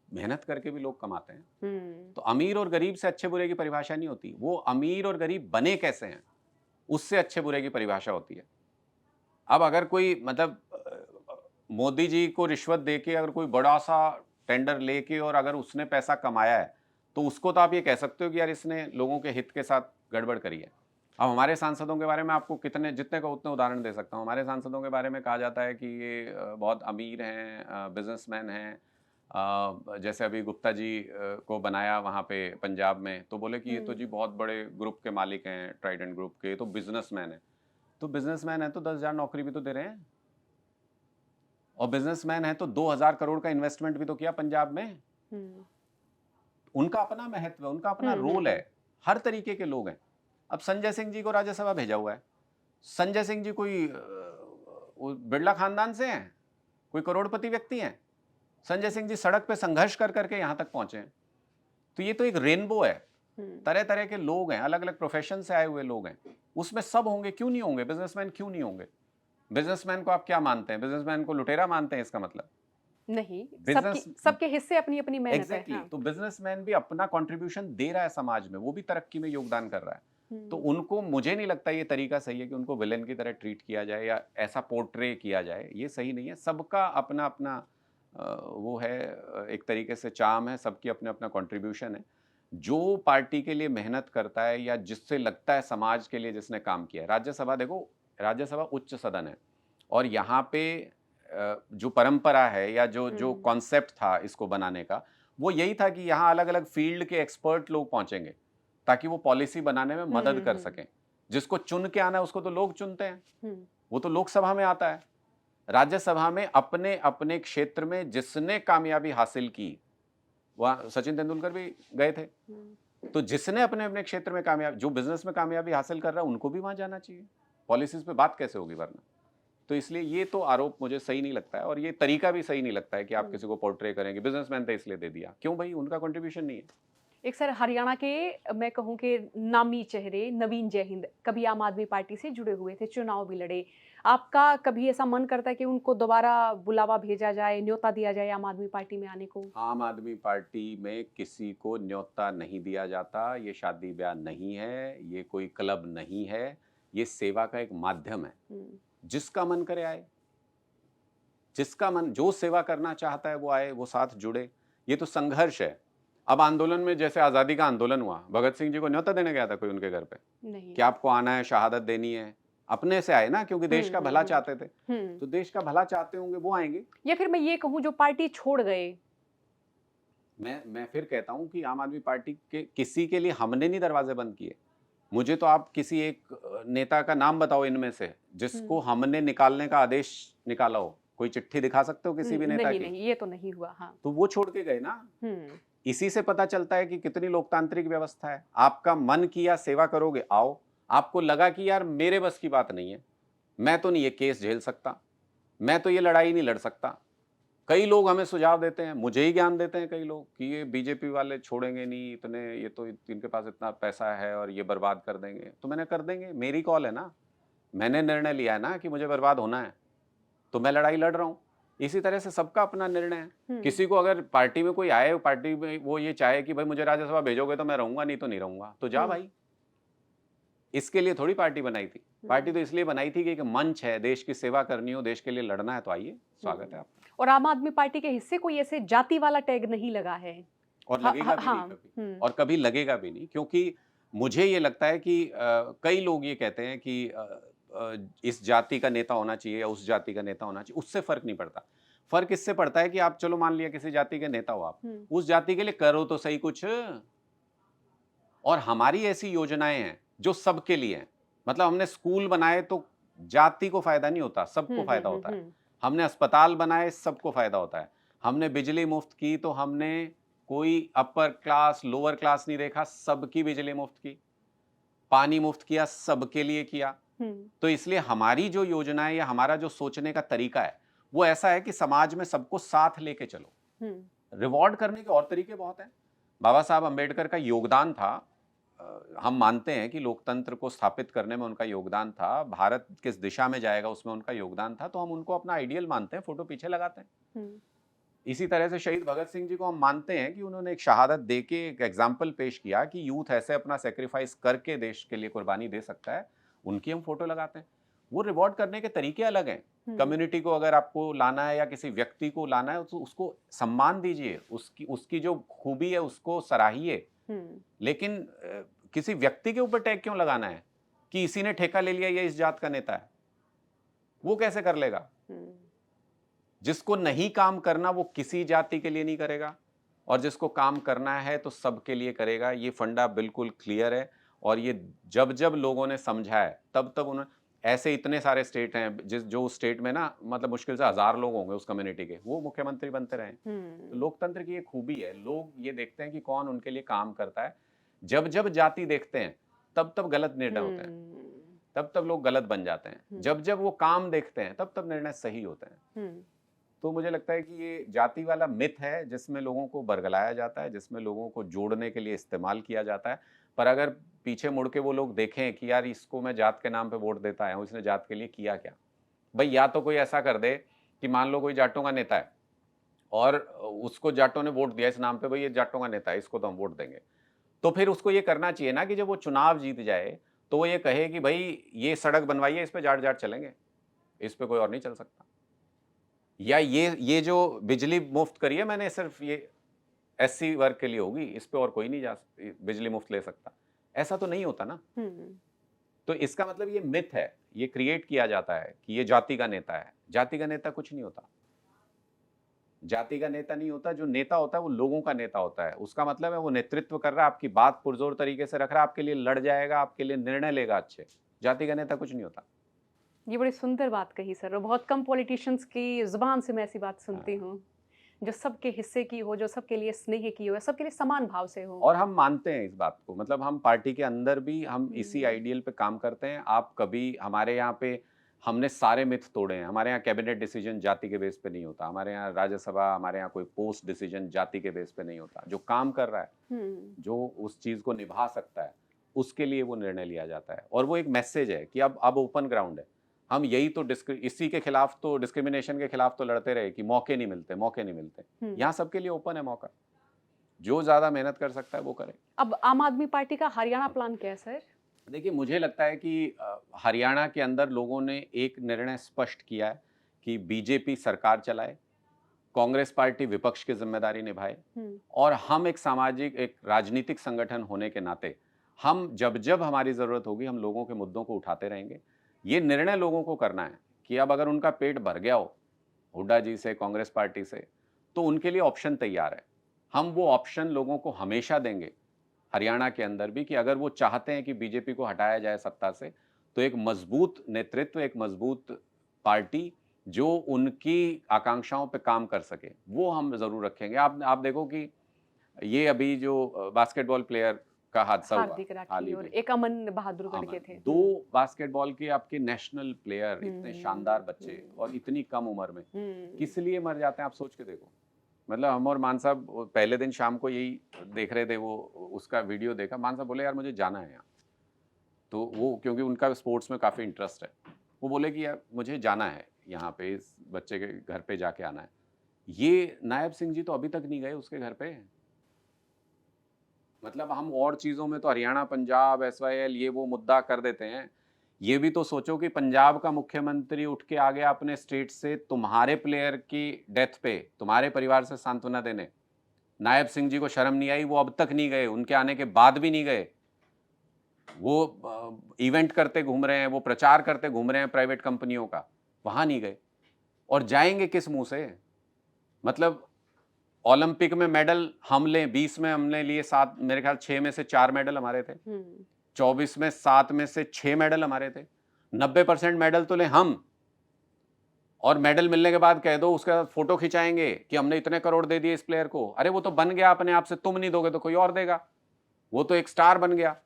मेहनत करके भी लोग कमाते हैं। तो अमीर और गरीब से अच्छे बुरे की परिभाषा नहीं होती, वो अमीर और गरीब बने कैसे हैं उससे अच्छे बुरे की परिभाषा होती है। अब अगर कोई मतलब मोदी जी को रिश्वत देके अगर कोई बड़ा सा टेंडर लेके और अगर उसने पैसा कमाया है तो उसको तो आप ये कह सकते हो कि यार इसने लोगों के हित के साथ गड़बड़ करी है। अब हमारे सांसदों के बारे में आपको कितने जितने को उतने उदाहरण दे सकता हूँ। हमारे सांसदों के बारे में कहा जाता है कि ये बहुत अमीर हैं, बिजनेसमैन हैं। जैसे अभी गुप्ता जी को बनाया वहाँ पे पंजाब में, तो बोले कि ये तो जी बहुत बड़े ग्रुप के मालिक हैं, ट्राइडेंट ग्रुप के, तो बिजनेसमैन है। तो बिजनेसमैन है तो 10,000 नौकरी भी तो दे रहे हैं, और बिजनेसमैन है तो 2,000 करोड़ का इन्वेस्टमेंट भी तो किया पंजाब में। उनका अपना महत्व है, उनका अपना रोल है, हर तरीके के लोग हैं। अब संजय सिंह जी को राज्यसभा भेजा हुआ है। संजय सिंह जी कोई बिरला खानदान से हैं, कोई करोड़पति व्यक्ति हैं? संजय सिंह जी सड़क पे संघर्ष कर करके यहां तक पहुंचे हैं। तो ये तो एक रेनबो है, तरह तरह के लोग हैं, अलग अलग प्रोफेशन से आए हुए लोग हैं। उसमें सब होंगे, क्यों नहीं होंगे? बिजनेसमैन क्यों नहीं होंगे? बिजनेसमैन को आप क्या मानते हैं? बिजनेसमैन को लुटेरा मानते हैं इसका मतलब? नहीं, बिजनेस सबके हिस्से अपनी अपनी मेहनत एग्जैक्टली है। तो बिजनेसमैन भी अपना कंट्रीब्यूशन दे रहा है समाज में, वो भी तरक्की में योगदान कर रहा है। तो उनको, मुझे नहीं लगता ये तरीका सही है कि उनको विलेन की तरह ट्रीट किया जाए या ऐसा पोर्ट्रे किया जाए, ये सही नहीं है। सबका अपना अपना वो है, एक तरीके से चार्म है, सबकी अपना अपना कंट्रीब्यूशन है। जो पार्टी के लिए मेहनत करता है या जिससे लगता है समाज के लिए जिसने काम किया है। राज्यसभा देखो, राज्यसभा उच्च सदन है, और यहाँ पे जो परंपरा है या जो कॉन्सेप्ट था इसको बनाने का, वो यही था कि यहाँ अलग अलग फील्ड के एक्सपर्ट लोग पहुंचेंगे ताकि वो पॉलिसी बनाने में मदद कर सकें। जिसको चुन के आना है उसको तो लोग चुनते हैं, वो तो लोकसभा में आता है। राज्यसभा में अपने अपने क्षेत्र में जिसने कामयाबी हासिल की, वहाँ सचिन तेंदुलकर भी गए थे, तो जिसने अपने अपने क्षेत्र में कामयाब, जो बिजनेस में कामयाबी हासिल कर रहा है, उनको भी वहां जाना चाहिए। पॉलिसीज पे बात कैसे होगी वरना? तो इसलिए ये तो आरोप मुझे सही नहीं लगता है, और ये तरीका भी सही नहीं लगता है कि आप किसी को पोर्ट्रे करेंगे बिजनेसमैन तो इसलिए दे दिया। क्यों भाई? उनका कंट्रीब्यूशन नहीं है। एक सर हरियाणा के मैं कहूँ कि नामी चेहरे नवीन जयहिंद कभी आम आदमी पार्टी से जुड़े हुए थे, चुनाव भी लड़े। आपका कभी ऐसा मन करता है कि उनको दोबारा बुलावा भेजा जाए, न्योता दिया जाए आम आदमी पार्टी में आने को? आम आदमी पार्टी में किसी को न्योता नहीं दिया जाता। ये शादी ब्याह नहीं है, ये कोई क्लब नहीं है, ये सेवा का एक माध्यम है। जिसका मन करे आए, जिसका मन, जो सेवा करना चाहता है वो आए, वो साथ जुड़े। ये तो संघर्ष है। अब आंदोलन में, जैसे आजादी का आंदोलन हुआ, भगत सिंह जी को न्योता देने गया था कोई उनके घर पे? नहीं। कि आपको आना है, शहादत देनी है, अपने से आए ना, क्योंकि देश का भला चाहते थे। तो देश का भला चाहते होंगे वो आएंगे। या फिर मैं ये कहूँ जो पार्टी छोड़ गए। मैं फिर कहता हूं कि आम आदमी पार्टी के किसी के लिए हमने नहीं दरवाजे बंद किए। मुझे तो आप किसी एक नेता का नाम बताओ इनमें से जिसको हमने निकालने का आदेश निकाला हो। कोई चिट्ठी दिखा सकते हो किसी भी नेता की? नहीं, ये तो नहीं हुआ। हाँ। तो वो छोड़ के गए ना। इसी से पता चलता है कि कितनी लोकतांत्रिक व्यवस्था है। आपका मन किया सेवा करोगे, आओ। आपको लगा कि यार मेरे बस की बात नहीं है, मैं तो नहीं ये केस झेल सकता, मैं तो ये लड़ाई नहीं लड़ सकता। कई लोग हमें सुझाव देते हैं, मुझे ही ज्ञान देते हैं कई लोग कि ये बीजेपी वाले छोड़ेंगे नहीं, इतने, ये तो इनके पास इतना पैसा है और ये बर्बाद कर देंगे। तो मैंने कर देंगे, मेरी कॉल है ना, मैंने निर्णय लिया है ना कि मुझे बर्बाद होना है, तो मैं लड़ाई लड़ रहा हूँ। इसी तरह से सबका अपना निर्णय है। किसी को अगर पार्टी में कोई आए, पार्टी में वो ये चाहे कि भाई मुझे राज्यसभा भेजोगे तो मैं रहूंगा, नहीं तो नहीं रहूंगा, तो जा भाई, इसके लिए थोड़ी पार्टी बनाई थी। पार्टी तो इसलिए बनाई थी कि एक मंच है, देश की सेवा करनी हो, देश के लिए लड़ना है, तो आइए, स्वागत है आपका। और आम आदमी पार्टी के हिस्से कोई ऐसे जाति वाला टैग नहीं लगा है। और हाँ लगेगा भी नहीं हाँ। कभी, और कभी लगेगा भी नहीं, क्योंकि मुझे ये लगता है कि कई लोग ये कहते हैं कि इस जाति का नेता होना चाहिए या उस जाति का नेता होना चाहिए, उससे फर्क नहीं पड़ता। फर्क इससे पड़ता है कि आप चलो मान लिया किसी जाति के नेता हो आप, उस जाति के लिए करो तो सही कुछ। और हमारी ऐसी योजनाएं हैं जो सबके लिए हैं। मतलब हमने स्कूल बनाए तो जाति को फायदा नहीं होता, सबको फायदा होता है। हमने अस्पताल बनाए, सबको फायदा होता है। हमने बिजली मुफ्त की तो हमने कोई अपर क्लास लोअर क्लास नहीं देखा, सबकी बिजली मुफ्त की। पानी मुफ्त किया, सबके लिए किया। तो इसलिए हमारी जो योजना है या हमारा जो सोचने का तरीका है वो ऐसा है कि समाज में सबको साथ लेके चलो। रिवॉर्ड करने के और तरीके बहुत हैं। बाबा साहब अंबेडकर का योगदान था, हम मानते हैं कि लोकतंत्र को स्थापित करने में उनका योगदान था, भारत किस दिशा में जाएगा उसमें उनका योगदान था, तो हम उनको अपना आइडियल मानते हैं, फोटो पीछे लगाते हैं। इसी तरह से शहीद भगत सिंह जी को हम मानते हैं कि उन्होंने एक शहादत देके एक एग्जाम्पल पेश किया कि यूथ ऐसे अपना सेक्रीफाइस करके देश के लिए कुर्बानी दे सकता है, उनकी हम फोटो लगाते हैं। वो रिवॉर्ड करने के तरीके अलग हैं। कम्युनिटी को अगर आपको लाना है या किसी व्यक्ति को लाना है तो उसको सम्मान दीजिए, उसकी जो खूबी है उसको सराहिए। लेकिन किसी व्यक्ति के ऊपर टैग क्यों लगाना है कि इसी ने ठेका ले लिया, ये इस जात का नेता है? वो कैसे कर लेगा? जिसको नहीं काम करना वो किसी जाति के लिए नहीं करेगा, और जिसको काम करना है तो सबके लिए करेगा। ये फंडा बिल्कुल क्लियर है, और ये जब जब लोगों ने समझा है तब तब उन्होंने, ऐसे इतने सारे स्टेट हैं जो स्टेट में ना मतलब मुश्किल से 1000 लोग होंगे उस कम्युनिटी के, वो मुख्यमंत्री बनते रहे। तो लोकतंत्र की ये खूबी है, लोग ये देखते हैं कि कौन उनके लिए काम करता है। जब जब जाति देखते हैं तब तब गलत निर्णय होते हैं, तब तब लोग गलत बन जाते हैं। जब जब वो काम देखते हैं तब तब निर्णय सही होते हैं। तो मुझे लगता है कि ये जाति वाला मिथ है जिसमें लोगों को बरगलाया जाता है, जिसमें लोगों को जोड़ने के लिए इस्तेमाल किया जाता है। पर अगर पीछे मुड़ के वो लोग देखें कि यार इसको मैं जात के नाम पे वोट देता है, इसने जात के लिए किया क्या? भाई या तो कोई ऐसा कर दे कि मान लो कोई जाटों का नेता है और उसको जाटों ने वोट दिया इस नाम पे, भाई ये जाटों का नेता है, इसको तो हम वोट देंगे। तो फिर उसको ये करना चाहिए ना कि जब वो चुनाव जीत जाए तो वो ये कहे कि भाई ये सड़क बनवाइए, इस पे जाट जाट चलेंगे, इस पे कोई और नहीं चल सकता। या ये जो बिजली मुफ्त करी है मैंने, सिर्फ ये एससी वर्ग के लिए होगी, इस पे और कोई नहीं बिजली मुफ्त ले सकता। ऐसा तो नहीं होता ना। तो इसका मतलब ये मिथ है, ये क्रिएट किया जाता है कि ये जाति का नेता है। जाति का नेता कुछ नहीं होता। जाति का नेता नहीं होता, जो नेता होता है वो लोगों का नेता होता है। उसका मतलब है वो नेतृत्व कर रहा है, आपकी बात पुरजोर तरीके से रख रहा है, आपके लिए लड़ जाएगा, आपके लिए निर्णय लेगा अच्छे। जाति का नेता कुछ नहीं होता। ये बड़ी सुंदर बात कही सर, और बहुत कम पॉलिटिशियंस की जुबान से मैं ऐसी बात सुनती हूँ जो सबके हिस्से की हो, जो सबके लिए स्नेह की हो, सबके लिए समान भाव से हो। और हम मानते हैं इस बात को, मतलब हम पार्टी के अंदर भी हम इसी आइडियल पे काम करते हैं। आप कभी हमारे यहाँ पे, हमने सारे मिथ तोड़े हैं। हमारे यहाँ कैबिनेट डिसीजन जाति के बेस पे नहीं होता, हमारे यहाँ राज्यसभा, हमारे यहाँ कोई पोस्ट डिसीजन जाति के बेस पे नहीं होता। जो काम कर रहा है, जो उस चीज को निभा सकता है, उसके लिए वो निर्णय लिया जाता है। और वो एक मैसेज है कि अब ओपन ग्राउंड है। हम यही तो इसी के खिलाफ तो, डिस्क्रिमिनेशन के खिलाफ तो लड़ते रहे कि मौके नहीं मिलते, मौके नहीं मिलते। यहाँ सबके लिए ओपन है मौका, जो ज्यादा मेहनत कर सकता है वो करे। अब आम आदमी पार्टी का हरियाणा प्लान क्या है सर? देखिए, मुझे लगता है कि हरियाणा के अंदर लोगों ने एक निर्णय स्पष्ट किया है कि बीजेपी सरकार चलाए, कांग्रेस पार्टी विपक्ष की जिम्मेदारी निभाए, और हम एक सामाजिक, एक राजनीतिक संगठन होने के नाते हम जब जब हमारी जरूरत होगी हम लोगों के मुद्दों को उठाते रहेंगे। ये निर्णय लोगों को करना है कि अब अगर उनका पेट भर गया हो हुड्डा जी से, कांग्रेस पार्टी से, तो उनके लिए ऑप्शन तैयार है। हम वो ऑप्शन लोगों को हमेशा देंगे हरियाणा के अंदर भी, कि अगर वो चाहते हैं कि बीजेपी को हटाया जाए सत्ता से, तो एक मजबूत नेतृत्व, एक मजबूत पार्टी जो उनकी आकांक्षाओं पे काम कर सके, वो हम जरूर रखेंगे। आप देखो कि ये अभी जो बास्केटबॉल प्लेयर का हादसा हुआ हाल ही और में, एक अमन बहादुर करके थे, 2 बास्केटबॉल के आपके नेशनल प्लेयर, इतने शानदार बच्चे और इतनी कम उम्र में किस लिए मर जाते हैं, आप सोच के देखो। मतलब हम और मान साहब पहले दिन शाम को यही देख रहे थे, वो उसका वीडियो देखा, मान साहब बोले यार मुझे जाना है यहाँ। तो वो क्योंकि उनका स्पोर्ट्स में काफ़ी इंटरेस्ट है, वो बोले कि यार मुझे जाना है यहाँ पे, इस बच्चे के घर पे जाके आना है। ये नायब सिंह जी तो अभी तक नहीं गए उसके घर पे। मतलब हम और चीजों में तो हरियाणा, पंजाब, SYL ये वो मुद्दा कर देते हैं। ये भी तो सोचो कि पंजाब का मुख्यमंत्री उठ के आ गया अपने स्टेट से तुम्हारे प्लेयर की डेथ पे तुम्हारे परिवार से सांत्वना देने। नायब सिंह जी को शर्म नहीं आई, वो अब तक नहीं गए, उनके आने के बाद भी नहीं गए। वो इवेंट करते घूम रहे हैं, वो प्रचार करते घूम रहे हैं प्राइवेट कंपनियों का, वहां नहीं गए। और जाएंगे किस मुंह से? मतलब ओलंपिक में मेडल हम लें, 20 में हमने लिए 7, मेरे ख्याल 6 में से 4 मेडल हमारे थे, 24 में 7 में से 6 मेडल हमारे थे। 90% मेडल तो ले हम, और मेडल मिलने के बाद कह दो, उसके बाद फोटो खिंचाएंगे कि हमने इतने करोड़ दे दिए इस प्लेयर को। अरे वो तो बन गया अपने आप से, तुम नहीं दोगे तो कोई और देगा, वो तो एक स्टार बन गया।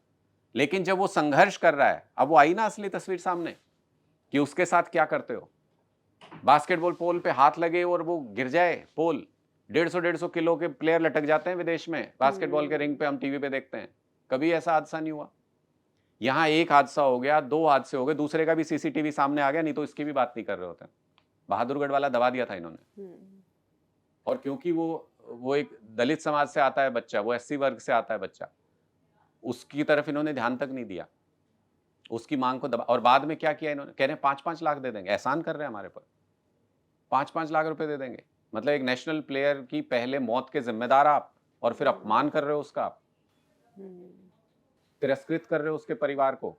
लेकिन जब वो संघर्ष कर रहा है, अब वो आई ना असली तस्वीर सामने कि उसके साथ क्या करते हो। बास्केटबॉल पोल पे हाथ लगे और वो गिर जाए पोल, 150 किलो के प्लेयर लटक जाते हैं विदेश में बास्केटबॉल के रिंग पे, हम टीवी पे देखते हैं। कभी ऐसा हादसा नहीं हुआ। यहाँ एक हादसा हो गया, 2 हादसे हो गए, दूसरे का भी CCTV सामने आ गया, नहीं तो इसकी भी बात नहीं कर रहे होते। बहादुरगढ़ वाला दबा दिया था इन्होंने। और क्योंकि वो एक दलित समाज से आता है बच्चा, वो SC वर्ग से आता है बच्चा, उसकी तरफ इन्होंने ध्यान तक नहीं दिया, उसकी मांग को दबा। और बाद में क्या किया इन्होंने, कह रहे हैं 5-5 लाख दे देंगे, एहसान कर रहे हैं हमारे पर, 5-5 लाख रुपए दे देंगे। मतलब एक नेशनल प्लेयर की पहले मौत के जिम्मेदार आप, और फिर अपमान कर रहे हो उसका, आप तिरस्कृत कर रहे हो उसके परिवार को।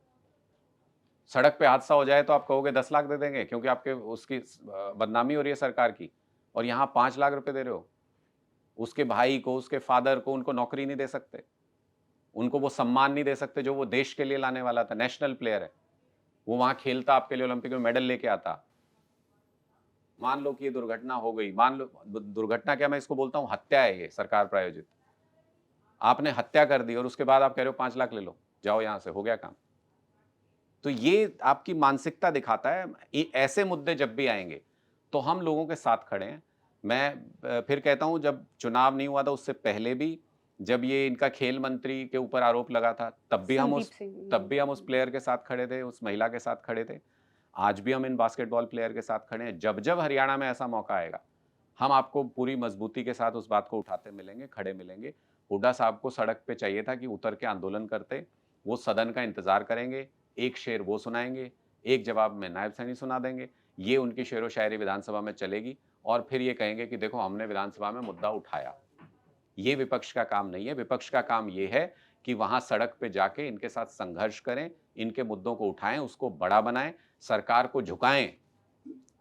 सड़क पे हादसा हो जाए तो आप कहोगे 10 लाख दे देंगे क्योंकि आपके उसकी बदनामी हो रही है सरकार की, और यहाँ 5 लाख रुपए दे रहे हो। उसके भाई को, उसके फादर को, उनको नौकरी नहीं दे सकते, उनको वो सम्मान नहीं दे सकते जो वो देश के लिए लाने वाला था। नेशनल प्लेयर है वो, वहां खेलता, आपके लिए ओलंपिक में मेडल लेके आता। मान लो कि ये दुर्घटना हो गई, मान लो दुर्घटना क्या, मैं इसको बोलता हूं हत्या है, ये सरकार प्रायोजित। आपने हत्या कर दी और उसके बाद आप कह रहे हो 5 लाख ले लो, जाओ यहां से, हो गया काम। तो ये आपकी मानसिकता दिखाता है। ऐसे मुद्दे जब भी आएंगे तो हम लोगों के साथ खड़े हैं। मैं फिर कहता हूं, जब चुनाव नहीं हुआ था उससे पहले भी, जब ये इनका खेल मंत्री के ऊपर आरोप लगा था, तब भी हम उस प्लेयर के साथ खड़े थे, उस महिला के साथ खड़े थे। आज भी हम इन बास्केटबॉल प्लेयर के साथ खड़े हैं। जब जब हरियाणा में ऐसा मौका आएगा, हम आपको पूरी मजबूती के साथ उस बात को उठाते मिलेंगे, खड़े मिलेंगे। हुड्डा साहब को सड़क पे चाहिए था कि उतर के आंदोलन करते, वो सदन का इंतजार करेंगे, एक शेर वो सुनाएंगे, एक जवाब में नायब सैनी सुना देंगे, ये उनकी शेर व शायरी विधानसभा में चलेगी, और फिर ये कहेंगे कि देखो हमने विधानसभा में मुद्दा उठाया। ये विपक्ष का काम नहीं है। विपक्ष का काम ये है कि वहां सड़क पे जाके इनके साथ संघर्ष करें, इनके मुद्दों को उठाएं, उसको बड़ा बनाएं, सरकार को झुकाएं।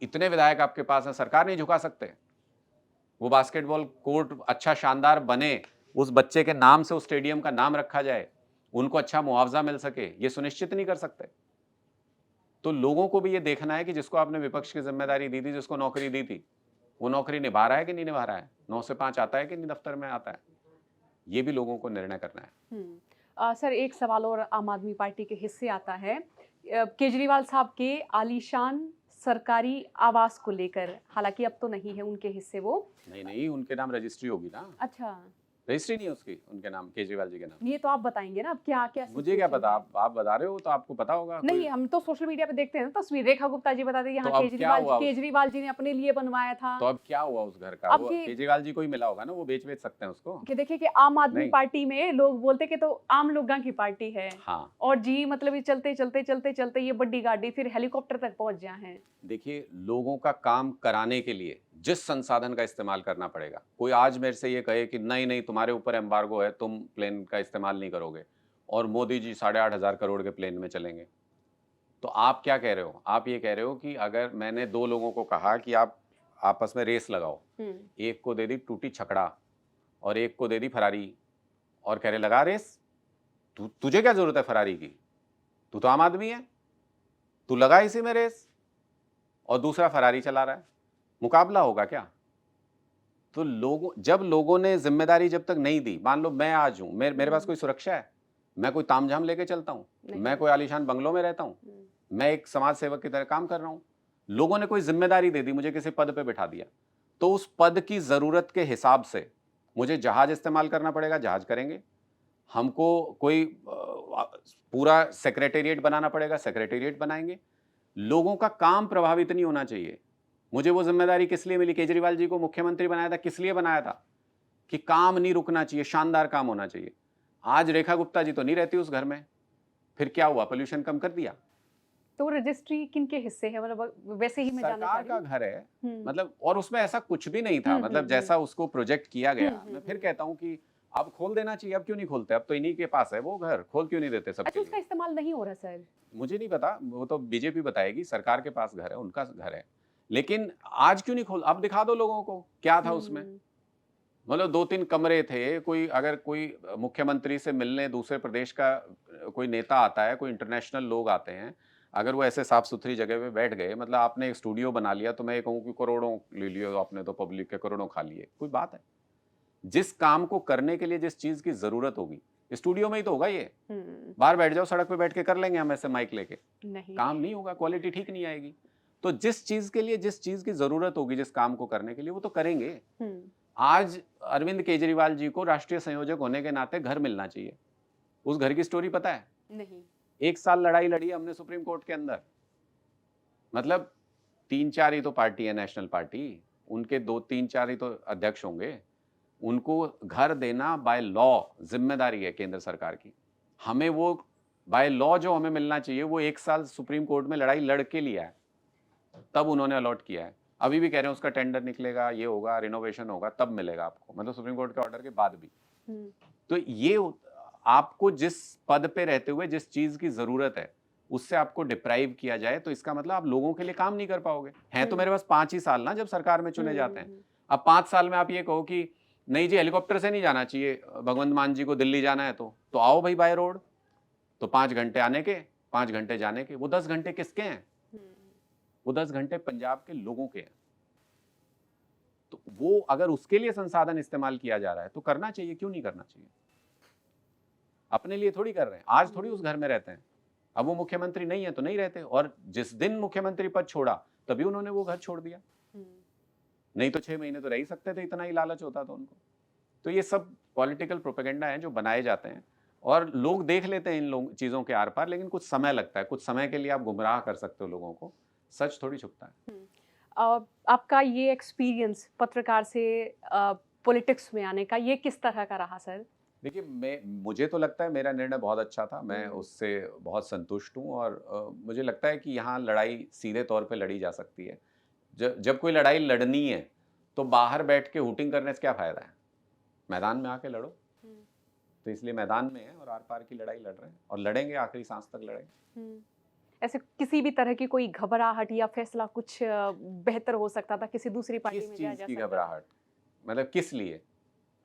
इतने विधायक आपके पास हैं, सरकार नहीं झुका सकते। वो बास्केटबॉल कोर्ट अच्छा शानदार बने, उस बच्चे के नाम से उस स्टेडियम का नाम रखा जाए, उनको अच्छा मुआवजा मिल सके, ये सुनिश्चित नहीं कर सकते। तो लोगों को भी ये देखना है कि जिसको आपने विपक्ष की जिम्मेदारी दी थी, जिसको नौकरी दी थी, वो नौकरी निभा रहा है कि नहीं निभा रहा है, 9 से 5 आता है कि नहीं दफ्तर में आता है, ये भी लोगों को निर्णय करना है। सर, एक सवाल और आम आदमी पार्टी के हिस्से आता है। केजरीवाल साहब के आलीशान सरकारी आवास को लेकर, हालांकि अब तो नहीं है उनके हिस्से वो। नहीं, उनके नाम रजिस्ट्री होगी ना। अच्छा, रजिस्ट्री नहीं है उसकी, उनके नाम, केजरीवाल जी के नाम। ये तो आप बताएंगे ना, अब क्या क्या मुझे क्या पता, आप बता रहे हो तो आपको पता होगा। नहीं, हम तो सोशल मीडिया पे देखते हैं ना तस्वीर, रेखा गुप्ता जी बताते हैं यहाँ तो केजरीवाल जी ने अपने लिए बनवाया था। तो अब क्या हुआ उस घर का? वो केजरीवाल जी को ही मिला होगा ना, वो बेच सकते हैं उसको। कि देखिए कि आम आदमी पार्टी में लोग बोलते कि तो आम लोगों की पार्टी है। हाँ। और जी मतलब ये चलते चलते चलते चलते ये बड़ी गाड़ी फिर हेलीकॉप्टर तक पहुंच जाए हैं। देखिए, लोगों का काम कराने के लिए जिस संसाधन का इस्तेमाल करना पड़ेगा, कोई आज मेरे से ये कहे कि नहीं तुम्हारे ऊपर एम्बार्गो है, तुम प्लेन का इस्तेमाल नहीं करोगे, और मोदी जी 8,500 करोड़ के प्लेन में चलेंगे, तो आप क्या कह रहे हो? आप ये कह रहे हो कि अगर मैंने 2 लोगों को कहा कि आप आपस में रेस लगाओ, एक को दे दी टूटी छकड़ा और एक को दे दी फरारी, और कह रहे लगा रेस, तुझे क्या जरूरत है फरारी की, तू तो आम आदमी है, तू लगा इसी में रेस, और दूसरा फरारी चला रहा है, मुकाबला होगा क्या? तो जब लोगों ने जिम्मेदारी जब तक नहीं दी, मान लो मैं आज हूं, मेरे पास कोई सुरक्षा है, मैं कोई तामझाम लेके चलता हूं, मैं कोई आलीशान बंगलों में रहता हूं, मैं एक समाज सेवक की तरह काम कर रहा हूं, लोगों ने कोई जिम्मेदारी दे दी, मुझे किसी पद पे बिठा दिया, तो उस पद की जरूरत के हिसाब से मुझे जहाज इस्तेमाल करना पड़ेगा, जहाज करेंगे, हमको कोई पूरा सेक्रेटेरिएट बनाना पड़ेगा, सेक्रेटेरिएट बनाएंगे। लोगों का काम प्रभावित नहीं होना चाहिए। मुझे वो जिम्मेदारी किस लिए मिली? केजरीवाल जी को मुख्यमंत्री बनाया था, किस लिए बनाया था? कि काम नहीं रुकना चाहिए, शानदार काम होना चाहिए। आज रेखा गुप्ता जी तो नहीं रहती उस घर में, फिर क्या हुआ, पोल्यूशन कम कर दिया? तो रजिस्ट्री किनके हिस्से है, मतलब वैसे ही मैं जानना चाह सरकार रही का हूँ। घर है, हम्म, मतलब, और उसमें ऐसा कुछ भी नहीं था, हम्म, मतलब जैसा उसको प्रोजेक्ट किया गया। मैं फिर हम्म। कहता हूँ कि अब खोल देना चाहिए, अब क्यों नहीं खोलते? अब तो इन्हीं के पास है वो घर, खोल क्यों नहीं देते सबके अच्छा, उसका लिए? इस्तेमाल नहीं हो रहा सर? मुझे नहीं पता, वो तो बीजेपी बताएगी, सरकार के पास घर है, उनका घर है। लेकिन आज क्यों नहीं खोल, अब दिखा दो लोगों को क्या था उसमें। हम्म, मतलब 2-3 कमरे थे, कोई अगर कोई मुख्यमंत्री से मिलने दूसरे प्रदेश का कोई नेता आता है, कोई इंटरनेशनल लोग आते हैं, अगर वो ऐसे साफ-सुथरी जगह पे बैठ गए, मतलब आपने एक स्टूडियो बना लिया, तो मैं ये कहूँ कि करोड़ों ले लिए आपने, तो पब्लिक के करोड़ों खा लिए, कोई बात है? जिस काम को करने के लिए जिस चीज़ की ज़रूरत होगी, स्टूडियो में ही तो होगा ये। हम्म। बाहर बैठ जाओ, सड़क पे बैठ के कर लेंगे हम ऐसे माइक लेके, नहीं। काम नहीं होगा, क्वालिटी ठीक नहीं आएगी। तो जिस चीज़ के लिए जिस चीज़ की ज़रूरत होगी, जिस काम को करने के लिए, वो तो करेंगे। हम्म, आज अरविंद केजरीवाल जी को राष्ट्रीय संयोजक होने के नाते घर मिलना चाहिए। उस घर की स्टोरी पता है? नहीं। 1 साल लड़ाई लड़ी हमने सुप्रीम कोर्ट के अंदर। मतलब 3-4 ही तो पार्टी है, नेशनल पार्टी, उनके 2-3-4 ही तो अध्यक्ष होंगे। उनको घर देना बाय लॉ ज़िम्मेदारी है केंद्र सरकार की। हमें वो बाय लॉ जो हमें मिलना चाहिए, वो 1 साल सुप्रीम कोर्ट में लड़ाई लड़ के लिया है। तब उन्होंने अलॉट किया है। अभी भी कह रहे हैं उसका टेंडर निकलेगा, ये होगा, रिनोवेशन होगा, तब मिलेगा आपको, मतलब सुप्रीम कोर्ट के ऑर्डर के बाद भी। हम्म, तो ये आपको जिस पद पे रहते हुए जिस चीज की जरूरत है, उससे आपको डिप्राइव किया जाए, तो इसका मतलब आप लोगों के लिए काम नहीं कर पाओगे। हैं तो मेरे पास 5 ही साल ना, जब सरकार में चुने जाते हैं। अब 5 साल में आप ये कहो कि नहीं जी, हेलीकॉप्टर से नहीं जाना चाहिए, भगवंत मान जी को दिल्ली जाना है, तो आओ भाई बाय रोड। तो 5 घंटे आने के, 5 घंटे जाने के, वो 10 घंटे किसके हैं? वो 10 घंटे पंजाब के लोगों के हैं। तो वो अगर उसके लिए संसाधन इस्तेमाल किया जा रहा है, तो करना चाहिए, क्यों नहीं करना चाहिए? अपने लिए थोड़ी कर रहे हैं, आज थोड़ी उस घर में रहते हैं। अब वो मुख्यमंत्री नहीं है तो नहीं रहते, और जिस दिन मुख्यमंत्री पद छोड़ा, तभी उन्होंने वो घर छोड़ दिया। नहीं तो 6 महीने तो रह ही सकते थे, इतना ही लालच होता था उनको। तो ये सब पॉलिटिकल प्रोपेगेंडा है जो बनाए जाते हैं, और लोग देख लेते हैं इन लोग चीजों के आर पार, लेकिन कुछ समय लगता है। कुछ समय के लिए आप गुमराह कर सकते हो लोगों को, सच थोड़ी छुपता है। आपका ये एक्सपीरियंस पत्रकार से पॉलिटिक्स में आने का, ये किस तरह का रहा सर? देखिए, मुझे तो लगता है मेरा निर्णय बहुत अच्छा था, मैं हम्म, उससे बहुत संतुष्ट हूँ, और मुझे लगता है कि यहाँ लड़ाई सीधे तौर पे लड़ी जा सकती है। जब कोई लड़ाई लड़नी है, तो बाहर बैठ के हूटिंग करने से क्या फायदा है? मैदान में आके लड़ो। हम्म, तो इसलिए मैदान में है और आर पार की लड़ाई लड़ रहे हैं, और लड़ेंगे, आखिरी सांस तक लड़ेंगे। ऐसे किसी भी तरह की कोई घबराहट या फैसला कुछ बेहतर हो सकता था, किसी दूसरी पार्टी किस में जाया चीज जा की सकता था? घबराहट? मतलब किस लिए?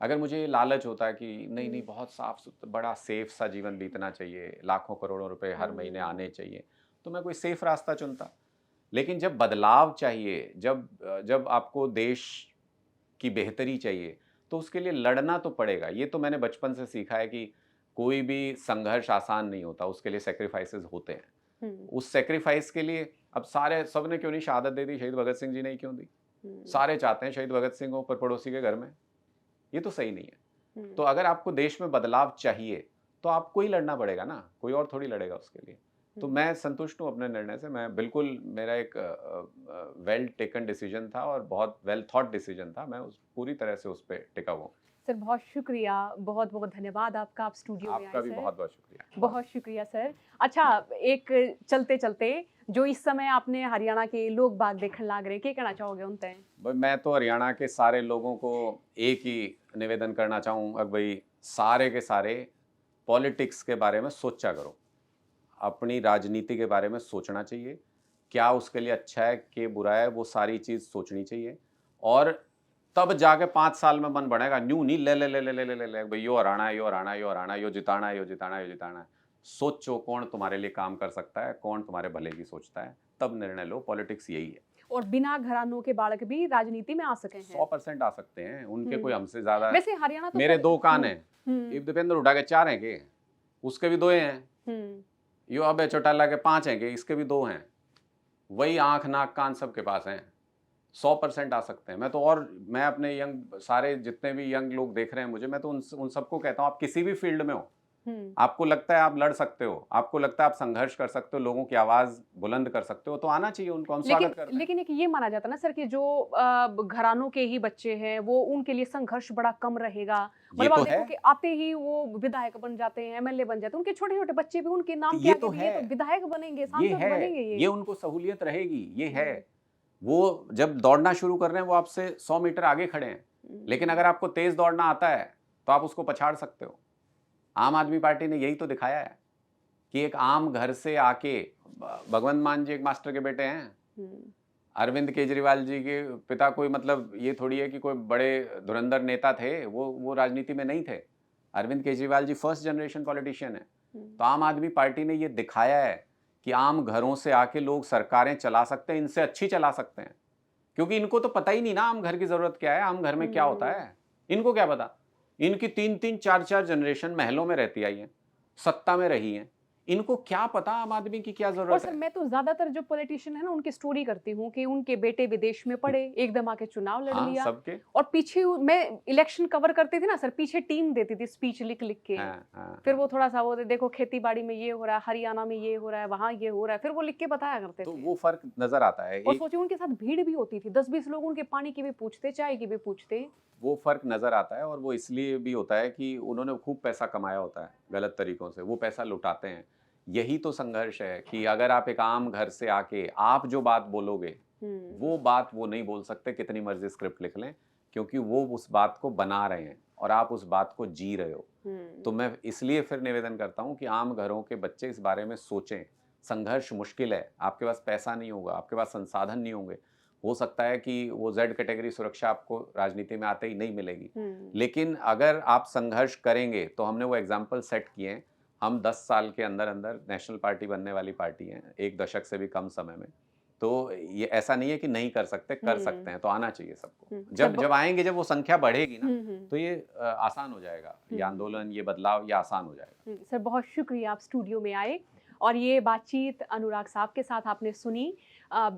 अगर मुझे ये लालच होता कि नहीं नहीं, हम्म, बहुत साफ सुथरा बड़ा सेफ सा जीवन बीतना चाहिए, लाखों करोड़ों रुपए हर महीने आने चाहिए, तो मैं कोई सेफ रास्ता चुनता। लेकिन जब बदलाव चाहिए, जब आपको देश की बेहतरी चाहिए, तो उसके लिए लड़ना तो पड़ेगा। ये तो मैंने बचपन से सीखा है कि कोई भी संघर्ष आसान नहीं होता, उसके लिए सेक्रीफाइसेस होते हैं। हम्म, उस सेक्रीफाइस के लिए अब सारे सबने क्यों नहीं शहादत दे दी? शहीद भगत सिंह जी ने ही क्यों दी? हम्म, सारे चाहते हैं शहीद भगत सिंह हो पर पड़ोसी के घर में। ये तो सही नहीं है। हम्म, तो अगर आपको देश में बदलाव चाहिए, तो आपको ही लड़ना पड़ेगा ना, कोई और थोड़ी लड़ेगा उसके लिए। तो हम्म। मैं संतुष्ट हूँ अपने निर्णय से। मैं बिल्कुल, मेरा एक वेल टेकन डिसीजन था, और बहुत वेल थॉट डिसीजन था। मैं उस पूरी तरह से उस पे टिका हुआ हूँ। सर बहुत शुक्रिया, बहुत बहुत धन्यवाद आपका, आप स्टूडियो में आपका आए भी सर। बहुत बहुत शुक्रिया। बहुत शुक्रिया सर। अच्छा, एक चलते चलते जो इस समय आपने हरियाणा के लोग बाग देखने लाग रहे, क्या कहना चाहोगे उनते? भाई, मैं तो हरियाणा के सारे लोगों को एक ही निवेदन करना चाहूँगा, भाई सारे के सारे पॉलिटिक्स के बारे में सोचा करो, अपनी राजनीति के बारे में सोचना चाहिए, क्या उसके लिए अच्छा है, क्या बुरा है, वो सारी चीज़ सोचनी चाहिए। और तब जाके 5 साल में मन बढ़ेगा, न्यू नहीं ले ले ले ले ले ले ले ले भाई, यो हराना है, यो हराना है, यो हराना है, यो जिताना है, यो जिताना है, यो जिताना है। सोचो कौन तुम्हारे लिए काम कर सकता है, कौन तुम्हारे भले की सोचता है, तब निर्णय लो। पॉलिटिक्स यही है। और बिना घरानों के बालक भी राजनीति में आ सके हैं। 100% आ सकते हैं, उनके कोई हम्म। हमसे ज्यादा। वैसे हरियाणा तो मेरे 2 कान हैं, हम्म, इब दीपेंद्र हुड्डा के 4 हैं के, उसके भी 2 हैं। हम्म, यो अबे चौटाला के 5 हैं के, इसके भी 2 हैं। वही आंख नाक कान सबके पास हैं। 100% आ सकते हैं। मैं तो, और मैं अपने यंग, सारे जितने भी यंग लोग देख रहे हैं मुझे, मैं तो उन सबको कहता हूँ, आप किसी भी फील्ड में हो, आपको लगता है आप लड़ सकते हो, आपको लगता है आप संघर्ष कर सकते हो, लोगों की आवाज बुलंद कर सकते हो, तो आना चाहिए उनको, हम स्वागत करते हैं। लेकिन एक ये माना जाता है ना सर कि जो घरानों के ही बच्चे हैं वो उनके लिए संघर्ष बड़ा कम रहेगा। ये मतलब आप तो देखो है, कि आते ही वो विधायक बन जाते हैं, एमएलए बन जाते हैं, उनके छोटे-छोटे बच्चे भी उनके नाम के ये आगे तो भी ये है, तो विधायक बनेंगे, ये सांसद है, बनेंगे ये ये। उनको सहूलियत रहेगी, ये है। हुँ, वो जब दौड़ना शुरू कर रहे हैं, वो आपसे 100 मीटर आगे खड़े हैं। लेकिन हुँ, अगर आपको तेज दौड़ना आता है, तो आप उसको पछाड़ सकते हो। आम आदमी पार्टी ने यही तो दिखाया है कि एक आम घर से आके भगवंत मान जी एक मास्टर के बेटे हैं। हुँ, अरविंद केजरीवाल जी के पिता कोई मतलब ये थोड़ी है कि कोई बड़े धुरंधर नेता थे, वो राजनीति में नहीं थे। Arvind Kejriwal ji first generation politician है। हुँ, तो आम आदमी पार्टी ने ये दिखाया है कि आम घरों से आके लोग सरकारें चला सकते हैं, इनसे अच्छी चला सकते हैं। क्योंकि इनको तो पता ही नहीं ना आम घर की जरूरत क्या है, आम घर में क्या होता हुँ। है। इनको क्या पता। इनकी 3-3 4-4 जनरेशन महलों में रहती आई हैं, सत्ता में रही हैं। इनको क्या पता आम आदमी की क्या और जरूरत सर है। मैं तो ज़्यादातर जो पॉलिटिशियन है ना उनकी स्टोरी करती हूँ कि उनके बेटे विदेश में पढ़े, एकदम आके चुनाव लड़ हाँ, लिया सबके। और पीछे मैं इलेक्शन कवर करती थी ना सर, पीछे टीम देती थी स्पीच लिख-लिख के। हाँ, हाँ, फिर हाँ। वो थोड़ा-सा वो देखो खेती-बाड़ी में ये हो रहा है, हरियाणा में ये हो रहा है, वहाँ ये हो रहा है, फिर वो लिख के बताया करते तो थे। वो फ़र्क नज़र आता है। और एक सोचिए उनके साथ भीड़ भी होती थी, 10-20 लोग उनके पानी की भी पूछते, चाय की भी पूछते। वो फ़र्क नज़र आता है और वो इसलिए भी होता है कि उन्होंने खूब पैसा कमाया होता है, गलत तरीकों से, वो पैसा लुटाते हैं। यही तो संघर्ष है कि अगर आप एक आम घर से आके आप जो बात बोलोगे, हुँ, वो बात वो नहीं बोल सकते कितनी मर्ज़ी स्क्रिप्ट लिख लें, क्योंकि वो उस बात को बना रहे हैं और आप उस बात को जी रहे हो। हुँ, तो मैं इसलिए फिर निवेदन करता हूँ कि आम घरों के बच्चे इस बारे में सोचें। संघर्ष मुश्किल है, आपके पास पैसा नहीं होगा, आपके पास संसाधन नहीं होंगे। हो सकता है कि वो ज़ेड कैटेगरी सुरक्षा आपको राजनीति में आते ही नहीं मिलेगी। हुँ, लेकिन अगर आप संघर्ष करेंगे, तो हमने वो एग्ज़ाम्पल सेट किए हैं। हम 10 साल के अंदर-अंदर नेशनल पार्टी बनने वाली पार्टी हैं, 1 दशक से भी कम समय में। तो ये ऐसा नहीं है कि नहीं कर सकते हुँ, हैं, तो आना चाहिए सबको। हुँ। सर जब जब आएँगे, जब वो संख्या बढ़ेगी ना, हुँ, हुँ, तो ये आसान हो जाएगा। ये हुँ। आंदोलन, ये बदलाव, ये आसान हो जाएगा। सर बहुत शुक्रिया आप स्टूडियो में आए और ये बातचीत अनुराग साहब के साथ आपने सुनी।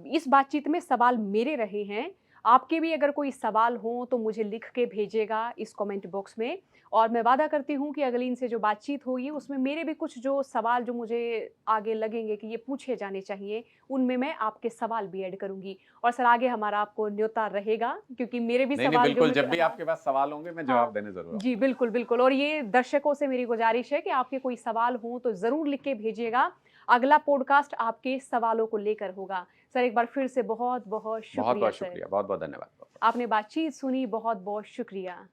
इस बातचीत में सवाल मेरे रहे हैं। आपके भी अगर कोई सवाल हो तो मुझे लिख के भेजिएगा इस कमेंट बॉक्स में और मैं वादा करती हूँ कि अगली इनसे जो बातचीत होगी उसमें मेरे भी कुछ जो सवाल जो मुझे आगे लगेंगे कि ये पूछे जाने चाहिए, उनमें मैं आपके सवाल भी ऐड करूँगी। और सर आगे हमारा आपको न्योता रहेगा क्योंकि मेरे भी नहीं, नहीं, सवाल जो बिल्कुल, मुझे जब भी हाँ। आपके पास सवाल होंगे, मैं जवाब हाँ। देने ज़रूर जी, आऊँगा। बिल्कुल, बिल्कुल और ये दर्शकों से मेरी गुज़ारिश है कि आपके कोई सवाल हों तो ज़रूर लिख के भेजिएगा। अगला पॉडकास्ट आपके सवालों को लेकर होगा। सर एक बार फिर से बहुत-बहुत शुक्रिया बहुत-बहुत सर। शुक्रिया, बहुत-बहुत धन्यवाद। आपने बातचीत सुनी, बहुत-बहुत शुक्रिया।